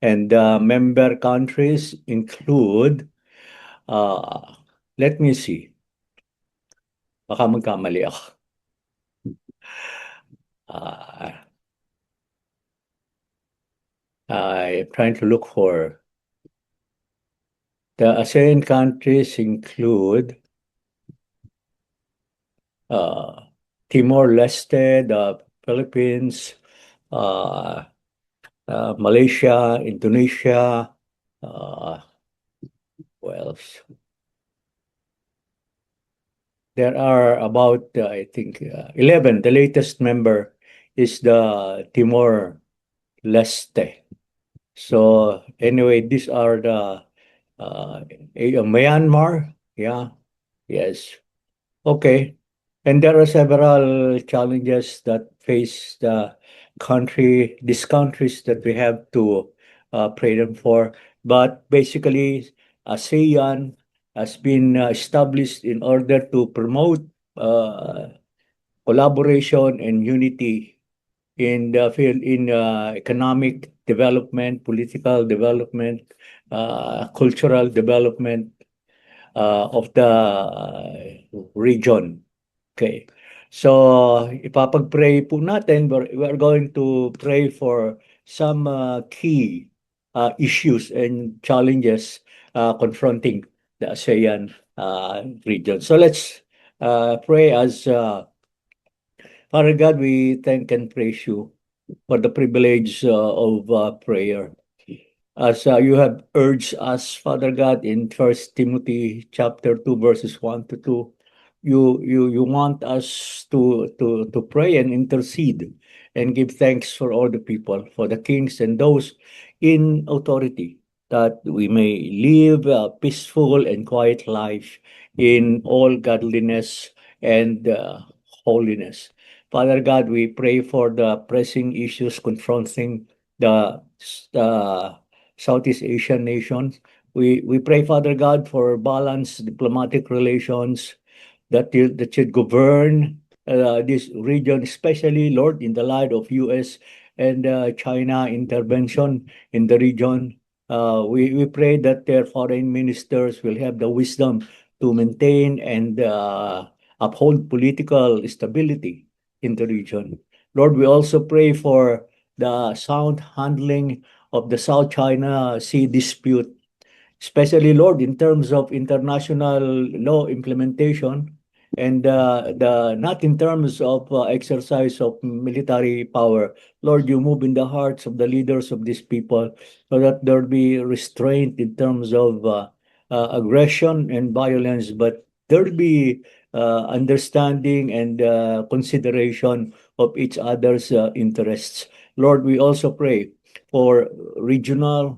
and member countries include, let me see, baka magkamali ako. I'm trying to look for. The ASEAN countries include Timor-Leste, the Philippines, Malaysia, Indonesia, what else? There are about, I think, 11. The latest member is the Timor-Leste. So anyway, these are the Myanmar, yeah, yes, okay. And there are several challenges that face these countries that we have to pray them for. But basically, ASEAN has been established in order to promote collaboration and unity in the field in economic development, political development, cultural development of the region. Okay. So, ipapag-pray po natin, we're going to pray for some key issues and challenges confronting the ASEAN region. So, let's pray as Father God, we thank and praise you for the privilege of prayer. As you have urged us, Father God, in 1 Timothy chapter 2, verses 1 to 2, you want us to pray and intercede and give thanks for all the people, for the kings and those in authority, that we may live a peaceful and quiet life in all godliness and holiness. Father God, we pray for the pressing issues confronting the Southeast Asian nations. We pray, Father God, for balanced diplomatic relations that should govern this region, especially, Lord, in the light of U.S. and China intervention in the region. We pray that their foreign ministers will have the wisdom to maintain and uphold political stability in the region. Lord, we also pray for the sound handling of the South China Sea dispute, especially, Lord, in terms of international law implementation and not in terms of exercise of military power. Lord, you move in the hearts of the leaders of these people so that there be restraint in terms of aggression and violence, but there be understanding and consideration of each other's interests. Lord, we also pray for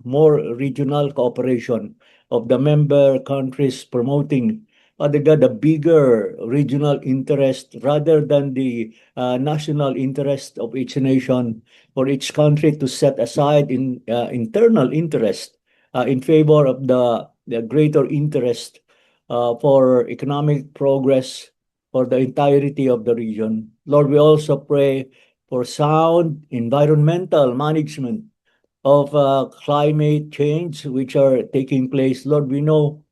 more regional cooperation of the member countries promoting, Father God, a bigger regional interest rather than the national interest of each nation, for each country to set aside in internal interest in favor of the greater interest for economic progress for the entirety of the region. Lord, we also pray for sound environmental management of climate change which are taking place. Lord, we know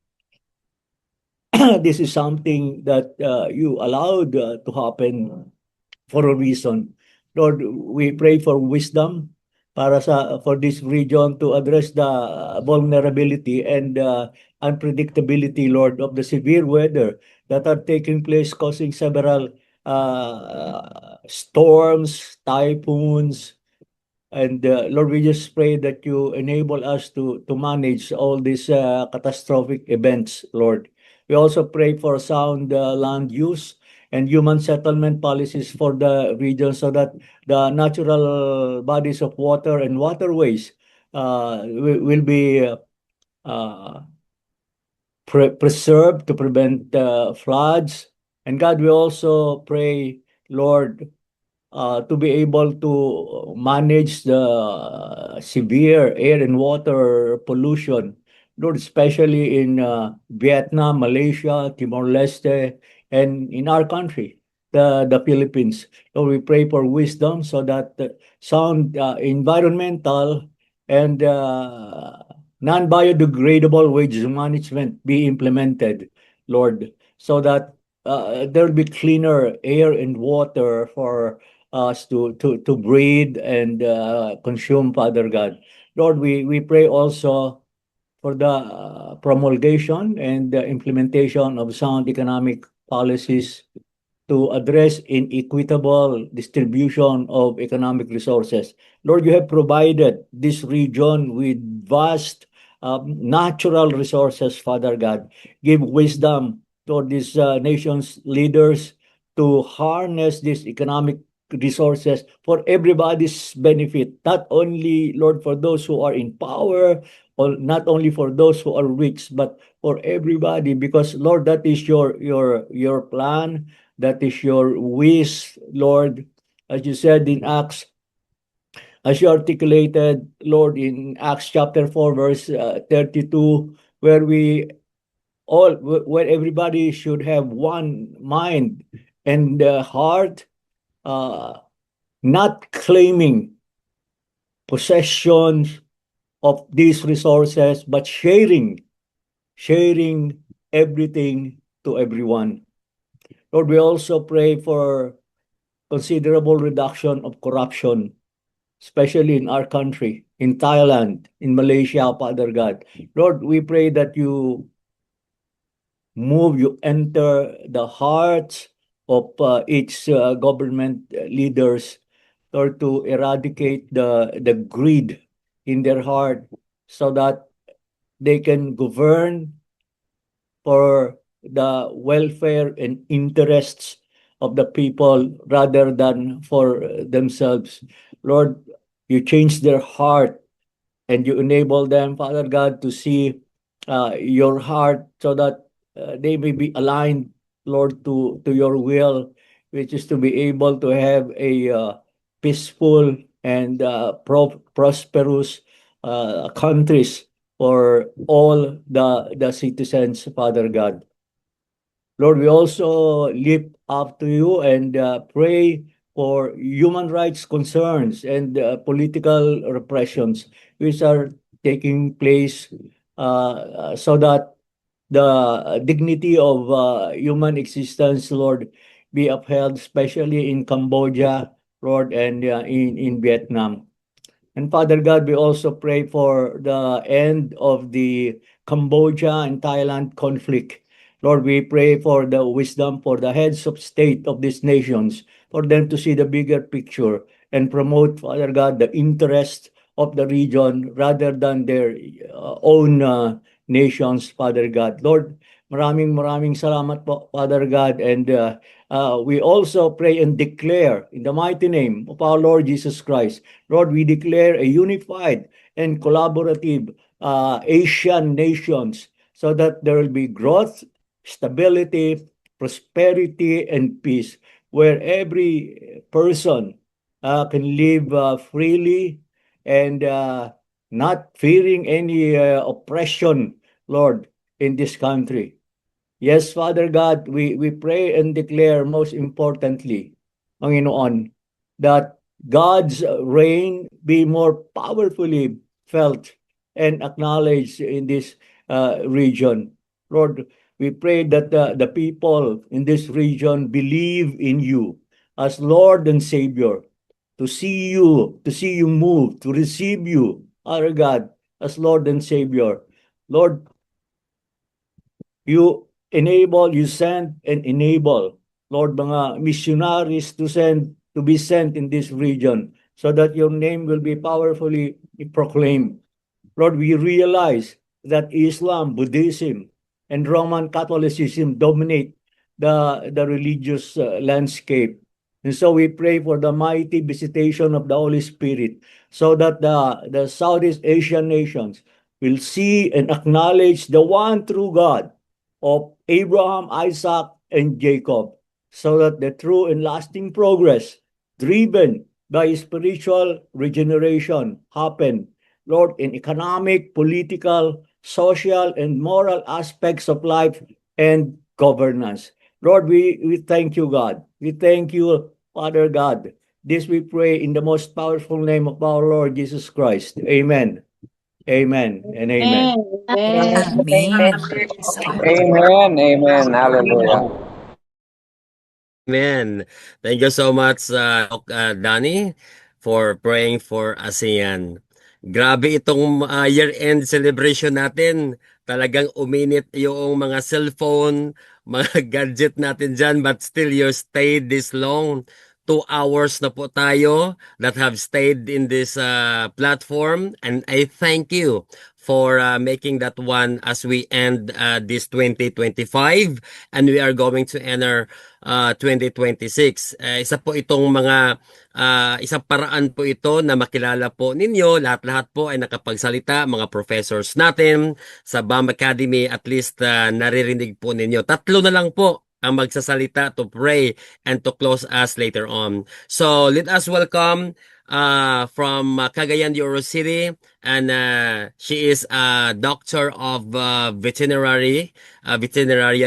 this is something that you allowed to happen for a reason. Lord, we pray for wisdom for this region to address the vulnerability and unpredictability, Lord, of the severe weather that are taking place, causing several storms, typhoons, and Lord, we just pray that you enable us to manage all these catastrophic events, Lord. We also pray for sound land use and human settlement policies for the region so that the natural bodies of water and waterways will be preserved to prevent floods. And God, we also pray, Lord, to be able to manage the severe air and water pollution, Lord, especially in Vietnam, Malaysia, Timor-Leste, and in our country, the Philippines. Lord, we pray for wisdom so that sound environmental and non-biodegradable waste management be implemented, Lord, so that there'll be cleaner air and water for us to breathe and consume, Father God. Lord, we pray also for the promulgation and the implementation of sound economic policies to address inequitable distribution of economic resources. Lord, you have provided this region with vast natural resources, Father God. Give wisdom to these nations' leaders to harness these economic resources for everybody's benefit, not only, Lord, for those who are in power, or not only for those who are rich, but for everybody, because, Lord, that is your plan, that is your wish, Lord, as you said in Acts, as you articulated, Lord, in Acts chapter 4, verse 32, where where everybody should have one mind and heart not claiming possessions of these resources, but sharing everything to everyone. Lord, we also pray for considerable reduction of corruption, especially in our country, in Thailand, in Malaysia, Father God. Lord, we pray that you enter the hearts of each government leaders, Lord, to eradicate the greed in their heart so that they can govern for the welfare and interests of the people rather than for themselves. Lord, you change their heart and you enable them, Father God, to see your heart so that they may be aligned, Lord, to your will, which is to be able to have a peaceful and prosperous countries for all the citizens, Father God. Lord, we also lift up to you and pray for human rights concerns and political repressions which are taking place so that the dignity of human existence, Lord, be upheld, especially in Cambodia, Lord, and in Vietnam. And Father God, we also pray for the end of the Cambodia and Thailand conflict. Lord, we pray for the wisdom for the heads of state of these nations, for them to see the bigger picture and promote, Father God, the interest of the region rather than their own nations, Father God. Lord, maraming salamat po, Father God. And we also pray and declare in the mighty name of our Lord Jesus Christ, Lord, we declare a unified and collaborative Asian nations so that there will be growth, stability, prosperity, and peace, where every person can live freely and not fearing any oppression, Lord, in this country. Yes, Father God, we pray and declare most importantly, Panginoon, that God's reign be more powerfully felt and acknowledged in this region. Lord, we pray that the people in this region believe in you as Lord and Savior, to see you move, to receive you, our God, as Lord and Savior. Lord, you send and enable, Lord, mga missionaries to be sent in this region so that your name will be powerfully proclaimed. Lord, we realize that Islam, Buddhism, and Roman Catholicism dominate the religious landscape. And so we pray for the mighty visitation of the Holy Spirit so that the Southeast Asian nations will see and acknowledge the one true God of Abraham, Isaac, and Jacob, so that the true and lasting progress driven by spiritual regeneration happen, Lord, in economic, political, social, and moral aspects of life and governance. Lord, we thank you, God. We thank you, Father God. This we pray in the most powerful name of our Lord Jesus Christ. Amen. Amen and amen. Amen. Amen. Amen. Hallelujah. Amen. Thank you so much, Danny, for praying for ASEAN. Grabe itong year-end celebration natin. Talagang uminit yung mga cellphone, mga gadget natin dyan, but still you stayed this long. 2 hours na po tayo that have stayed in this platform, and I thank you for making that one as we end this 2025 and we are going to enter 2026. Isa po itong mga isang paraan po ito na makilala po ninyo. Lahat-lahat po ay nakapagsalita, mga professors natin sa BAM Academy, at least naririnig po ninyo. 3 na lang po ang magsasalita to pray and to close us later on. So let us welcome from Cagayan de Oro City, and she is a doctor of veterinarian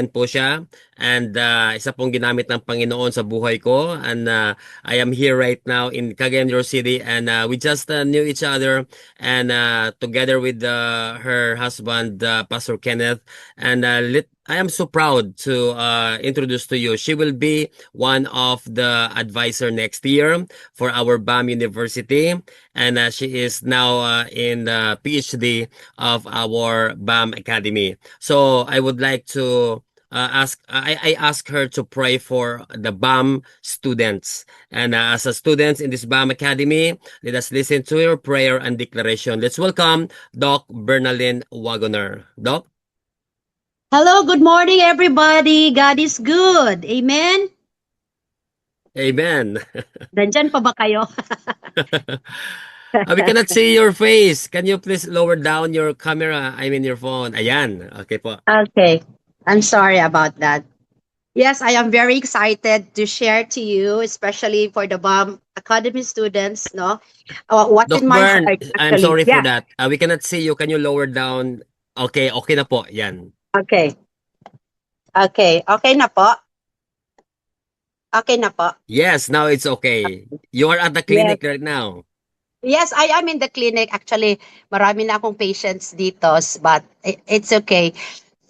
po siya, and isa pong ginamit ng Panginoon sa buhay ko, and I am here right now in Cagayan de Oro City, and we just knew each other, and together with her husband, Pastor Kenneth, and I am so proud to introduce to you. She will be one of the advisor next year for our BAM University, and she is now in the PhD of our BAM Academy. So I would like to I ask her to pray for the BAM students. And as a students in this BAM Academy, let us listen to your prayer and declaration. Let's welcome Doc Bernalyn Wagoner. Doc? Hello, good morning, everybody. God is good. Amen? Amen. Nandyan pa ba kayo? We cannot see your face. Can you please lower down your camera? I mean your phone. Ayan. Okay po. Okay. I'm sorry about that. Yes, I am very excited to share to you, especially for the BAM Academy students, no? What's Doc in my Bern, heart, I'm actually. sorry for Yeah. that. We cannot see you. Can you lower down? Okay, okay na po. Yan. Okay. Okay. Okay na po. Okay na po. Yes, now it's okay. You are at the Yes. clinic right now. Yes, I am in the clinic. Actually, marami na akong patients dito, but it's okay.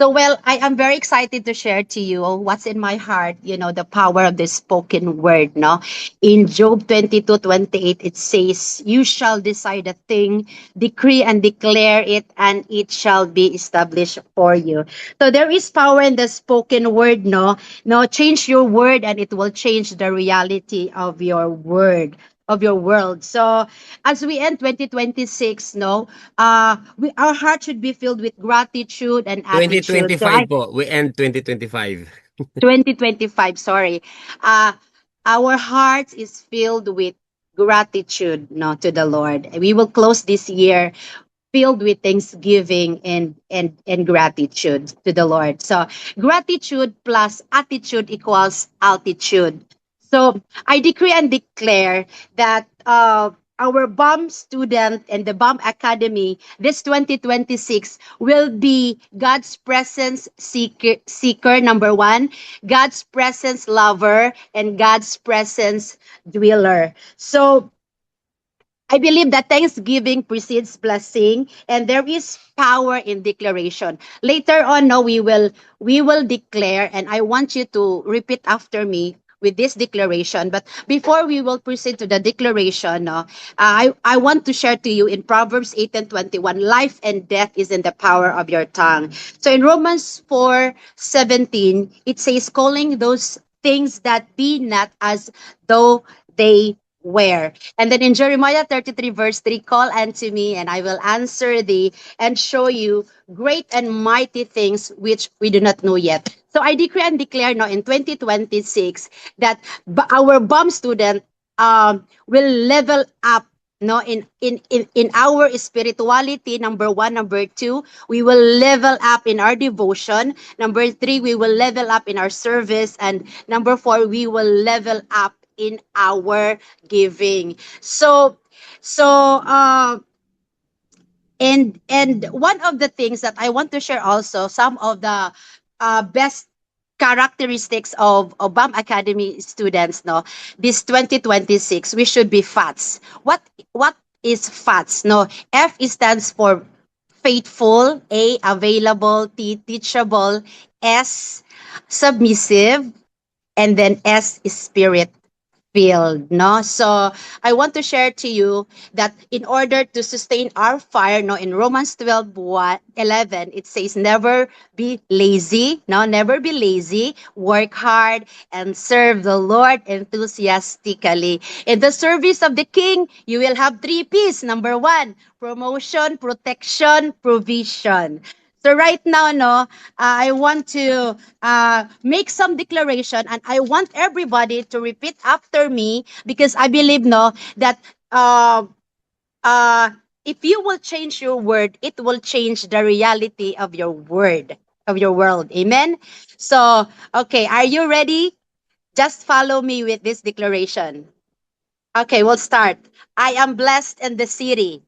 So, well, I am very excited to share to you what's in my heart, you know, the power of the spoken word, no? In Job 22:28, it says, you shall decide a thing, decree and declare it, and it shall be established for you. So there is power in the spoken word, no? No, change your word and it will change the reality of your word, of your world. So as we end 2026, no, our heart should be filled with gratitude and attitude. So 2025 po. We end 2025. 2025, sorry. Our hearts is filled with gratitude, no, to the Lord. We will close this year filled with thanksgiving and gratitude to the Lord. So gratitude plus attitude equals altitude. So I decree and declare that our BAM student and the BAM Academy this 2026 will be God's presence seeker, number one, God's presence lover, and God's presence dweller. So I believe that thanksgiving precedes blessing, and there is power in declaration. Later on, no, we will declare, and I want you to repeat after me with this declaration. But before we will proceed to the declaration, no, I want to share to you in Proverbs 8:21, life and death is in the power of your tongue. So in Romans 4:17, it says, calling those things that be not as though they were. And then in Jeremiah 33:3, call unto me, and I will answer thee and show you great and mighty things which we do not know yet. So I decree and declare now in 2026 that our BAM student will level up, no, in our spirituality, number one. Number two, we will level up in our devotion. Number three, we will level up in our service. And number four, we will level up in our giving. So and one of the things that I want to share also, some of the best characteristics of BAM Academy students, no, this 2026, we should be FATS. What is FATS? No, F stands for faithful, A, available, T, teachable, S, submissive, and then S is spirit filled, no? So I want to share to you that in order to sustain our fire, no, in Romans 12:11, it says, never be lazy, no, never be lazy, work hard and serve the Lord enthusiastically. In the service of the King, you will have 3 P's. Number 1, promotion, protection, provision. So right now, no, I want to make some declaration, and I want everybody to repeat after me, because I believe, no, that if you will change your word, it will change the reality of your word, of your world. Amen. So, okay, are you ready? Just follow me with this declaration. Okay, we'll start. I am blessed in the city.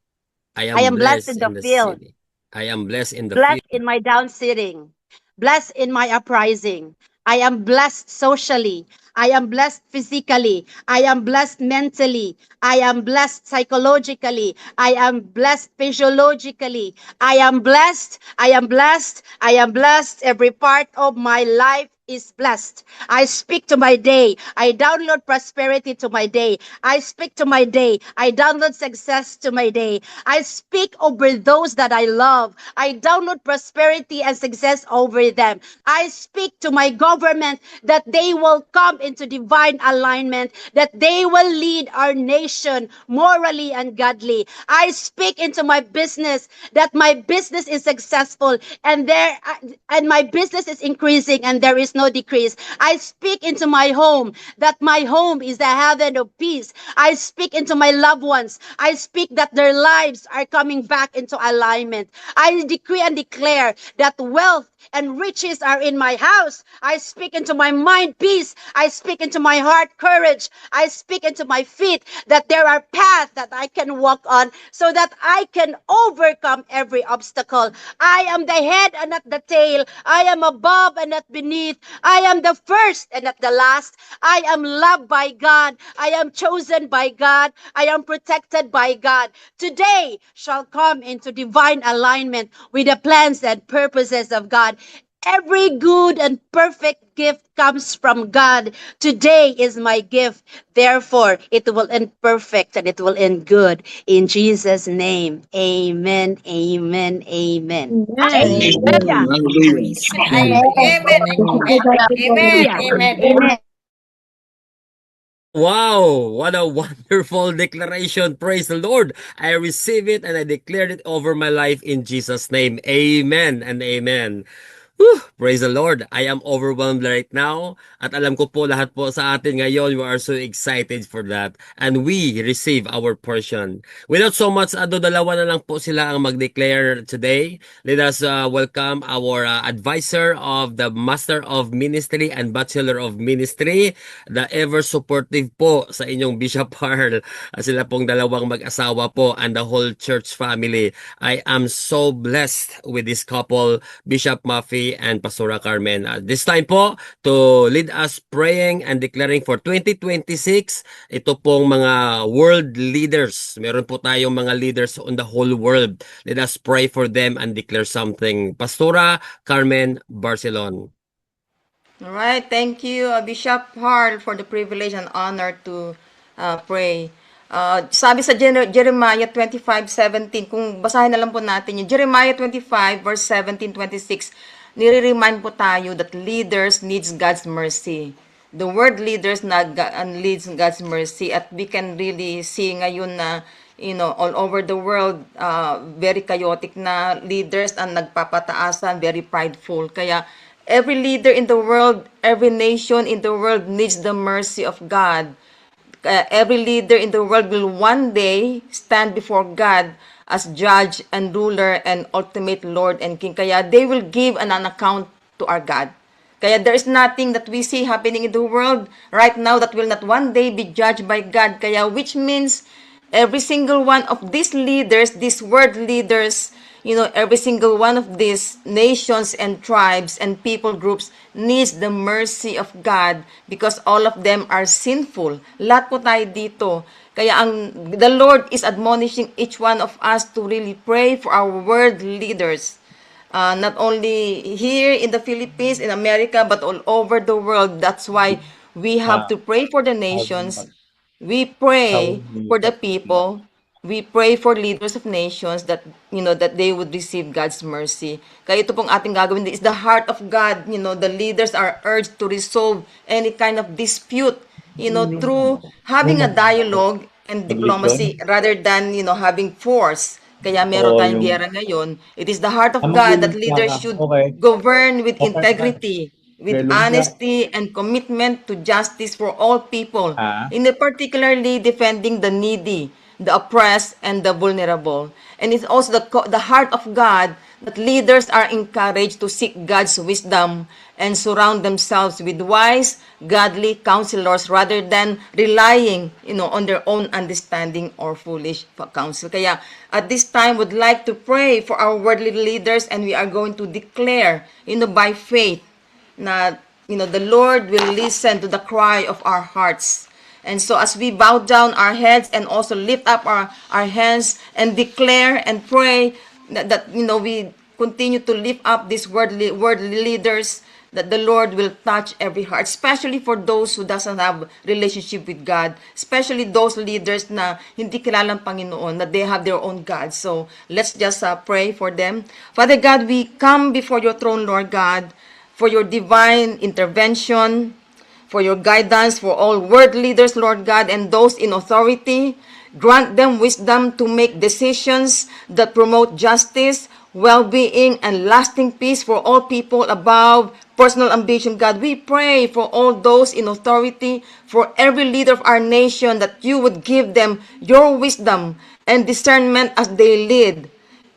I am blessed in the field. city. I am blessed in the Blessed field. in my down sitting, blessed in my uprising, I am blessed socially. I am blessed physically. I am blessed mentally. I am blessed psychologically. I am blessed physiologically. I am blessed. I am blessed. I am blessed. Every part of my life is blessed. I speak to my day. I download prosperity to my day. I speak to my day. I download success to my day. I speak over those that I love. I download prosperity and success over them. I speak to my government that they will come into divine alignment, that they will lead our nation morally and godly. I speak into my business that my business is successful and my business is increasing and there is no decrease. I speak into my home that my home is a heaven of peace. I speak into my loved ones. I speak that their lives are coming back into alignment. I decree and declare that wealth and riches are in my house. I speak into my mind peace. I speak into my heart courage. I speak into my feet that there are paths that I can walk on so that I can overcome every obstacle. I am the head and not the tail. I am above and not beneath. I am the first and not the last. I am loved by God. I am chosen by God. I am protected by God. Today shall come into divine alignment with the plans and purposes of God. Every good and perfect gift comes from God. Today is my gift. Therefore, it will end perfect and it will end good. In Jesus' name, amen, amen, amen. Amen. Hallelujah. Praise God. Hallelujah. Amen. Wow, what a wonderful declaration. Praise the Lord. I receive it and I declare it over my life in Jesus' name. Amen and amen. Whew, praise the Lord. I am overwhelmed right now. At alam ko po lahat po sa atin ngayon, we are so excited for that. And we receive our portion. Without so much ado, dalawa na lang po sila ang mag-declare today. Let us welcome our advisor of the Master of Ministry and Bachelor of Ministry, the ever supportive po sa inyong Bishop Harl. Sila pong dalawang mag-asawa po and the whole church family. I am so blessed with this couple, Bishop Maffei and Pastora Carmen. This time po, to lead us praying and declaring for 2026, ito pong mga world leaders. Meron po tayong mga leaders on the whole world. Let us pray for them and declare something. Pastora Carmen Barcelon. All right, thank you, Bishop Harl, for the privilege and honor to pray. Sabi sa Jeremiah 25:17, kung basahin na lang po natin yung Jeremiah 25 verse 17-26, nire-remind po tayo that leaders needs God's mercy. The word leaders needs God's mercy, at we can really see ngayon na all over the world, very chaotic na leaders ang nagpapataasan, very prideful. Kaya every leader in the world, every nation in the world needs the mercy of God. Every leader in the world will one day stand before God as judge and ruler and ultimate Lord and King. Kaya they will give an account to our God. Kaya there is nothing that we see happening in the world right now that will not one day be judged by God. Kaya which means every single one of these leaders, these world leaders, every single one of these nations and tribes and people groups needs the mercy of God because all of them are sinful. Lahat po tayo dito. Kaya the Lord is admonishing each one of us to really pray for our world leaders. Not only here in the Philippines, in America, but all over the world. That's why we have to pray for the nations. We pray for the people. We pray for leaders of nations that that they would receive God's mercy. Kaya ito pong ating gagawin is the heart of God. The leaders are urged to resolve any kind of dispute, through having a dialogue and diplomacy rather than having force. Kaya meron tayong giyera ngayon. It is the heart of God that leaders should govern with integrity, with honesty and commitment to justice for all people, in particularly defending the needy, the oppressed, and the vulnerable. And it's also the heart of God that leaders are encouraged to seek God's wisdom and surround themselves with wise, godly counselors rather than relying, on their own understanding or foolish counsel. Kaya at this time, would like to pray for our worldly leaders, and we are going to declare, by faith, na the Lord will listen to the cry of our hearts. And so as we bow down our heads and also lift up our hands and declare and pray that we continue to lift up these worldly leaders, that the Lord will touch every heart, especially for those who doesn't have relationship with God, especially those leaders na hindi kilalang Panginoon, that they have their own God. So let's just pray for them. Father God, we come before your throne, Lord God, for your divine intervention, for your guidance for all world leaders, Lord God, and those in authority. Grant them wisdom to make decisions that promote justice, well-being, and lasting peace for all people above personal ambition. God, we pray for all those in authority, for every leader of our nation, that you would give them your wisdom and discernment as they lead.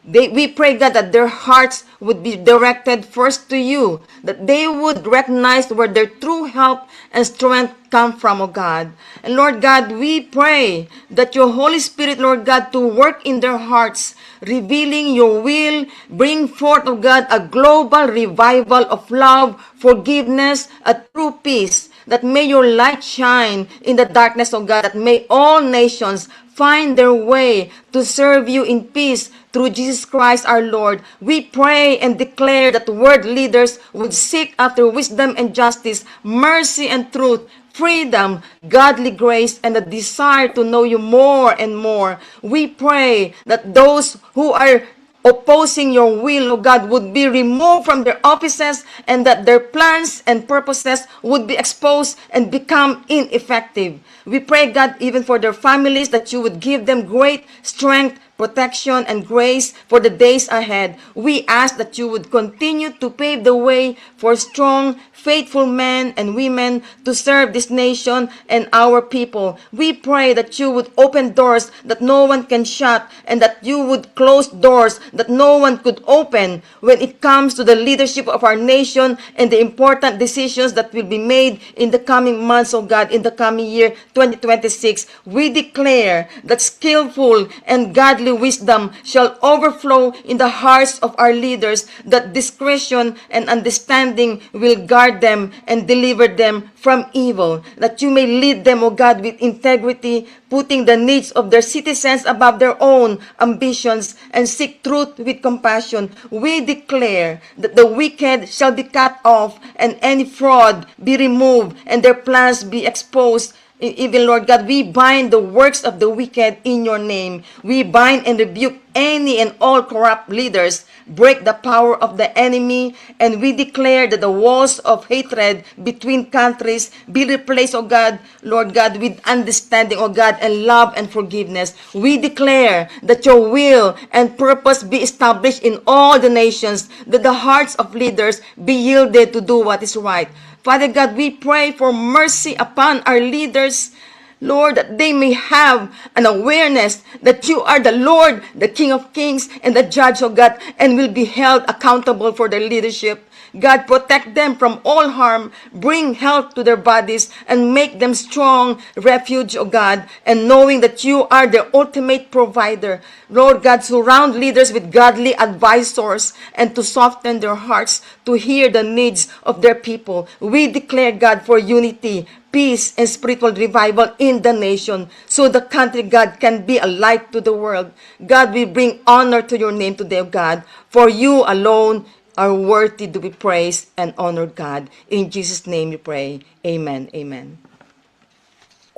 We pray, God, that their hearts would be directed first to you, that they would recognize where their true help and strength come from, oh God. And Lord God, we pray that your Holy Spirit, Lord God, to work in their hearts, revealing your will, bring forth, oh God, a global revival of love, forgiveness, a true peace, that may your light shine in the darkness, oh God, that may all nations find their way to serve you in peace through Jesus Christ our Lord. We pray and declare that world leaders would seek after wisdom and justice, mercy and truth, freedom, godly grace, and a desire to know you more and more. We pray that those who are opposing your will, oh God, would be removed from their offices, and that their plans and purposes would be exposed and become ineffective. We pray, God, even for their families, that you would give them great strength, protection, and grace for the days ahead. We ask that you would continue to pave the way for strong, faithful men and women to serve this nation and our people. We pray that you would open doors that no one can shut, and that you would close doors that no one could open when it comes to the leadership of our nation and the important decisions that will be made in the coming months, oh God, in the coming year 2026. We declare that skillful and godly wisdom shall overflow in the hearts of our leaders, that discretion and understanding will guard them and deliver them from evil, that you may lead them, O God, with integrity, putting the needs of their citizens above their own ambitions, and seek truth with compassion. We declare that the wicked shall be cut off, and any fraud be removed, and their plans be exposed. Even, Lord God, we bind the works of the wicked in your name. We bind and rebuke any and all corrupt leaders, break the power of the enemy, and we declare that the walls of hatred between countries be replaced, oh God, Lord God, with understanding, oh God, and love and forgiveness. We declare that your will and purpose be established in all the nations, that the hearts of leaders be yielded to do what is right. Father God, we pray for mercy upon our leaders, Lord, that they may have an awareness that you are the Lord, the King of Kings, and the Judge, of God, and will be held accountable for their leadership. God, protect them from all harm, bring health to their bodies, and make them strong refuge, O God, and knowing that you are the ultimate provider. Lord God, surround leaders with godly advisors, and to soften their hearts to hear the needs of their people. We declare, God, for unity, peace, and spiritual revival in the nation, so the country, God, can be a light to the world. God, we bring honor to your name today, God, for you alone are worthy to be praised and honored, God. In Jesus' name we pray. Amen. Amen.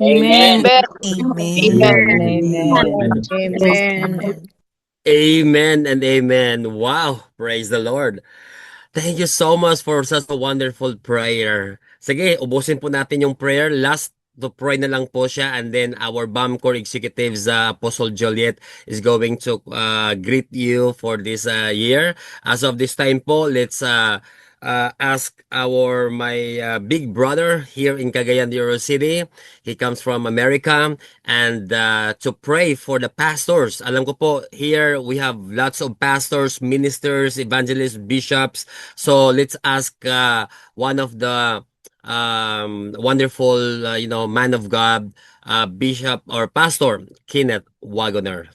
Amen. Amen. Amen. Amen. Amen. Amen and amen. Wow, praise the Lord. Thank you so much for such a wonderful prayer. Sige, ubusin po natin yung prayer. Last to pray na lang po siya, and then our BAMCOR executives, Apostle Joliet, is going to greet you for this year. As of this time po, let's ask my big brother here in Cagayan de Oro City. He comes from America, and to pray for the pastors. Alam ko po, here we have lots of pastors, ministers, evangelists, bishops. So let's ask one of the wonderful, man of God, Bishop or Pastor Kenneth Wagoner.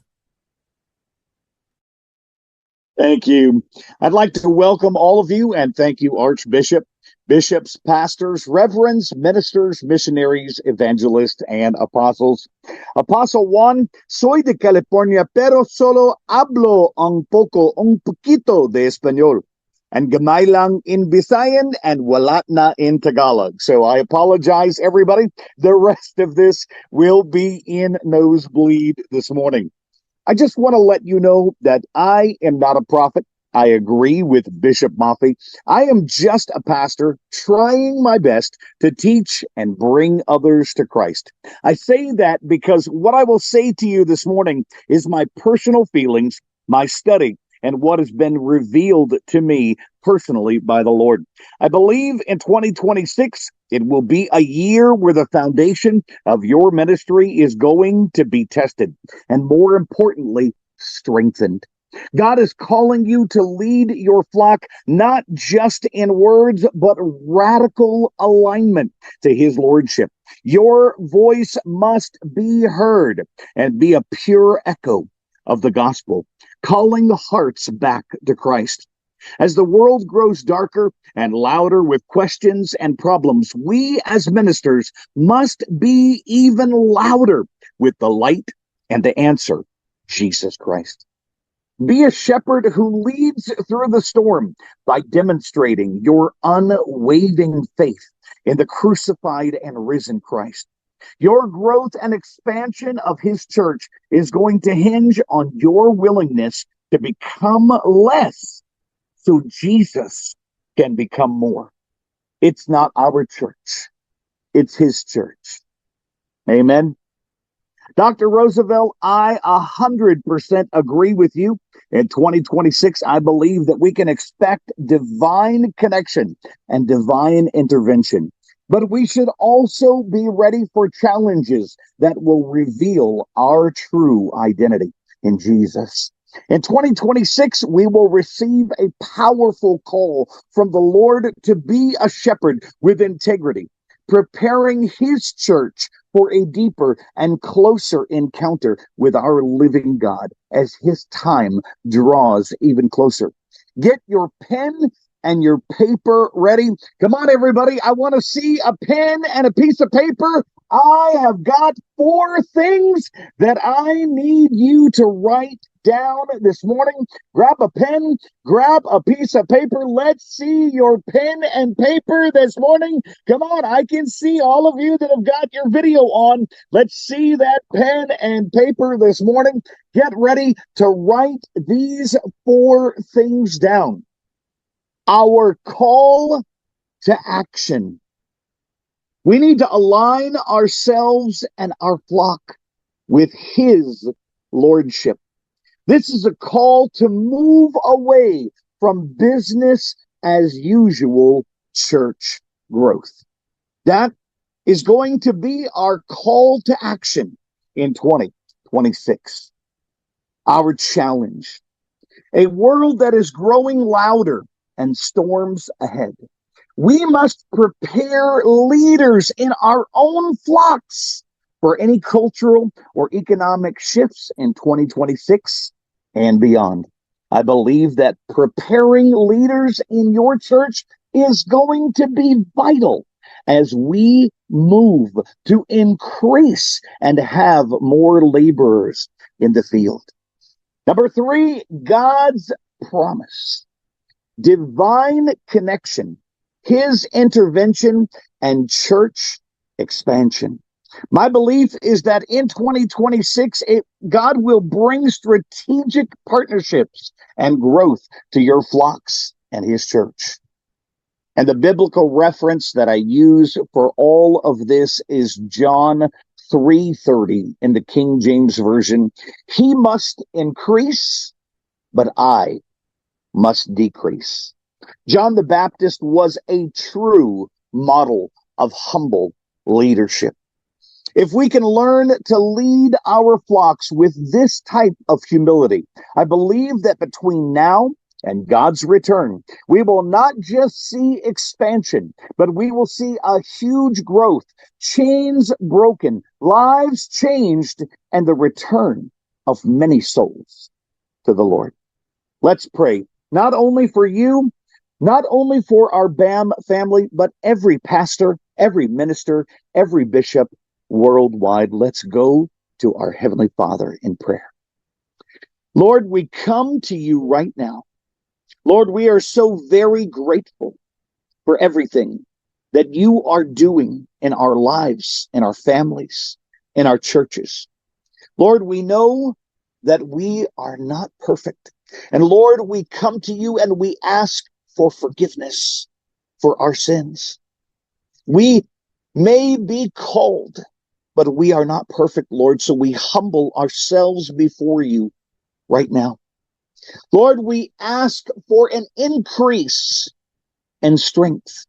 Thank you. I'd like to welcome all of you and thank you, Archbishop, bishops, pastors, reverends, ministers, missionaries, evangelists, and apostles. Apostle Juan, soy de California, pero solo hablo un poquito de español. And gamay lang in Visayan and walat na in Tagalog. So I apologize, everybody. The rest of this will be in nosebleed this morning. I just want to let you know that I am not a prophet. I agree with Bishop Maffei. I am just a pastor trying my best to teach and bring others to Christ. I say that because what I will say to you this morning is my personal feelings, my study, and what has been revealed to me personally by the Lord. I believe in 2026, it will be a year where the foundation of your ministry is going to be tested, and more importantly, strengthened. God is calling you to lead your flock, not just in words, but radical alignment to his lordship. Your voice must be heard and be a pure echo of the gospel, calling the hearts back to Christ. As the world grows darker and louder with questions and problems, we as ministers must be even louder with the light and the answer, Jesus Christ. Be a shepherd who leads through the storm by demonstrating your unwavering faith in the crucified and risen Christ. Your growth and expansion of his church is going to hinge on your willingness to become less so Jesus can become more. It's not our church. It's his church. Amen. Dr. Roosevelt, I 100% agree with you. In 2026, I believe that we can expect divine connection and divine intervention. But we should also be ready for challenges that will reveal our true identity in Jesus. In 2026, we will receive a powerful call from the Lord to be a shepherd with integrity, preparing his church for a deeper and closer encounter with our living God as his time draws even closer. Get your pen and your paper ready. Come on, everybody. I want to see a pen and a piece of paper. I have got 4 things that I need you to write down this morning. Grab a pen, grab a piece of paper. Let's see your pen and paper this morning. Come on, I can see all of you that have got your video on. Let's see that pen and paper this morning. Get ready to write these 4 things down. Our call to action. We need to align ourselves and our flock with his lordship. This is a call to move away from business as usual church growth. That is going to be our call to action in 2026. Our challenge. A world that is growing louder and storms ahead. We must prepare leaders in our own flocks for any cultural or economic shifts in 2026 and beyond. I believe that preparing leaders in your church is going to be vital as we move to increase and have more laborers in the field. Number 3, God's promise. Divine connection, his intervention, and church expansion. My belief is that in 2026, God will bring strategic partnerships and growth to your flocks and his church. And the biblical reference that I use for all of this is John 3:30 in the King James Version. He must increase, but I must decrease. John the Baptist was a true model of humble leadership. If we can learn to lead our flocks with this type of humility, I believe that between now and God's return, we will not just see expansion, but we will see a huge growth, chains broken, lives changed, and the return of many souls to the Lord. Let's pray, not only for you, not only for our BAM family, but every pastor, every minister, every bishop worldwide. Let's go to our Heavenly Father in prayer. Lord, we come to you right now. Lord, we are so very grateful for everything that you are doing in our lives, in our families, in our churches. Lord, we know that we are not perfect. And Lord, we come to you and we ask for forgiveness for our sins. We may be called, but we are not perfect, Lord. So we humble ourselves before you right now. Lord, we ask for an increase in strength,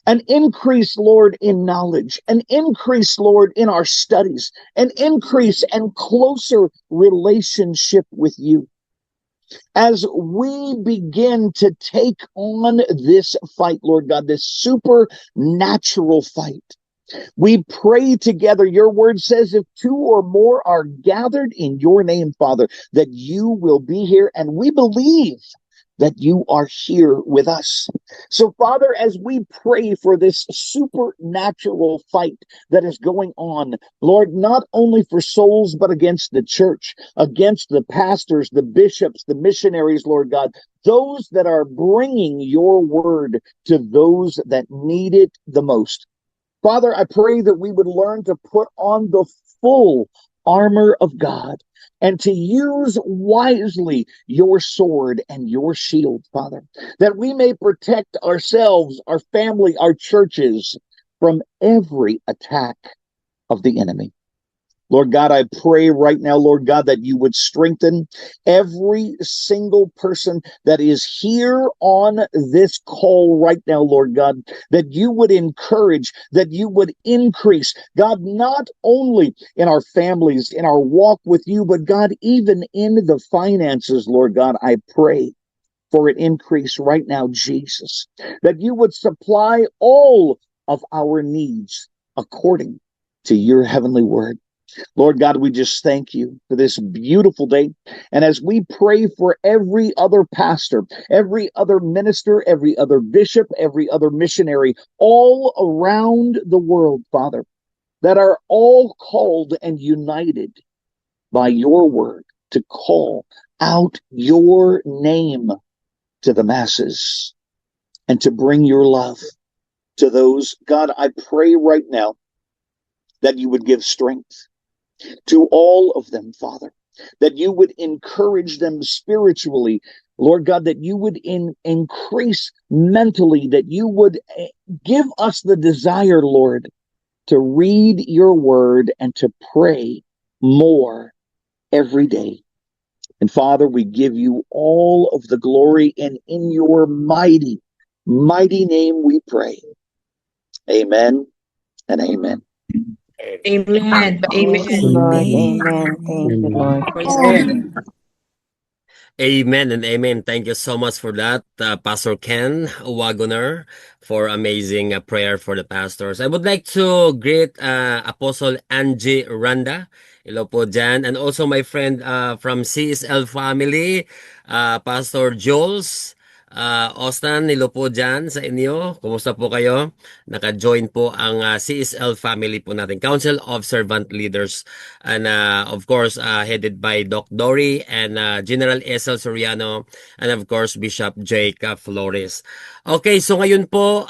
an increase, Lord, in knowledge, an increase, Lord, in our studies, an increase and closer relationship with you. As we begin to take on this fight, Lord God, this supernatural fight, we pray together. Your word says if two or more are gathered in your name, Father, that you will be here. And we believe that you are here with us. So, Father, as we pray for this supernatural fight that is going on, Lord, not only for souls, but against the church, against the pastors, the bishops, the missionaries, Lord God, those that are bringing your word to those that need it the most. Father, I pray that we would learn to put on the full armor of God and to use wisely your sword and your shield, Father, that we may protect ourselves, our family, our churches from every attack of the enemy. Lord God, I pray right now, Lord God, that you would strengthen every single person that is here on this call right now, Lord God, that you would encourage, that you would increase, God, not only in our families, in our walk with you, but God, even in the finances, Lord God, I pray for an increase right now, Jesus, that you would supply all of our needs according to your heavenly word. Lord God, we just thank you for this beautiful day. And as we pray for every other pastor, every other minister, every other bishop, every other missionary, all around the world, Father, that are all called and united by your word to call out your name to the masses and to bring your love to those. God, I pray right now that you would give strength to all of them, Father, that you would encourage them spiritually, Lord God, that you would increase mentally, that you would give us the desire, Lord, to read your word and to pray more every day. And Father, we give you all of the glory, and in your mighty, mighty name we pray. Amen and amen. Amen. Praise the Amen. Lord. Amen. Amen. Thank you, Lord. Praise God. Amen and amen. Thank you so much for that, Pastor Ken Wagoner, for amazing prayer for the pastors. I would like to greet Apostle Angie Randa. Hello po dyan. And also my friend from CSL family, Pastor Jules. Ostan, hello po dyan sa inyo. Kumusta po kayo? Naka-join po ang CSL family po natin, Council of Servant Leaders. And of course, headed by Doc Dory and General S.L. Soriano and of course, Bishop Jake Flores. Okay, so ngayon po,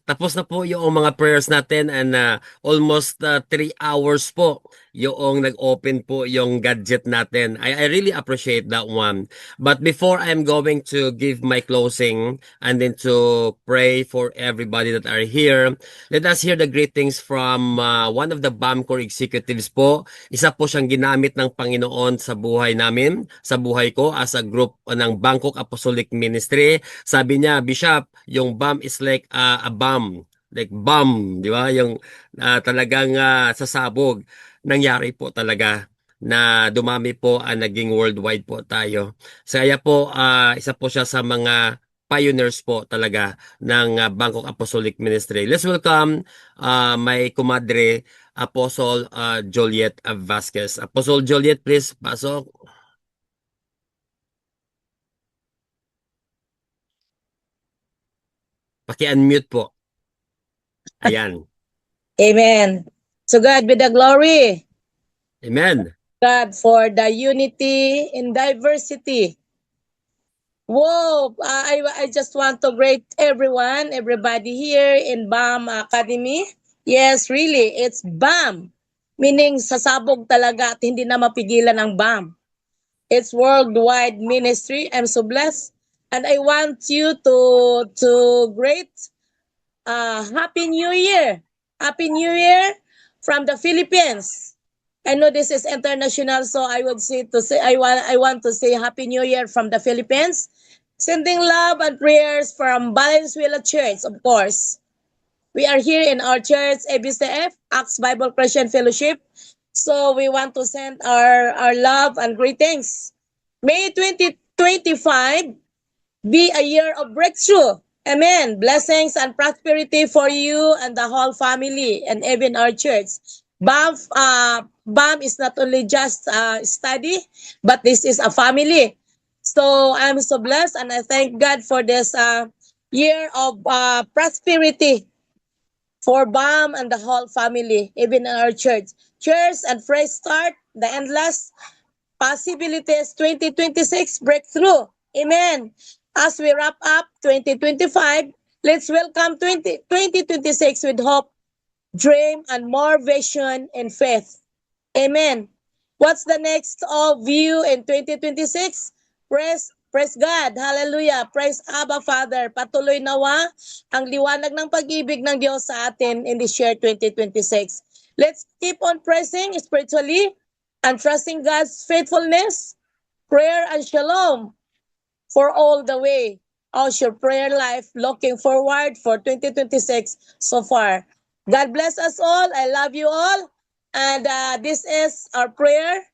tapos na po yung mga prayers natin and almost 3 hours po yung nag-open po yung gadget natin. I really appreciate that one. But before I'm going to give my closing and then to pray for everybody that are here, let us hear the greetings from one of the BAMCOR executives po. Isa po siyang ginamit ng Panginoon sa buhay namin, sa buhay ko as a group ng Bangkok Apostolic Ministry. Sabi niya, Bishop, yung BAM is like a bomb. Like bomb, di ba? Yung talagang sasabog. Nangyari po talaga na dumami po ang naging worldwide po tayo. So kaya po, isa po siya sa mga pioneers po talaga ng Bangkok Apostolic Ministry. Let's welcome my kumadre, Apostle Joliet Vasquez. Apostle Joliet, please, pasok. Paki-unmute po. Ayan. Amen. To God be the glory. Amen. God for the unity in diversity. Whoa, I just want to greet everybody here in BAM Academy. Yes, really, it's BAM. Meaning sasabog talaga at hindi na mapigilan ang BAM. It's worldwide ministry. I'm so blessed. And I want you to greet Happy New Year. Happy New Year from the Philippines. I know this is international, so I want to say Happy New Year from the Philippines. Sending love and prayers from Valenzuela Church, of course. We are here in our church, ABCF, Acts Bible Christian Fellowship. So we want to send our love and greetings. May 2025 be a year of breakthrough. Amen. Blessings and prosperity for you and the whole family and even our church. BAM is not only just a study, but this is a family. So I'm so blessed and I thank God for this year of prosperity for BAM and the whole family, even in our church. Cheers and fresh start, the endless possibilities 2026 breakthrough. Amen. As we wrap up 2025, let's welcome 2026 with hope, dream, and more vision and faith. Amen. What's the next of you in 2026? Praise God. Hallelujah. Praise Abba Father. Patuloy nawa ang liwanag ng pag-ibig ng Diyos sa atin in this year 2026. Let's keep on pressing spiritually and trusting God's faithfulness, prayer, and shalom for all the way. How's your prayer life? Looking forward for 2026 so far. God bless us all. I love you all. And this is our prayer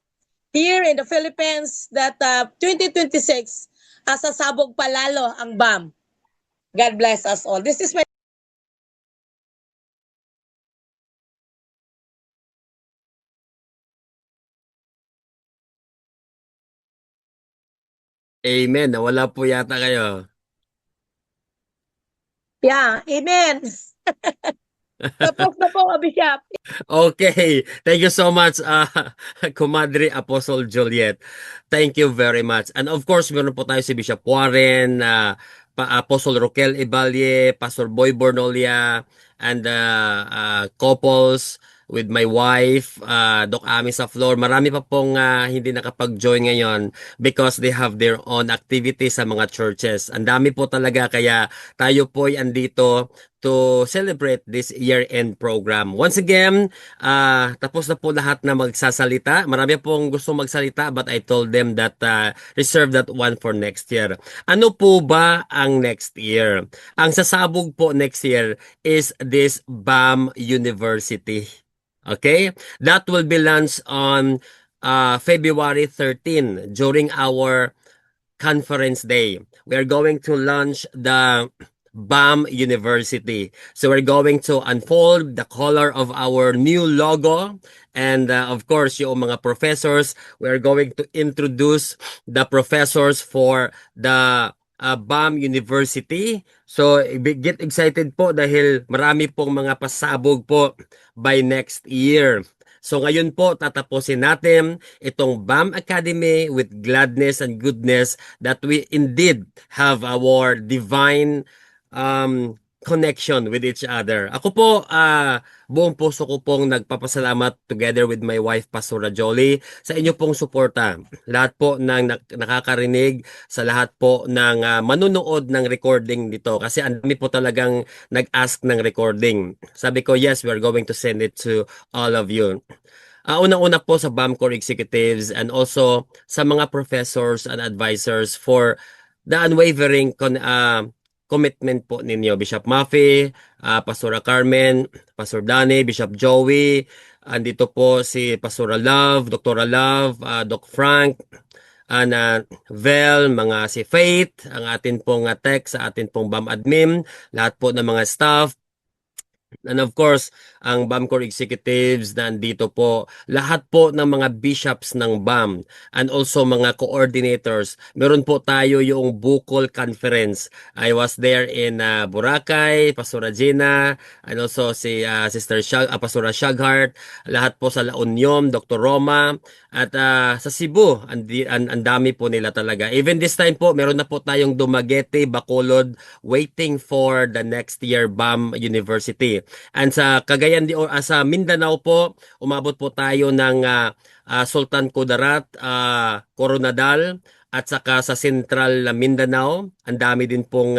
here in the Philippines that 2026 sasabog palalo ang BAM. God bless us all. This is my Amen. Nawala po yata kayo. yeah, amen. Tapos na po, Bishop. Okay. Thank you so much, Kumadri Apostle Juliet. Thank you very much. And of course, meron po tayo si Bishop Warren, Apostle Roquel Ibalye, Pastor Boy Bornolia, and couples with my wife, Doc Ami sa floor. Marami pa pong hindi nakapag-join ngayon because they have their own activities sa mga churches. Ang dami po talaga kaya tayo po ay andito to celebrate this year-end program. Once again, tapos na po lahat na magsasalita. Marami pong gusto magsalita but I told them that reserve that one for next year. Ano po ba ang next year? Ang sasabog po next year is this BAM University. Okay? That will be launched on February 13 during our conference day. We are going to launch the BAM University. So we're going to unfold the color of our new logo. And of course, yung mga professors, we're going to introduce the professors for the BAM University. So get excited po dahil marami pong mga pasabog po by next year. So ngayon po tatapusin natin itong BAM Academy with gladness and goodness that we indeed have our divine connection with each other. Ako po, buong puso ko pong nagpapasalamat together with my wife, Pastora Jolie, sa inyo pong suporta. Lahat po ng nakakarinig, sa lahat po ng manunood ng recording dito. Kasi ang dami po talagang nag-ask ng recording. Sabi ko, yes, we're going to send it to all of you. Unang-una po sa BAM Core Executives and also sa mga professors and advisors for the unwavering commitment po ninyo. Bishop Maffei, Pastora Carmen, Pastor Danny, Bishop Joey, andito po si Pastora Love, Dr. Love, Doc Frank, Vel, mga si Faith, ang atin pong tech sa atin pong BAM admin, lahat po ng mga staff, And of course, ang BAM Core Executives na andito po, lahat po ng mga bishops ng BAM and also mga coordinators. Meron po tayo yung Bukol Conference. I was there in Boracay, Pastora Gina, and also si Pastora Shaghart, lahat po sa La Union, Dr. Roma, at sa Cebu, ang dami po nila talaga. Even this time po, meron na po tayong Dumaguete, Bacolod, waiting for the next year BAM University. And sa Cagayan de sa Mindanao po, umabot po tayo ng Sultan Kudarat, Coronadal, at saka sa Central Mindanao, ang dami din pong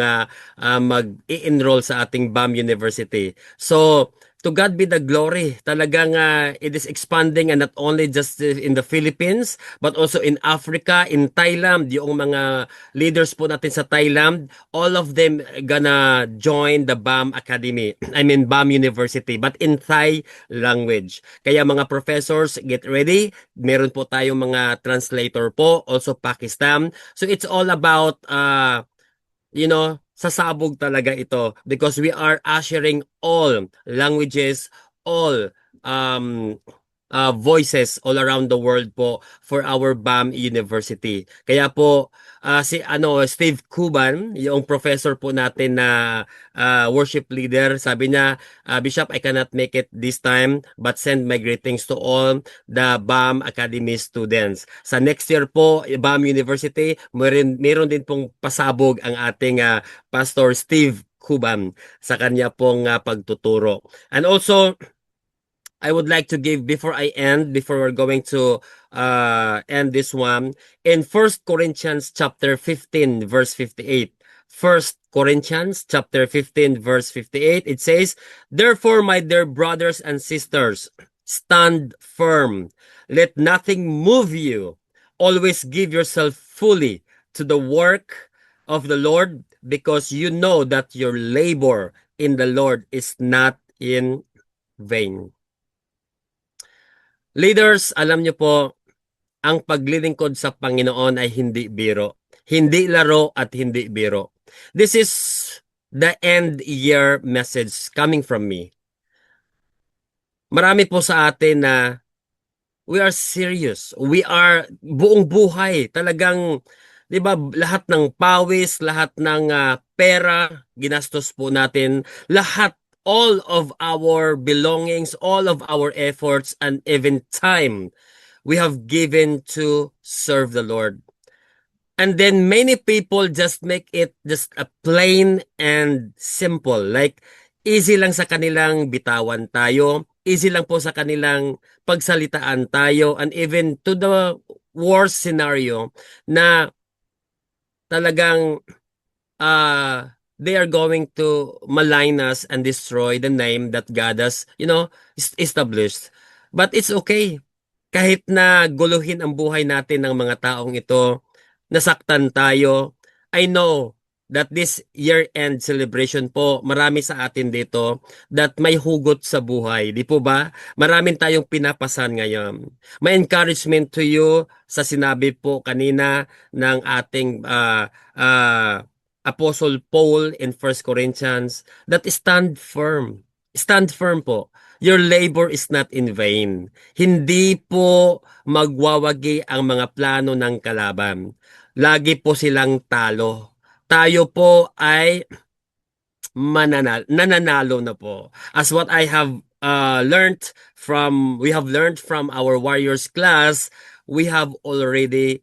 mag-i-enroll sa ating BAM University. So, to God be the glory. Talagang it is expanding, and not only just in the Philippines, but also in Africa, in Thailand. Yung mga leaders po natin sa Thailand, all of them gonna join the BAM Academy. I mean BAM University, but in Thai language. Kaya mga professors, get ready. Meron po tayong mga translator po, also Pakistan. So it's all about sasabog talaga ito because we are ushering all languages, all voices all around the world po for our BAM University. Kaya po si Steve Cuban, yung professor po natin na worship leader, sabi niya, Bishop, I cannot make it this time but send my greetings to all the BAM Academy students. Sa next year po, BAM University, meron din pong pasabog ang ating Pastor Steve Cuban sa kanya pong pagtuturo. And also, I would like to give before we're going to end this one, in 1 Corinthians chapter 15 verse 58. 1 Corinthians chapter 15 verse 58, it says, "Therefore, my dear brothers and sisters, stand firm. Let nothing move you. Always give yourself fully to the work of the Lord, because you know that your labor in the Lord is not in vain." Leaders, alam niyo po, ang paglilingkod sa Panginoon ay hindi biro. Hindi laro at hindi biro. This is the end year message coming from me. Marami po sa atin na we are serious. We are buong buhay. Talagang, di ba, lahat ng pawis, lahat ng pera, ginastos po natin. Lahat, all of our belongings, all of our efforts, and even time we have given to serve the Lord. And then many people just make it just a plain and simple. Like, easy lang sa kanilang bitawan tayo. Easy lang po sa kanilang pagsalitaan tayo. And even to the worst scenario na talagang they are going to malign us and destroy the name that God has, established. But it's okay. Kahit na guluhin ang buhay natin ng mga taong ito, nasaktan tayo, I know that this year-end celebration po, marami sa atin dito that may hugot sa buhay. Di po ba? Maraming tayong pinapasan ngayon. May encouragement to you sa sinabi po kanina ng ating Apostle Paul in 1 Corinthians, that stand firm. Stand firm po. Your labor is not in vain. Hindi po magwawagi ang mga plano ng kalaban. Lagi po silang talo. Tayo po ay nananalo na po. As what I have we have learned from our warriors class, we have already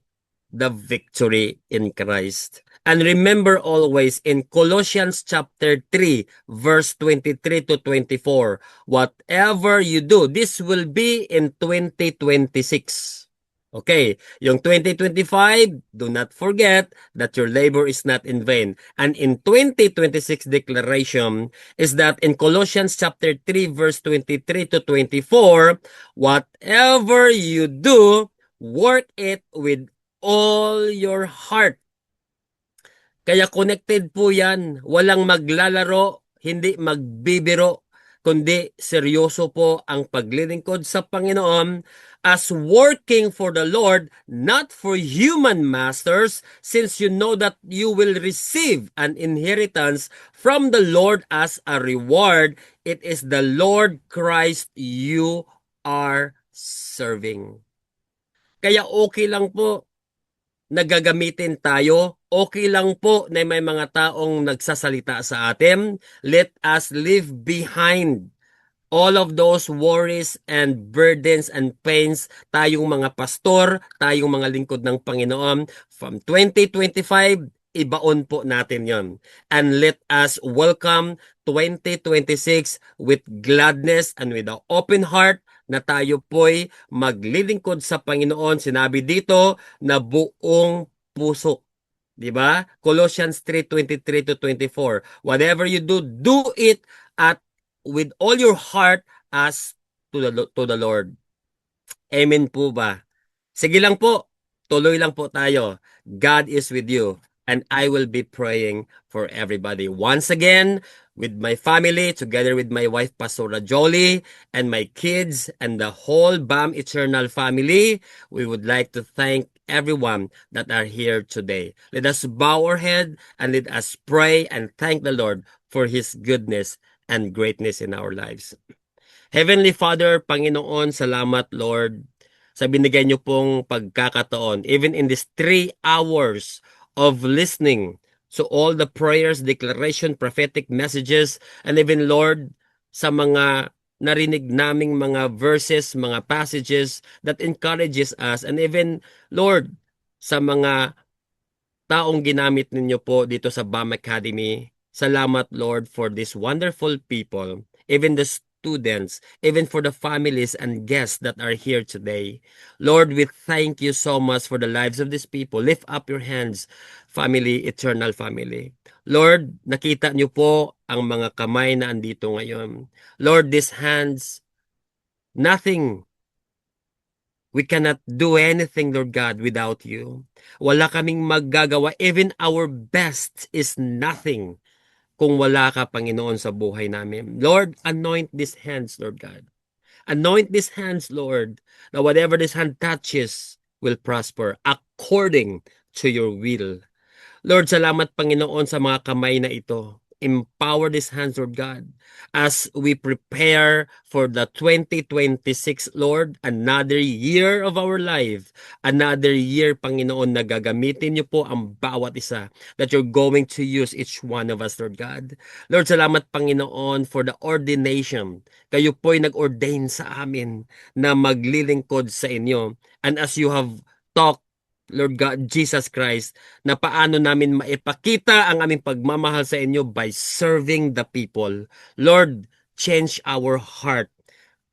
the victory in Christ. And remember always in Colossians chapter 3, verse 23 to 24, whatever you do, this will be in 2026. Okay, yung 2025, do not forget that your labor is not in vain. And in 2026 declaration is that in Colossians chapter 3, verse 23 to 24, whatever you do, work it with all your heart. Kaya connected po yan. Walang maglalaro, hindi magbibiro, kundi seryoso po ang paglilingkod sa Panginoon as working for the Lord, not for human masters, since you know that you will receive an inheritance from the Lord as a reward. It is the Lord Christ you are serving. Kaya okay lang po na gagamitin tayo. Okay lang po na may mga taong nagsasalita sa atin. Let us leave behind all of those worries and burdens and pains. Tayong mga pastor, tayong mga lingkod ng Panginoon, from 2025, ibaon po natin yon. And let us welcome 2026 with gladness and with an open heart, na tayo po'y maglilingkod sa Panginoon. Sinabi dito na buong puso. Diba? Colossians 3:23 to 24. Whatever you do, do it at with all your heart as to the Lord. Amen po ba? Sige lang po. Tuloy lang po tayo. God is with you. And I will be praying for everybody. Once again, with my family, together with my wife, Pastora Jolie, and my kids, and the whole BAM Eternal family, we would like to thank everyone that are here today. Let us bow our head and let us pray and thank the Lord for His goodness and greatness in our lives. Heavenly Father, Panginoon, salamat Lord sa binigay niyo pong pagkakataon, even in these 3 hours of listening to all the prayers, declaration, prophetic messages, and even Lord, sa mga narinig naming mga verses, mga passages that encourages us, and even Lord, sa mga taong ginamit ninyo po dito sa BAM Academy. Salamat Lord for these wonderful people, even the students, even for the families and guests that are here today. Lord, we thank you so much for the lives of these people. Lift up your hands, family, eternal family. Lord, nakita niyo po ang mga kamay na andito ngayon. Lord, these hands, nothing. We cannot do anything, Lord God, without you. Wala kaming maggagawa. Even our best is nothing kung wala ka, Panginoon, sa buhay namin. Lord, anoint these hands, Lord God. Anoint these hands, Lord, na whatever this hand touches will prosper according to your will. Lord, salamat, Panginoon, sa mga kamay na ito. Empower these hands, Lord God, as we prepare for the 2026, Lord, another year of our life, another year, Panginoon, na gagamitin niyo po ang bawat isa, that you're going to use each one of us, Lord God. Lord, salamat, Panginoon, for the ordination. Kayo po'y nag-ordain sa amin na maglilingkod sa inyo. And as you have talked, Lord God, Jesus Christ, na paano namin maipakita ang aming pagmamahal sa inyo by serving the people. Lord, change our heart.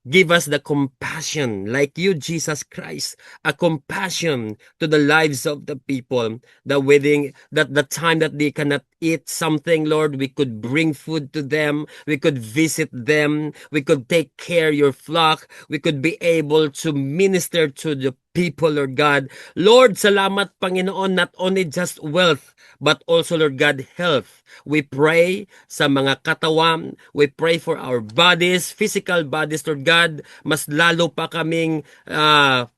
Give us the compassion, like you, Jesus Christ, a compassion to the lives of the people. The time that they cannot eat something, Lord, we could bring food to them. We could visit them. We could take care of your flock. We could be able to minister to the people, Lord God. Lord, salamat, Panginoon, not only just wealth, but also, Lord God, health. We pray sa mga katawan. We pray for our bodies, physical bodies, Lord God. Mas lalo pa kaming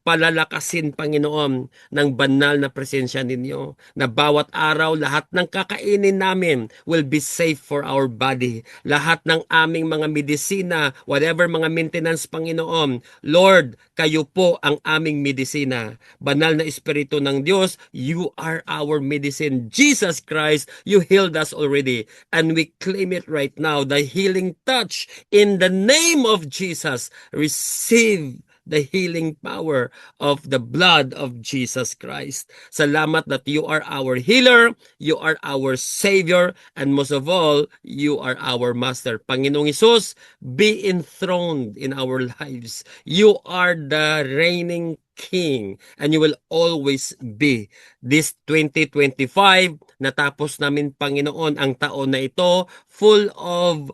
palalakasin, Panginoon, ng banal na presensya ninyo. Na bawat araw, lahat ng kakainin namin will be safe for our body. Lahat ng aming mga medisina, whatever mga maintenance, Panginoon, Lord, kayo po ang aming medisina. Banal na Espiritu ng Diyos, you are our medicine. Jesus Christ, you healed us already. And we claim it right now, the healing touch in the name of Jesus. Receive the healing power of the blood of Jesus Christ. Salamat that you are our healer, you are our Savior, and most of all, you are our Master. Panginoong Hesus, be enthroned in our lives. You are the reigning King, and you will always be. This 2025, natapos namin, Panginoon, ang taon na ito, full of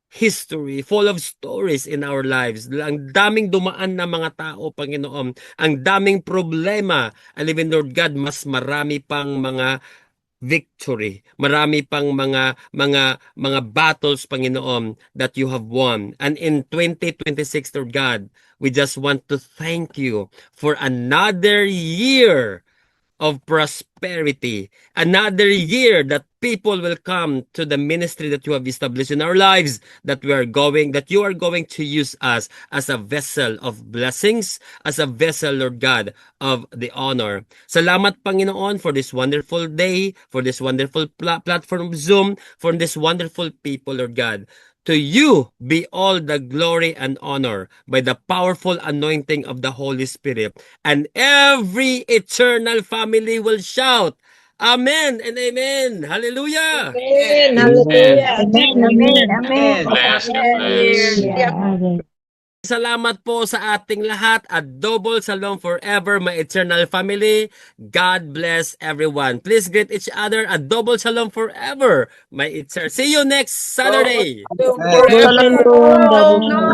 history, full of stories in our lives. Ang daming dumaan na mga tao, Panginoon. Ang daming problema. And even, Lord God, mas marami pang mga victory. Marami pang mga battles, Panginoon, that you have won. And in 2026, Lord God, we just want to thank you for another year of prosperity, another year that people will come to the ministry that you have established in our lives, that you are going to use us as a vessel of blessings, as a vessel, Lord God, of the honor. Salamat, Panginoon, for this wonderful day, for this wonderful platform of Zoom, for this wonderful people, Lord God. To you be all the glory and honor by the powerful anointing of the Holy Spirit. And every eternal family will shout, Amen and Amen. Hallelujah. Amen. Amen. Hallelujah. Amen, amen, amen. Bless, bless. Salamat po sa ating lahat. A double shalom forever, my eternal family. God bless everyone. Please greet each other. A double shalom forever, my eternal. See you next Saturday. Double shalom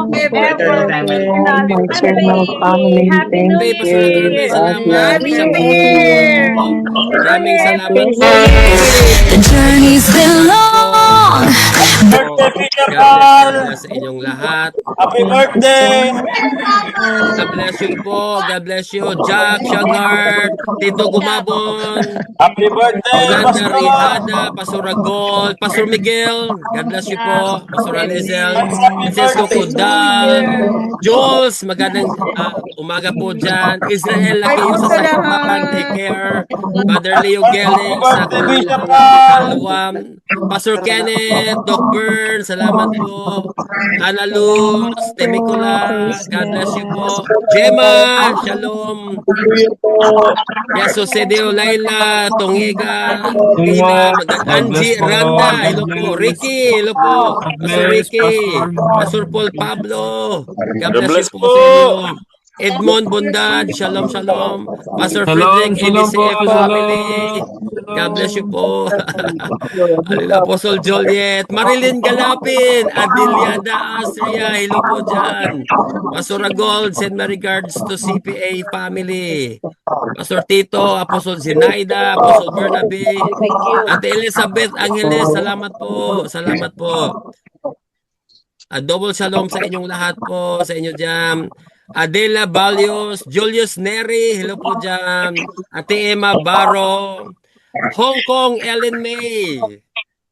forever, eternal family. Happy New Okay, Pastor Attorney, Year! salamat. Happy Bishop New Hall. Year! Maraming salamat Happy po. New Year! The journey's been long. God bless sa inyong lahat. Happy birthday! God bless you po. God bless you. Jack, Shagart, Tito Gumabon, Happy birthday, Yolanda Pastor! Rihada, Pastor Gold, Pastor Miguel. God bless you po. Pastor Alizel, Francesco Coda, Jules, magandang umaga po dyan. Israel Lakiyo sa Saipan, take care. Brother Leo Gelling sa Kalawam. Pastor Kenneth, Doc Byrne, salamat po. Ana Luz, Temicula, God bless you po. Gemma, shalom. Yes, Jose Deo, Laila, Tongiga, Lina, Angie, Randa, hello po. Ricky, hello po. Pastor Ricky, Pastor Paul Pablo, God bless you po sa inyo. Edmond Bondad, shalom, shalom. Pastor Frederick, ABCF family, God bless you po. Apostle Joliet, Marilyn Galapin, Adiliada Astria, hello po dyan. Pastor Gold, send my regards to CPA family. Pastor Tito, Apostle Zinaida, Apostle Bernabe, Ate Elizabeth Angeles, salamat po. Salamat po. Double shalom sa inyong lahat po, sa inyo dyan. Adela Balios, Julius Neri, hello po dyan. Ate Emma Baro, Hong Kong, Ellen May.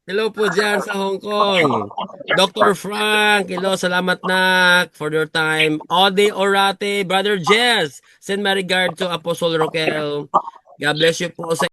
Hello po dyan sa Hong Kong. Dr. Frank, hello, salamat na for your time. Ode Orate, Brother Jess, send my regard to Apostle Roquel. God bless you po sa